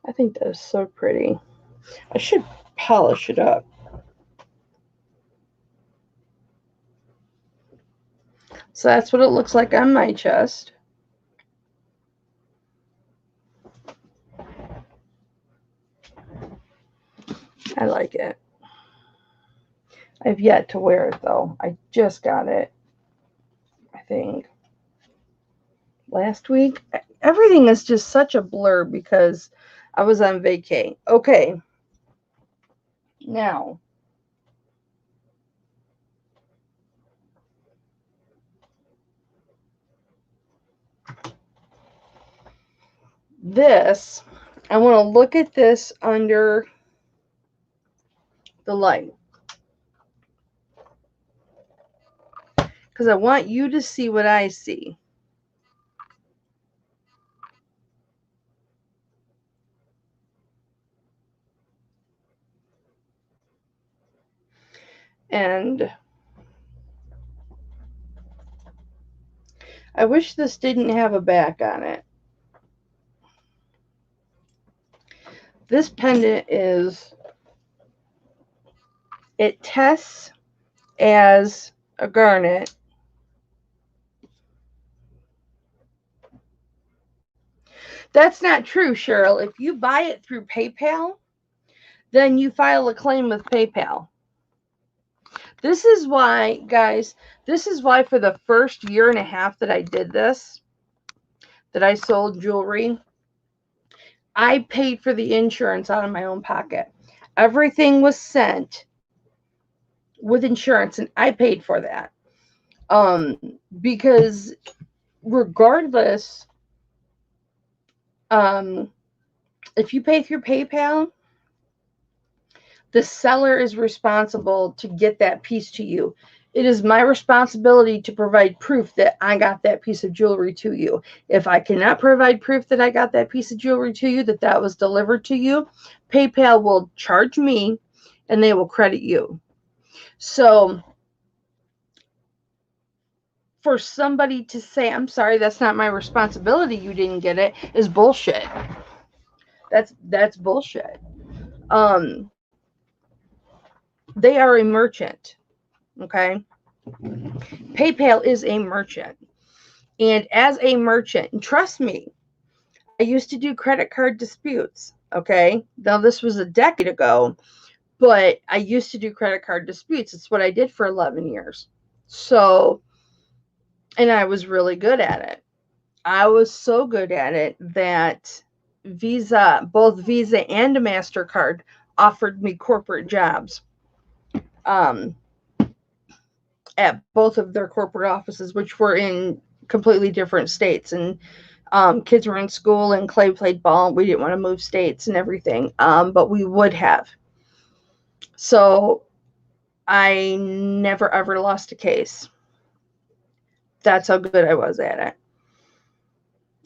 Speaker 1: I think that is so pretty. I should polish it up. So that's what it looks like on my chest. I like it. I've yet to wear it though. I just got it, I think, last week. Everything is just such a blur because I was on vacay. Okay. Now, this, I want to look at this under the light. Because I want you to see what I see. And I wish this didn't have a back on it. This pendant it tests as a garnet. That's not true, Cheryl. If you buy it through PayPal, then you file a claim with PayPal. This is why, guys, this is why for the first year and a half that I did this, that I sold jewelry, I paid for the insurance out of my own pocket. Everything was sent with insurance, and I paid for that. Because regardless, if you pay through PayPal, the seller is responsible to get that piece to you. It is my responsibility to provide proof that I got that piece of jewelry to you. If I cannot provide proof that I got that piece of jewelry to you, that was delivered to you, PayPal will charge me and they will credit you. So for somebody to say, I'm sorry, that's not my responsibility, you didn't get it, is bullshit. That's bullshit. They are a merchant. Okay. PayPal is a merchant. And as a merchant, and trust me, I used to do credit card disputes. Okay. Now, this was a decade ago, but I used to do credit card disputes. It's what I did for 11 years. So, and I was really good at it. I was so good at it that Visa, both Visa and MasterCard, offered me corporate jobs. At both of their corporate offices, which were in completely different states. And kids were in school and Clay played ball. We didn't want to move states and everything, but we would have. So I never, ever lost a case. That's how good I was at it.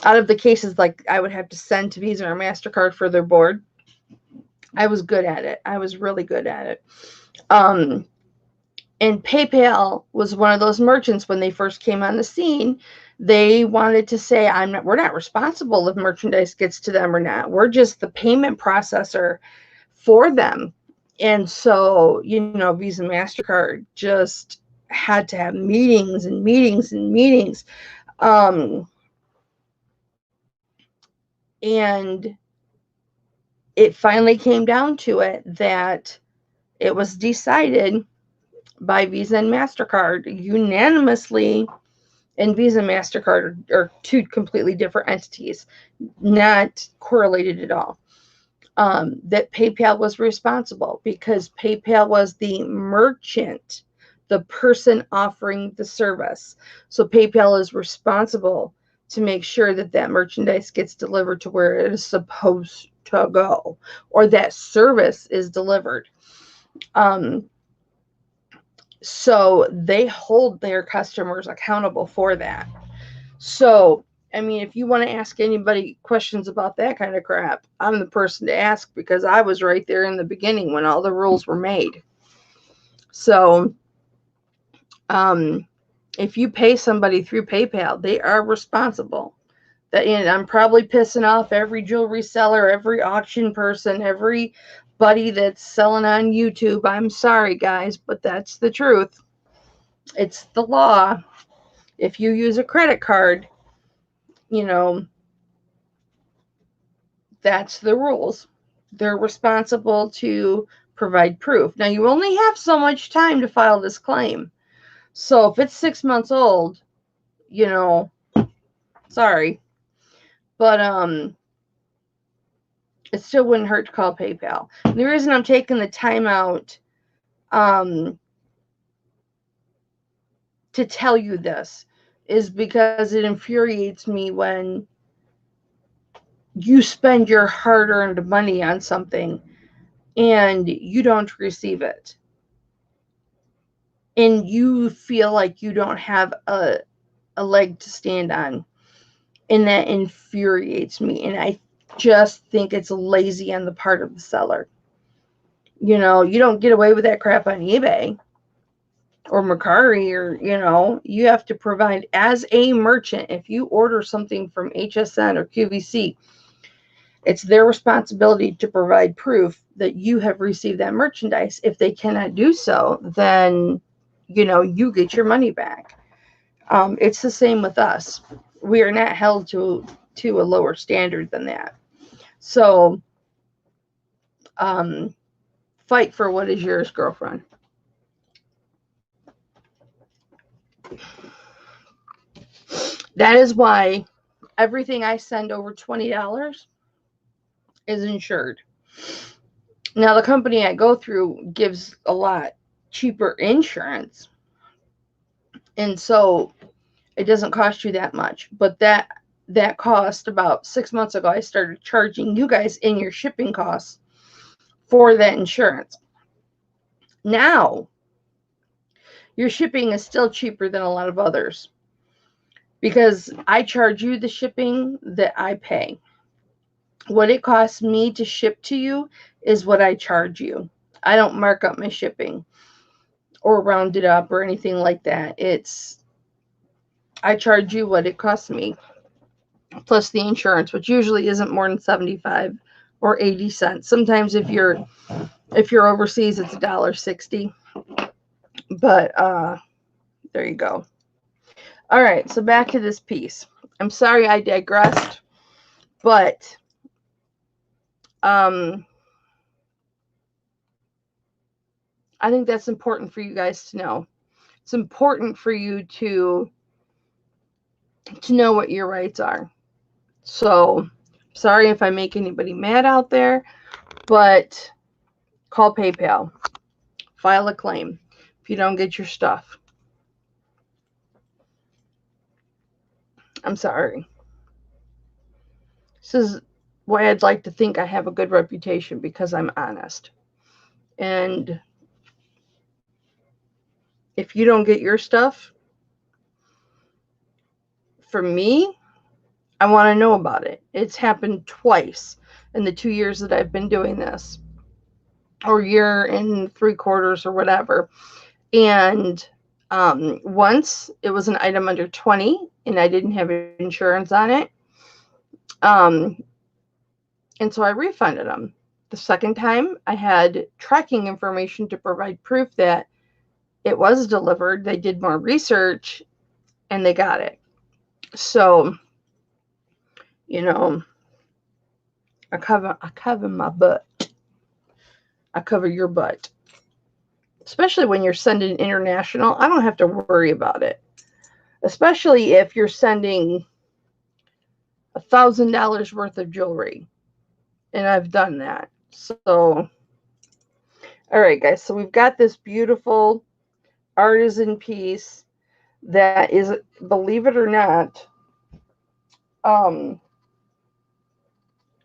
Speaker 1: Out of the cases, like I would have to send to Visa or MasterCard for their board, I was good at it. I was really good at it. And PayPal was one of those merchants when they first came on the scene. They wanted to say, we're not responsible if merchandise gets to them or not. We're just the payment processor for them. And so, Visa, MasterCard just had to have meetings and meetings and meetings. And it finally came down to it that it was decided by Visa and MasterCard unanimously, and Visa and MasterCard are two completely different entities, not correlated at all, that PayPal was responsible because PayPal was the merchant, the person offering the service. So PayPal is responsible to make sure that that merchandise gets delivered to where it is supposed to go, or that service is delivered. So they hold their customers accountable for that. So, I mean, if you want to ask anybody questions about that kind of crap, I'm the person to ask, because I was right there in the beginning when all the rules were made. So, if you pay somebody through PayPal, they are responsible. And I'm probably pissing off every jewelry seller, every auction person, everybody that's selling on YouTube. I'm sorry, guys, but that's the truth. It's the law. If you use a credit card, that's the rules. They're responsible to provide proof. Now, you only have so much time to file this claim. So if it's 6 months old, sorry. But it still wouldn't hurt to call PayPal. And the reason I'm taking the time out to tell you this is because it infuriates me when you spend your hard-earned money on something and you don't receive it. And you feel like you don't have a leg to stand on. And that infuriates me. And I just think it's lazy on the part of the seller. You don't get away with that crap on eBay or Mercari, or, you have to provide, as a merchant, if you order something from HSN or QVC, it's their responsibility to provide proof that you have received that merchandise. If they cannot do so, then, you get your money back. It's the same with us. We are not held to a lower standard than that. So, fight for what is yours, girlfriend. That is why everything I send over $20 is insured. Now, the company I go through gives a lot cheaper insurance, and so it doesn't cost you that much. But that cost, about 6 months ago, I started charging you guys in your shipping costs for that insurance. Now, your shipping is still cheaper than a lot of others, because I charge you the shipping that I pay. What it costs me to ship to you is what I charge you. I don't mark up my shipping or round it up or anything like that. I charge you what it costs me, plus the insurance, which usually isn't more than 75 or 80 cents. Sometimes if you're overseas, it's $1.60. But there you go. All right, so back to this piece. I'm sorry I digressed, but I think that's important for you guys to know. It's important for you to know what your rights are. So, sorry if I make anybody mad out there, but call PayPal. File a claim if you don't get your stuff. I'm sorry. This is why I'd like to think I have a good reputation, because I'm honest. And if you don't get your stuff from me, I want to know about it. It's happened twice in the 2 years that I've been doing this, or year and 3/4 or whatever. And once it was an item under 20 and I didn't have insurance on it. And so I refunded them. The second time, I had tracking information to provide proof that it was delivered. They did more research and they got it. So, I cover my butt. I cover your butt. Especially when you're sending international, I don't have to worry about it. Especially if you're sending $1,000 worth of jewelry. And I've done that. So, all right, guys. So we've got this beautiful artisan piece that is, believe it or not,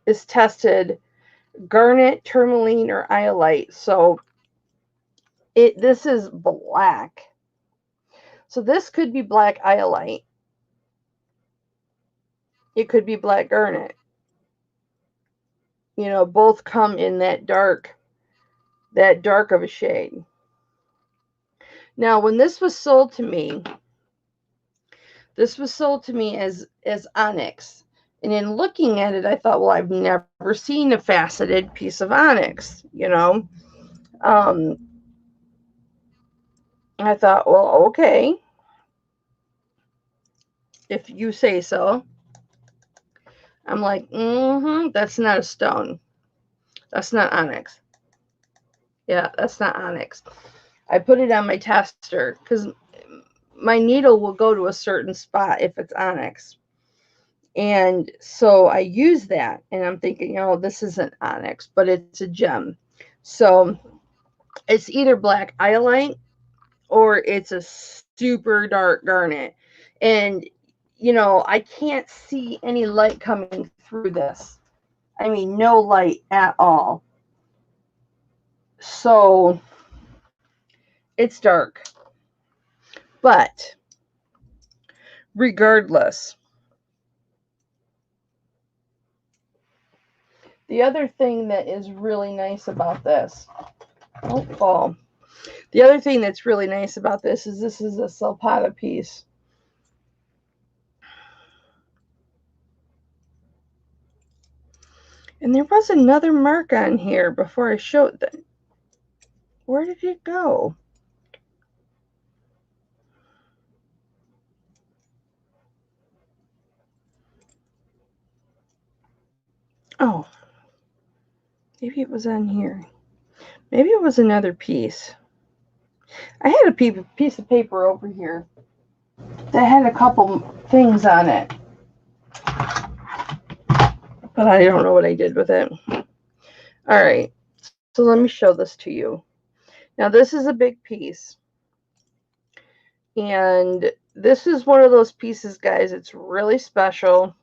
Speaker 1: is tested garnet, tourmaline, or iolite. So this is black. So this could be black iolite. It could be black garnet. You know, both come in that dark of a shade. Now, when this was sold to me as onyx. And in looking at it, I thought, well, I've never seen a faceted piece of onyx, you know. I thought, well, okay, if you say so. I'm like, that's not a stone. That's not onyx. Yeah, that's not onyx. I put it on my tester because my needle will go to a certain spot if it's onyx. And so I use that, and I'm thinking, oh, this isn't onyx, but it's a gem. So it's either black iolite or it's a super dark garnet. And, you know, I can't see any light coming through this. I mean, no light at all. So it's dark. But regardless, the other thing that is really nice about this, the other thing that's really nice about this is a Salpata piece. And there was another mark on here before I showed them. Where did it go? Oh, maybe it was on here. Maybe it was another piece. I had a piece of paper over here that had a couple things on it. But I don't know what I did with it. All right. So let me show this to you. Now, this is a big piece. And this is one of those pieces, guys. It's really special.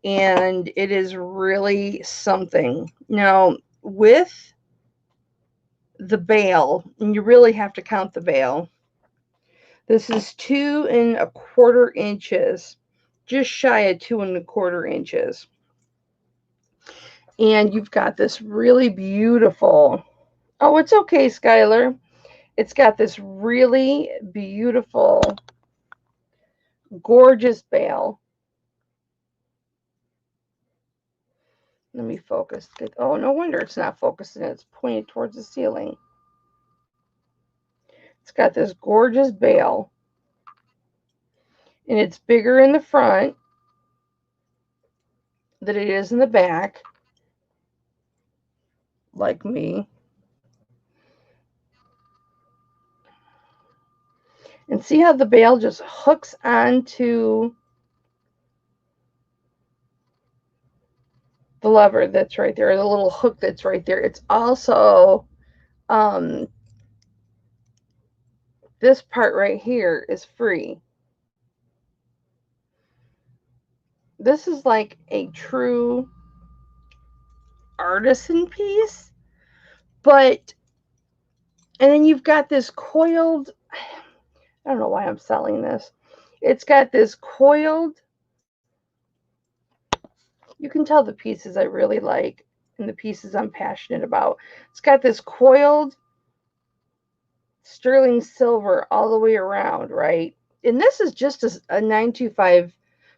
Speaker 1: And it is really something. Now, with the bail, and you really have to count the bail, this is 2 1/4 inches, just shy of 2 1/4 inches. And you've got this really beautiful, oh, it's okay, Skylar. It's got this really beautiful, gorgeous bail. Let me focus. Oh, no wonder it's not focusing. It's pointed towards the ceiling. It's got this gorgeous bail. And it's bigger in the front than it is in the back. Like me. And see how the bail just hooks onto the lever that's right there, the little hook that's right there. It's also, this part right here is free. This is like a true artisan piece. But, and then you've got this coiled, I don't know why I'm selling this. It's got this coiled, you can tell the pieces I really like and the pieces I'm passionate about. It's got this coiled sterling silver all the way around, right? And this is just a 925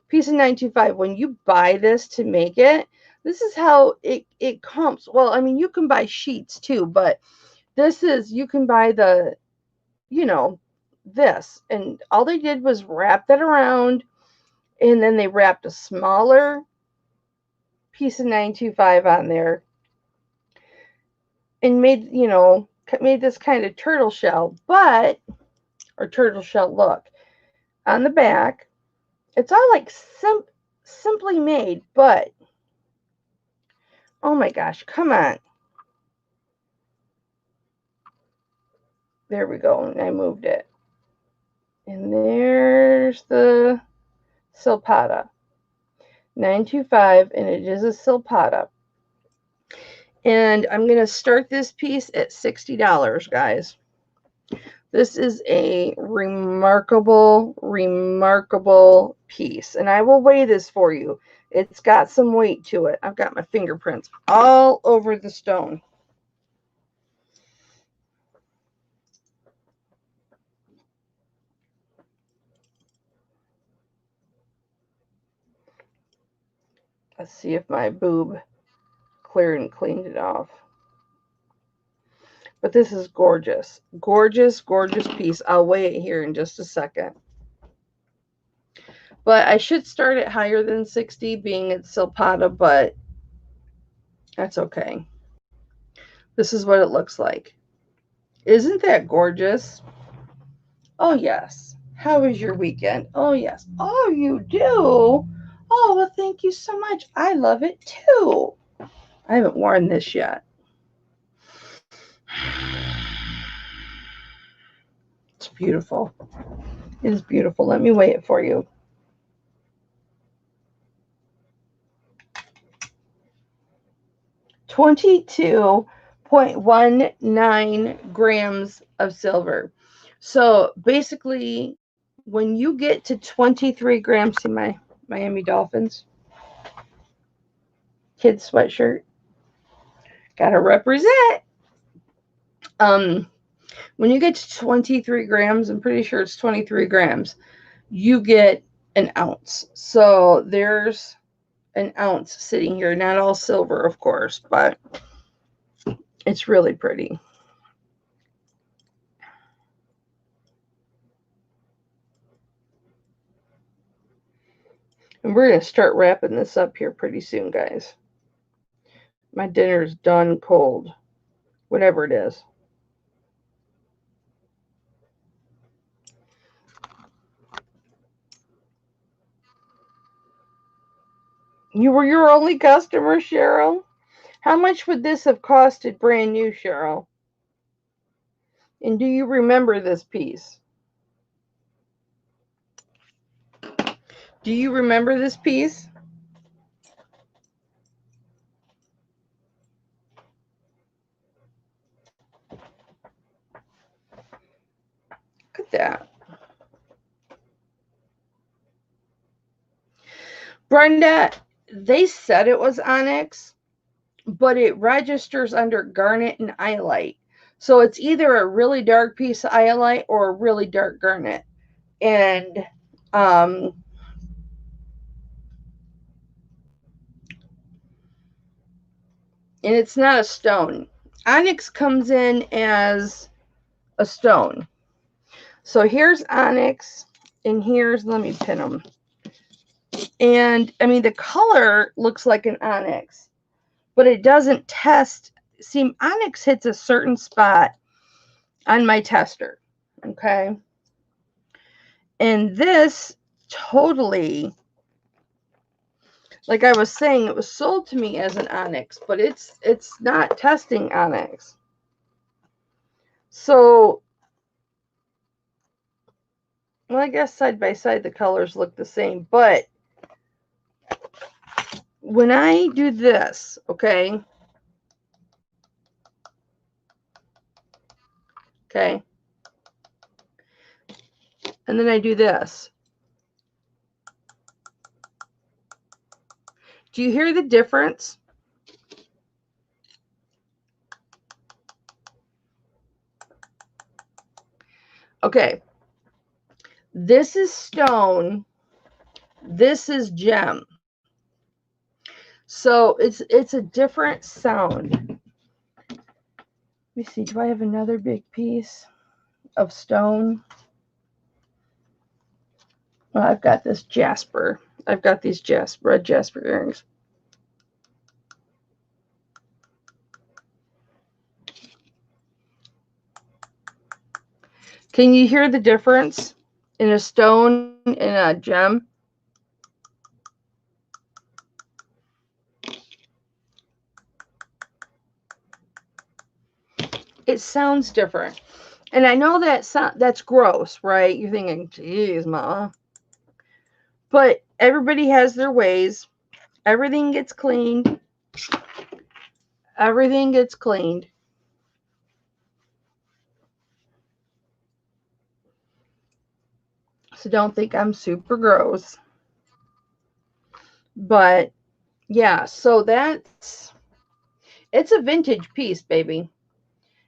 Speaker 1: piece of 925. When you buy this to make it, this is how it comes. Well, I mean, you can buy sheets too, but this is, you can buy the, you know, this. And all they did was wrap that around, and then they wrapped a smaller piece of 925 on there and made, you know, made this kind of turtle shell, or turtle shell look. On the back, it's all like simply made, but oh my gosh, come on. There we go, and I moved it. And there's the Salpata. $9.25, and it is a Silpata. And I'm going to start this piece at $60, guys. This is a remarkable, remarkable piece. And I will weigh this for you. It's got some weight to it. I've got my fingerprints all over the stone. Let's see if my boob cleared and cleaned it off. But this is gorgeous. Gorgeous, gorgeous piece. I'll weigh it here in just a second. But I should start it higher than 60, being it's Silpata, but that's okay. This is what it looks like. Isn't that gorgeous? Oh, yes. How was your weekend? Oh, yes. Oh, you do? Oh, well, thank you so much. I love it, too. I haven't worn this yet. It's beautiful. It is beautiful. Let me weigh it for you. 22.19 grams of silver. So basically, when you get to 23 grams, see my Miami Dolphins kids sweatshirt, gotta represent. When you get to 23 grams, I'm pretty sure it's 23 grams, you get an ounce. So there's an ounce sitting here. Not all silver, of course, but it's really pretty. And we're going to start wrapping this up here pretty soon, guys. My dinner's done cold, whatever it is. You were your only customer, Cheryl? How much would this have costed brand new, Cheryl? And do you remember this piece? Do you remember this piece? Look at that. Brenda, they said it was onyx, but it registers under garnet and iolite. So it's either a really dark piece of iolite or a really dark garnet. And it's not a stone. Onyx comes in as a stone. So here's onyx, and here's, let me pin them. And I mean, the color looks like an onyx, but it doesn't test. See, onyx hits a certain spot on my tester, okay? And this totally, like I was saying, it was sold to me as an onyx, but it's not testing onyx. So, well, I guess side by side the colors look the same, but when I do this, okay, and then I do this, do you hear the difference? Okay, this is stone, this is gem. So it's a different sound. Let me see, do I have another big piece of stone? Well, I've got this jasper. I've got these red jasper earrings. Can you hear the difference in a stone and a gem? It sounds different. And I know that's gross, right? You're thinking, geez, Mama. But everybody has their ways. Everything gets cleaned. Everything gets cleaned. So don't think I'm super gross. But yeah, so it's a vintage piece, baby.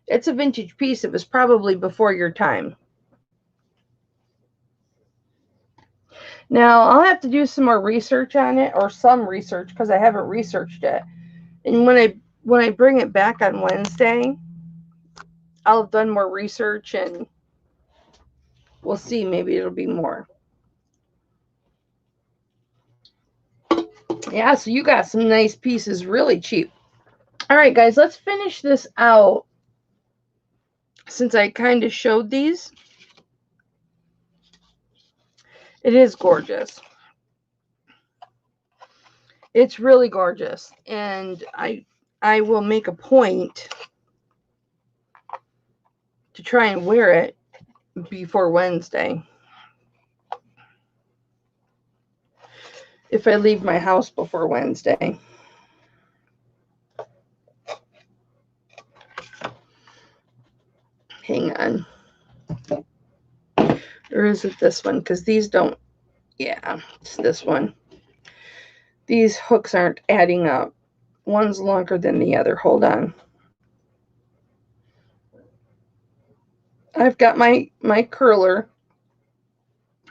Speaker 1: It's a vintage piece. It was probably before your time. Now, I'll have to do some more research on it, or some research, because I haven't researched it. And when I bring it back on Wednesday, I'll have done more research and we'll see. Maybe it'll be more. Yeah, so you got some nice pieces really cheap. All right, guys, let's finish this out since I kind of showed these. It is gorgeous. It's really gorgeous. And I will make a point to try and wear it before Wednesday. If I leave my house before Wednesday. Hang on. Or is it this one? Because these don't, yeah, it's this one. These hooks aren't adding up. One's longer than the other. Hold on. I've got my curler.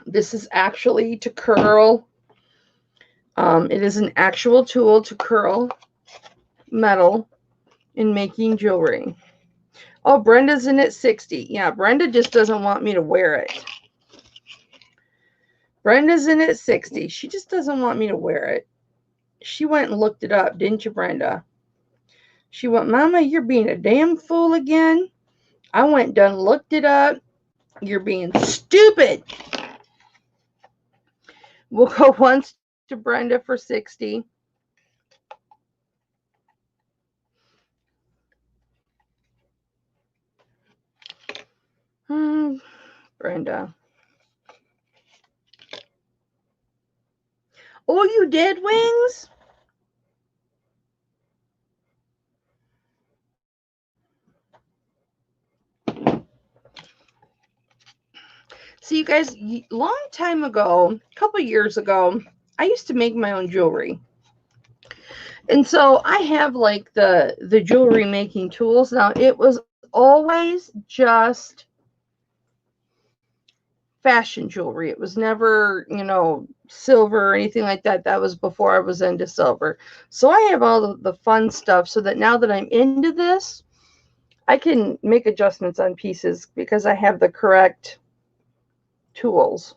Speaker 1: This is actually to curl. It is an actual tool to curl metal in making jewelry. Oh, Brenda's in at 60. Yeah, Brenda just doesn't want me to wear it. Brenda's in at 60. She just doesn't want me to wear it. She went and looked it up, didn't you, Brenda? She went, Mama, you're being a damn fool again. I went and done looked it up. You're being stupid. We'll go once to Brenda for 60. Brenda. Oh, you did, Wings? See, you guys, long time ago, a couple years ago, I used to make my own jewelry. And so I have like the jewelry making tools. Now, it was always just fashion jewelry. It was never, silver or anything like that. That was before I was into silver. So I have all the fun stuff so that now that I'm into this, I can make adjustments on pieces because I have the correct tools.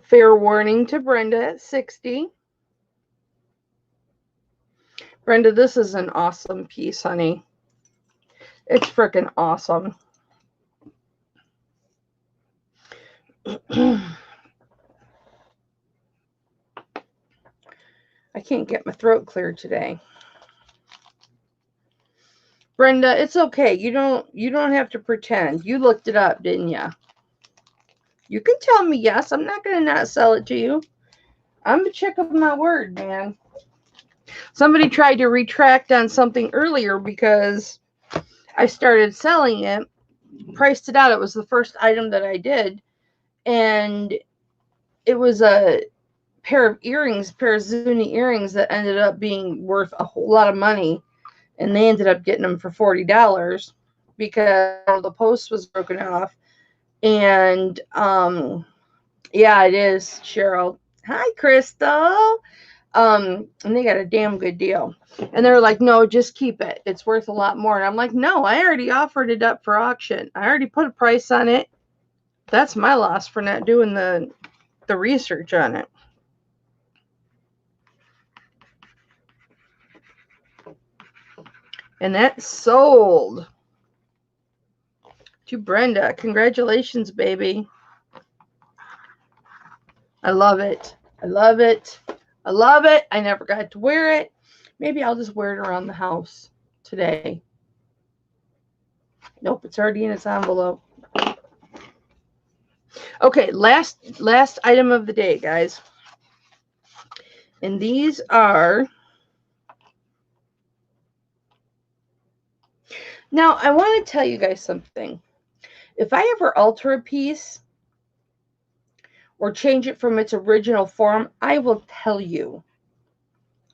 Speaker 1: Fair warning to Brenda at 60. Brenda, this is an awesome piece, honey. It's freaking awesome. I can't get my throat clear today. Brenda, it's okay. You don't have to pretend. You looked it up, didn't you? You can tell me yes. I'm not going to not sell it to you. I'm a chick of my word, man. Somebody tried to retract on something earlier because I started selling it, priced it out. It was the first item that I did. And it was a pair of Zuni earrings that ended up being worth a whole lot of money. And they ended up getting them for $40 because the post was broken off. And yeah, it is, Cheryl. Hi, Crystal. And they got a damn good deal. And they're like, no, just keep it. It's worth a lot more. And I'm like, no, I already offered it up for auction. I already put a price on it. That's my loss for not doing the research on it. And that sold to Brenda. Congratulations, baby. I love it. I love it. I love it. I never got to wear it. Maybe I'll just wear it around the house today. Nope, it's already in its envelope. Okay, last item of the day, guys. And these are... Now, I want to tell you guys something. If I ever alter a piece or change it from its original form, I will tell you.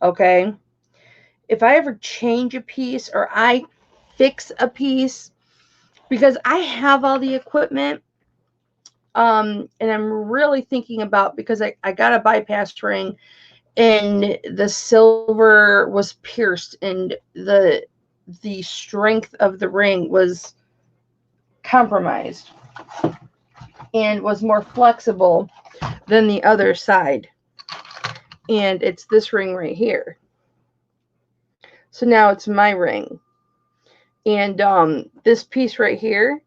Speaker 1: Okay? If I ever change a piece or I fix a piece, because I have all the equipment, and I'm really thinking about, because I got a bypass ring and the silver was pierced and the strength of the ring was compromised and was more flexible than the other side. And it's this ring right here. So now it's my ring. And this piece right here,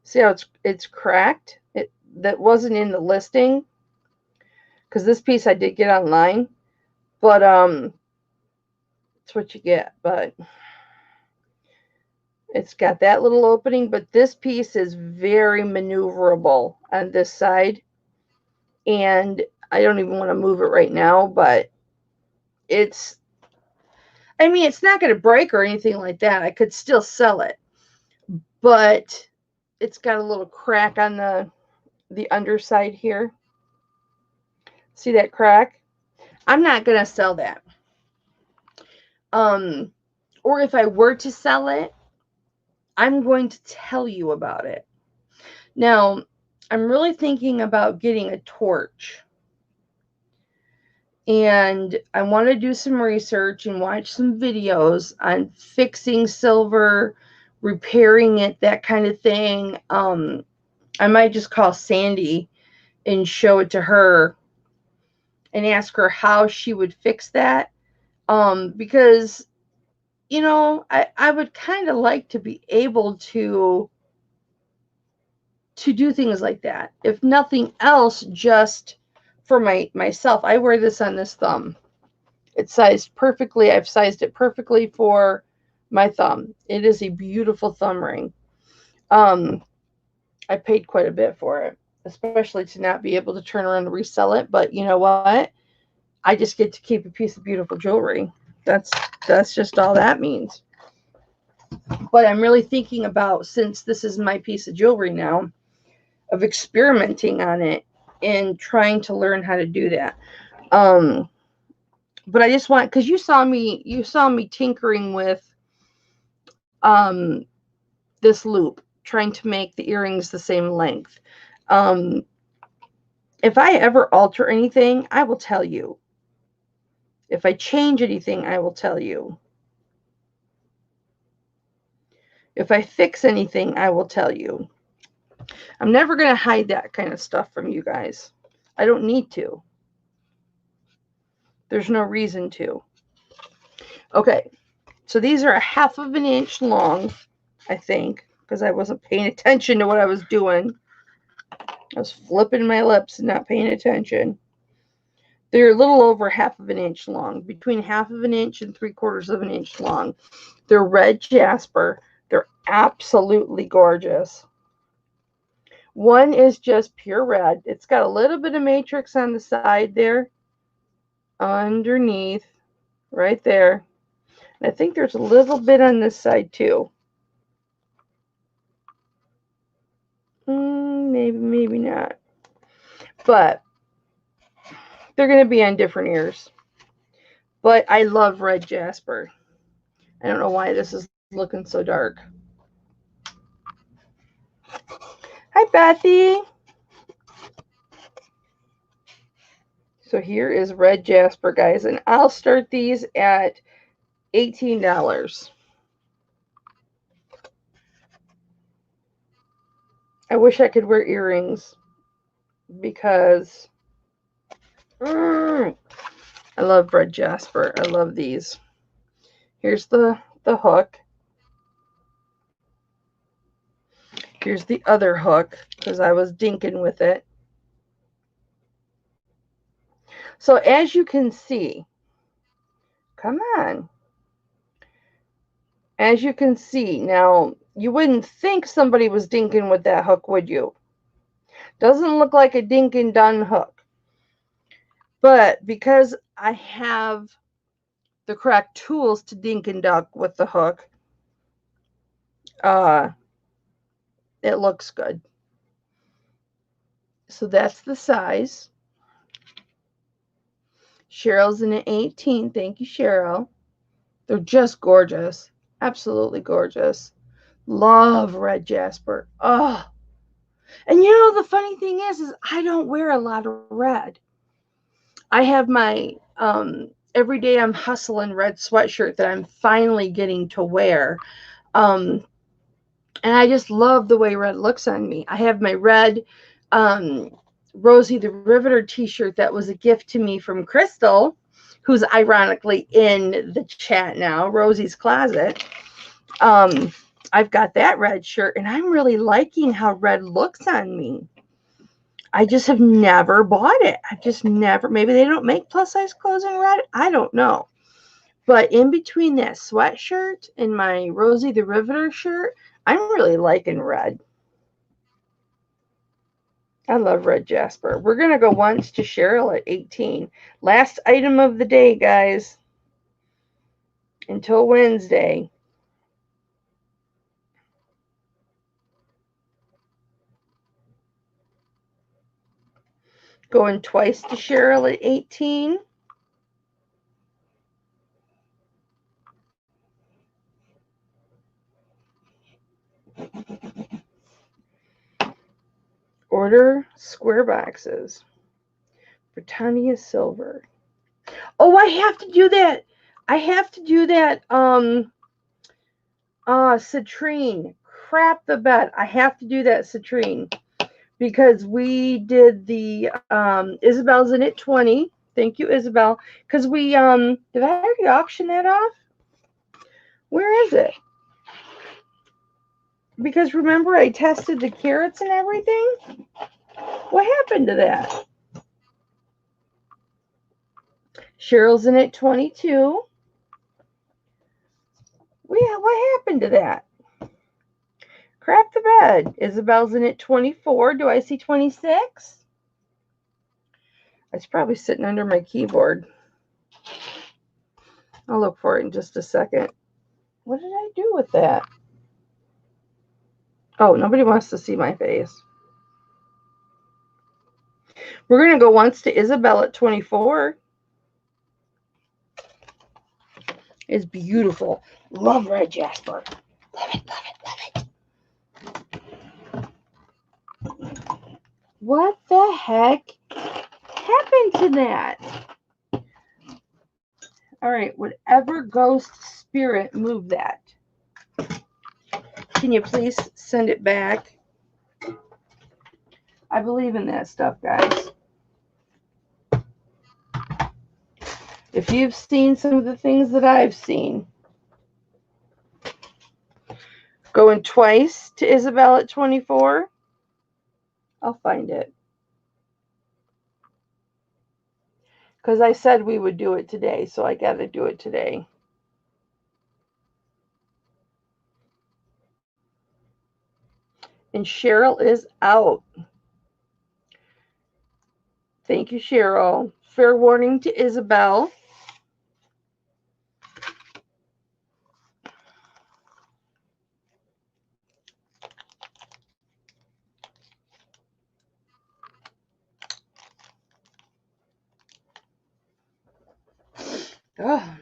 Speaker 1: see how it's cracked? That wasn't in the listing, because this piece I did get online, but it's what you get. But it's got that little opening, but this piece is very maneuverable on this side, and I don't even want to move it right now, but it's, I mean, it's not going to break or anything like that. I could still sell it, but it's got a little crack on the underside here. See that crack? I'm not going to sell that. Or if I were to sell it, I'm going to tell you about it. Now, I'm really thinking about getting a torch. And I want to do some research and watch some videos on fixing silver, repairing it, that kind of thing. I might just call Sandy and show it to her and ask her how she would fix that. Because, you know, I would kind of like to be able to do things like that. If nothing else, just for myself. I wear this on this thumb. It's sized perfectly. I've sized it perfectly for my thumb. It is a beautiful thumb ring. I paid quite a bit for it, especially to not be able to turn around and resell it. But you know what? I just get to keep a piece of beautiful jewelry. That's just all that means. But I'm really thinking about, since this is my piece of jewelry now, of experimenting on it and trying to learn how to do that. But I just want, because you saw me tinkering with this loop, trying to make the earrings the same length. If I ever alter anything, I will tell you. If I change anything, I will tell you. If I fix anything, I will tell you. I'm never going to hide that kind of stuff from you guys. I don't need to. There's no reason to. Okay, so these are 1/2 of an inch long, I think, because I wasn't paying attention to what I was doing. I was flipping my lips and not paying attention. They're a little over 1/2 of an inch long, between 1/2 of an inch and 3/4 of an inch long. They're red jasper. They're absolutely gorgeous. One is just pure red. It's got a little bit of matrix on the side there, underneath, right there. And I think there's a little bit on this side too. Maybe not. But they're going to be on different ears. But I love red jasper. I don't know why this is looking so dark. Hi, Bethy. So here is red jasper, guys. And I'll start these at $18. I wish I could wear earrings, because I love red jasper. I love these. Here's the hook. Here's the other hook, because I was dinking with it. So as you can see, come on. As you can see, now You wouldn't think somebody was dinking with that hook, would you? Doesn't look like a dink and done hook. But because I have the correct tools to dink and duck with the hook, it looks good. So that's the size. Cheryl's in an 18. Thank you, Cheryl. They're just gorgeous. Absolutely gorgeous. Love red jasper. Oh. And you know, the funny thing is I don't wear a lot of red. I have my everyday I'm hustling red sweatshirt that I'm finally getting to wear. And I just love the way red looks on me. I have my red Rosie the Riveter t-shirt that was a gift to me from Crystal, who's ironically in the chat now, Rosie's Closet. I've got that red shirt, and I'm really liking how red looks on me. I just have never bought it. I've just never, maybe they don't make plus size clothes in red. I don't know. But in between that sweatshirt and my Rosie the Riveter shirt, I'm really liking red. I love red jasper. We're going to go once to Cheryl at 18. Last item of the day, guys. Until Wednesday. Going twice to Cheryl at 18. Order square boxes. Britannia silver. Oh, I have to do that. I have to do that. Citrine. Crap the bed. I have to do that citrine. Because we did the Isabel's in at 20. Thank you, Isabel. Because we did I already auction that off? Where is it? Because remember I tested the carrots and everything? What happened to that? Cheryl's in at 22. What happened to that? Crap the bed. Isabel's in at 24. Do I see 26? It's probably sitting under my keyboard. I'll look for it in just a second. What did I do with that? Oh, nobody wants to see my face. We're going to go once to Isabel at 24. It's beautiful. Love red jasper. Love it, love it, love it. What the heck happened to that? All right, whatever ghost spirit moved that. Can you please send it back? I believe in that stuff, guys. If you've seen some of the things that I've seen, going twice to Isabel at 24, I'll find it. Because I said we would do it today, so I got to do it today. And Cheryl is out. Thank you, Cheryl. Fair warning to Isabel. Oh.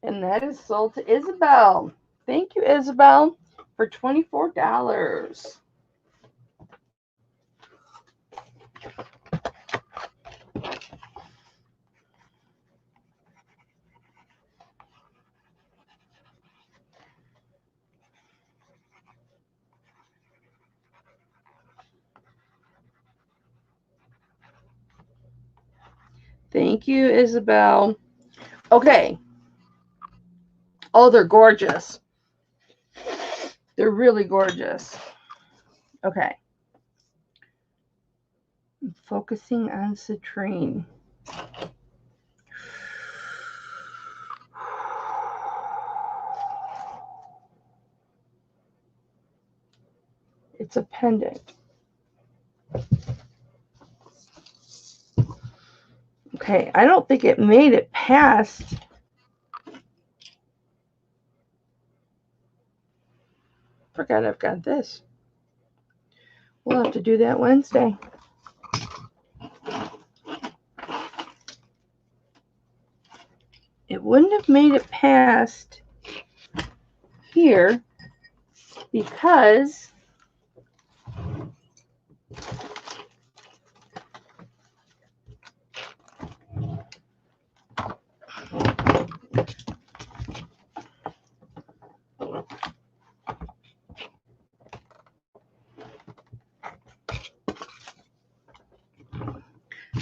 Speaker 1: And that is sold to Isabel. Thank you, Isabel, for $24. Thank you, Isabel. Okay. Oh, they're gorgeous. They're really gorgeous. Okay. I'm focusing on citrine. It's a pendant. Okay, I don't think it made it past. Forgot I've got this. We'll have to do that Wednesday. It wouldn't have made it past here because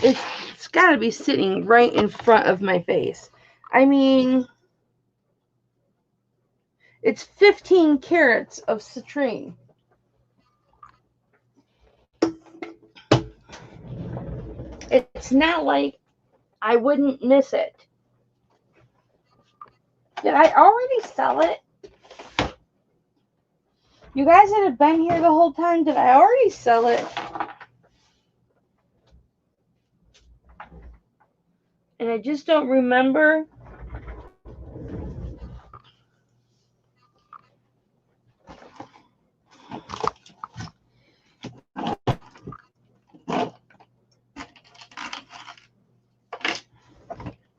Speaker 1: it's got to be sitting right in front of my face. I mean, it's 15 carats of citrine. It's not like I wouldn't miss it. Did I already sell it? You guys that have been here the whole time, did I already sell it? And I just don't remember.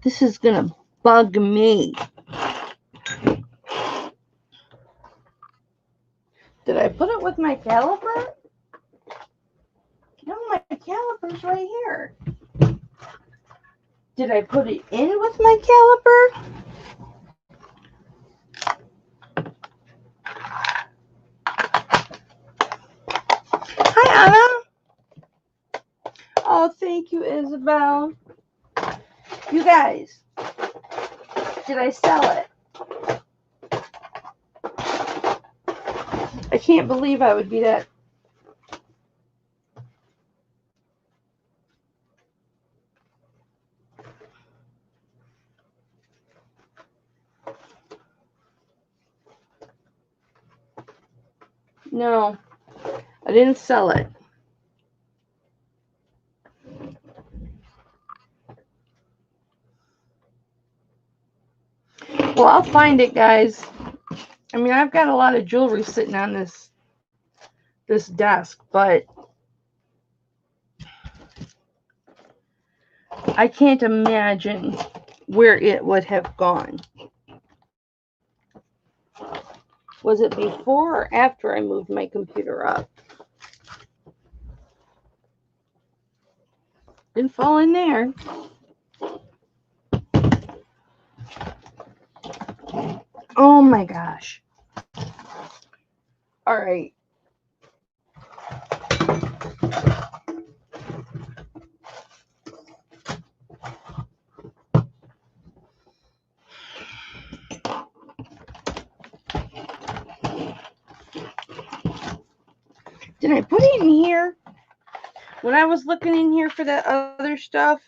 Speaker 1: This is gonna bug me. Did I put it with my caliper? No, my caliper's right here. Did I put it in with my caliper? Hi, Anna. Oh, thank you, Isabel. You guys, did I sell it? I can't believe I would be that. No, I didn't sell it. Well, I'll find it, guys. I mean, I've got a lot of jewelry sitting on this desk, but I can't imagine where it would have gone. Was it before or after I moved my computer up? Didn't fall in there. Oh my gosh. All right. Did I put it in here? When I was looking in here for that other stuff,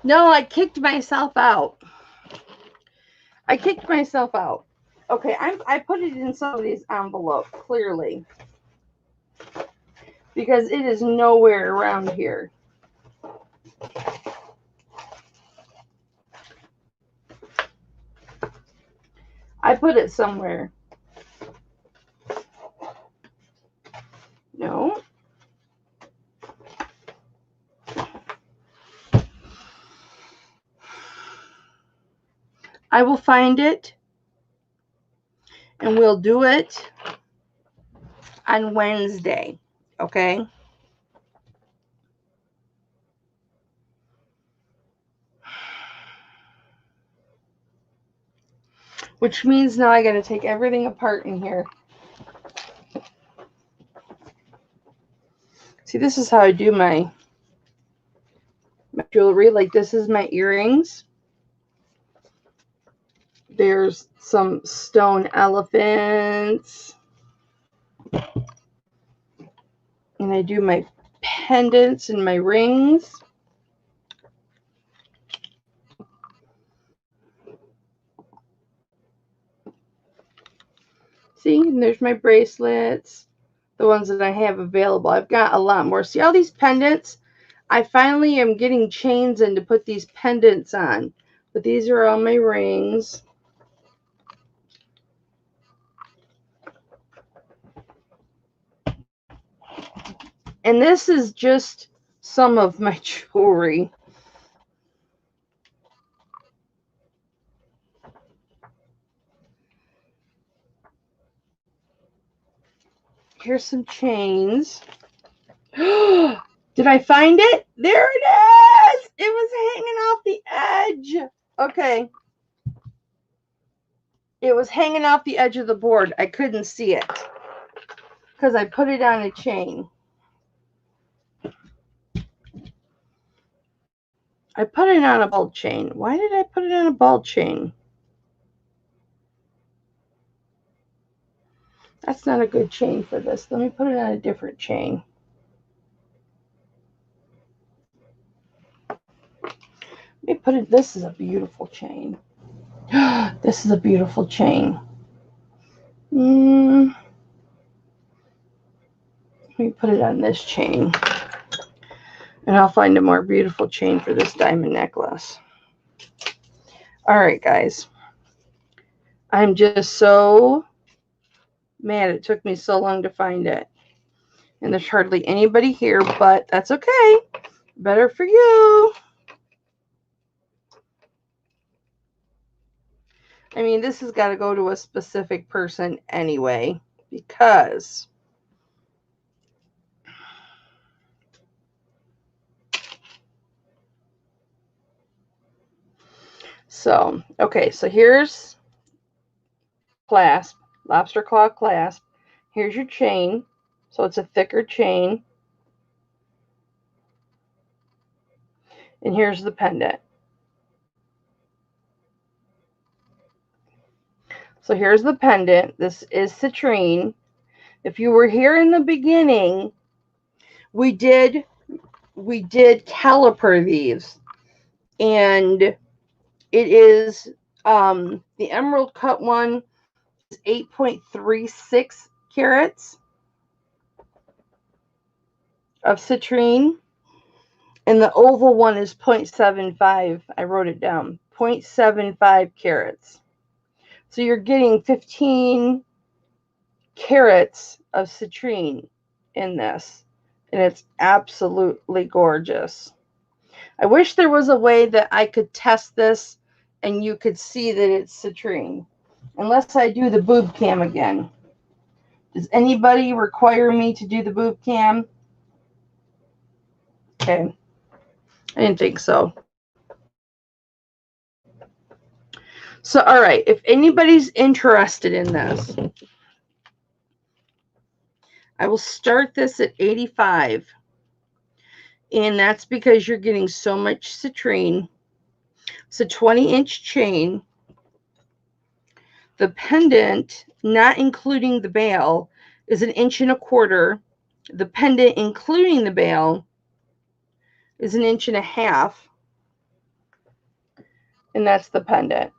Speaker 1: No, I kicked myself out. I kicked myself out. Okay, I put it in somebody's envelope, clearly. Because it is nowhere around here. I put it somewhere. No. I will find it. And we'll do it on Wednesday. Okay? Which means now I got to take everything apart in here. See, this is how I do my jewelry. Like, this is my earrings. There's some stone elephants. And I do my pendants and my rings. See, and there's my bracelets, the ones that I have available. I've got a lot more. See all these pendants? I finally am getting chains in to put these pendants on. But these are all my rings. And this is just some of my jewelry. Here's some chains. Did I find it? There it is! It was hanging off the edge. Okay. It was hanging off the edge of the board. I couldn't see it because I put it on a chain. I put it on a ball chain. Why did I put it on a ball chain? That's not a good chain for this. Let me put it on a different chain. Let me put it, this is a beautiful chain. This is a beautiful chain. Let me put it on this chain. And I'll find a more beautiful chain for this diamond necklace. All right, guys. I'm just so mad it took me so long to find it. And there's hardly anybody here, but that's okay. Better for you. I mean, this has got to go to a specific person anyway, because so, okay, so here's clasp, lobster claw clasp. Here's your chain. So it's a thicker chain. And here's the pendant. So here's the pendant. This is citrine. If you were here in the beginning, we did caliper these. And it is the emerald cut one is 8.36 carats of citrine. And the oval one is 0.75. I wrote it down. 0.75 carats. So you're getting 15 carats of citrine in this. And it's absolutely gorgeous. I wish there was a way that I could test this and you could see that it's citrine. Unless I do the boob cam again. Does anybody require me to do the boob cam? Okay. I didn't think so. So, all right. If anybody's interested in this, I will start this at 85. And that's because you're getting so much citrine. It's a 20-inch chain. The pendant, not including the bail, is 1.25 inches. The pendant, including the bail, is 1.5 inches. And that's the pendant.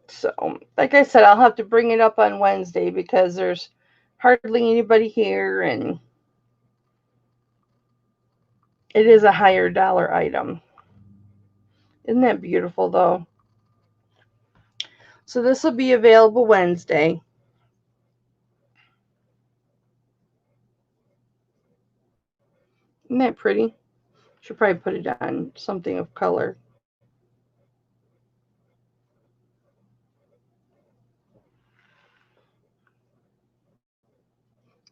Speaker 1: So, like I said, I'll have to bring it up on Wednesday because there's hardly anybody here, and it is a higher dollar item. Isn't that beautiful, though? So this will be available Wednesday. Isn't that pretty? Should probably put it on something of color.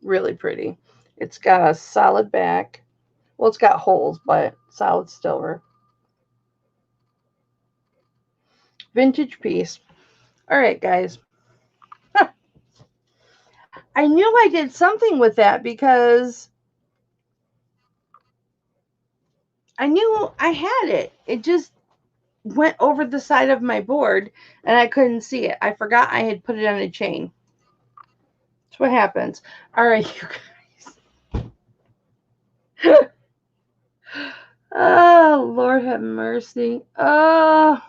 Speaker 1: Really pretty. It's got a solid back. Well, it's got holes, but solid silver. Vintage piece. All right, guys. I knew I did something with that because I knew I had it. It just went over the side of my board and I couldn't see it. I forgot I had put it on a chain. That's what happens. All right, you guys. Oh, Lord have mercy. Oh.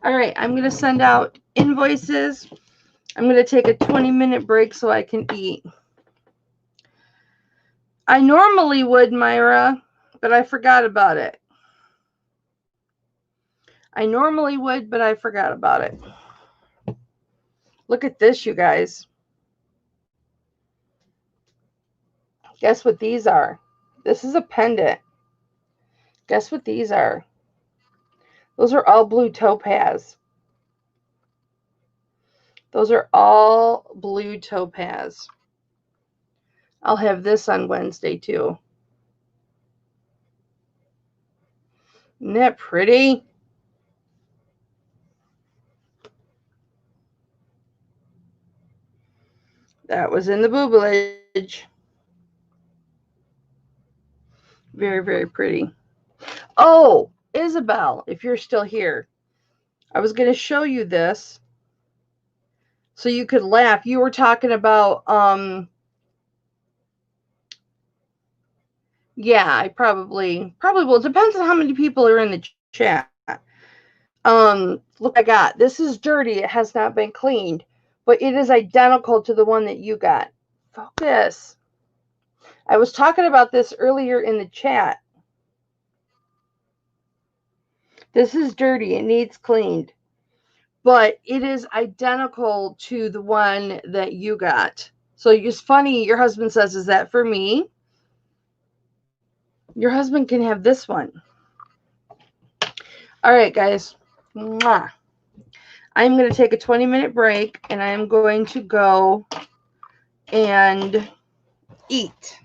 Speaker 1: All right, I'm going to send out invoices. I'm going to take a 20-minute break so I can eat. I normally would, Myra, but I forgot about it. I normally would, but I forgot about it. Look at this, you guys. Guess what these are? This is a pendant. Guess what these are? Those are all blue topaz. Those are all blue topaz. I'll have this on Wednesday too. Isn't that pretty? That was in the boobage. Very, very pretty. Oh, Isabel, if you're still here, I was going to show you this so you could laugh. You were talking about, yeah, I probably will. It depends on how many people are in the chat. Look, I got, this is dirty. It has not been cleaned, but it is identical to the one that you got. Focus. I was talking about this earlier in the chat. This is dirty. It needs cleaned. But it is identical to the one that you got. So it's funny, your husband says, is that for me? Your husband can have this one. All right, guys. Mwah. I'm going to take a 20-minute break, and I'm going to go and eat.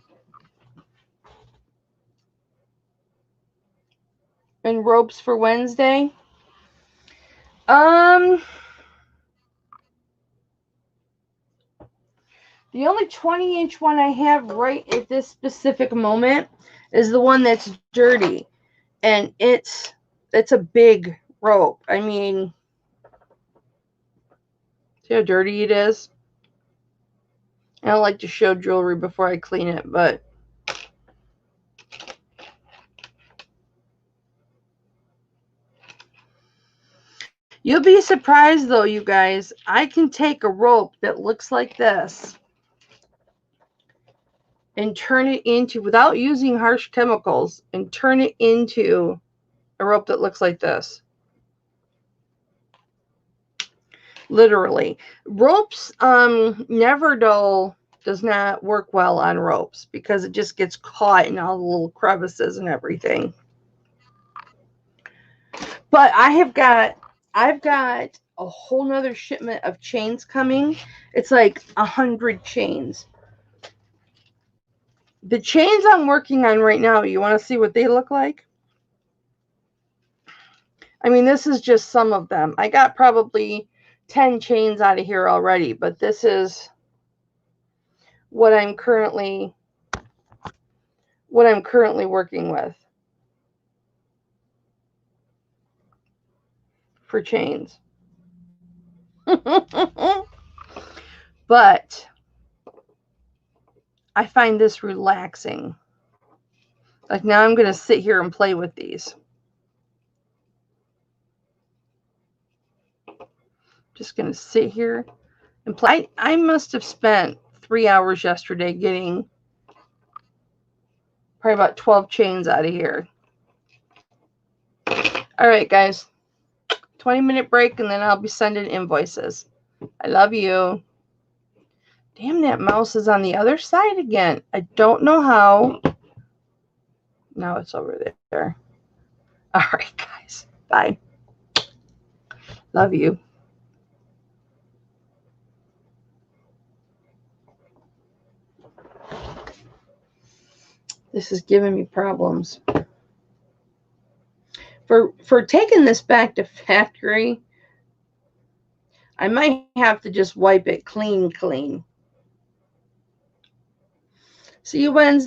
Speaker 1: And ropes for Wednesday. The only 20-inch one I have right at this specific moment is the one that's dirty. And it's a big rope. I mean, see how dirty it is? I don't like to show jewelry before I clean it, but you'll be surprised though, you guys. I can take a rope that looks like this and turn it into, without using harsh chemicals, and turn it into a rope that looks like this. Literally. Ropes, never dull does not work well on ropes because it just gets caught in all the little crevices and everything. But I've got a whole nother shipment of chains coming. It's like 100 chains. The chains I'm working on right now, you want to see what they look like? I mean, this is just some of them. I got probably 10 chains out of here already, but this is what I'm currently working with for chains. But I find this relaxing. Like now I'm going to sit here and play with these. Just going to sit here and play. I must have spent 3 hours yesterday getting probably about 12 chains out of here. All right, guys. 20-minute break, and then I'll be sending invoices. I love you. Damn, that mouse is on the other side again. I don't know how. Now it's over there. All right, guys. Bye. Love you. This is giving me problems. For taking this back to factory, I might have to just wipe it clean. See you Wednesday.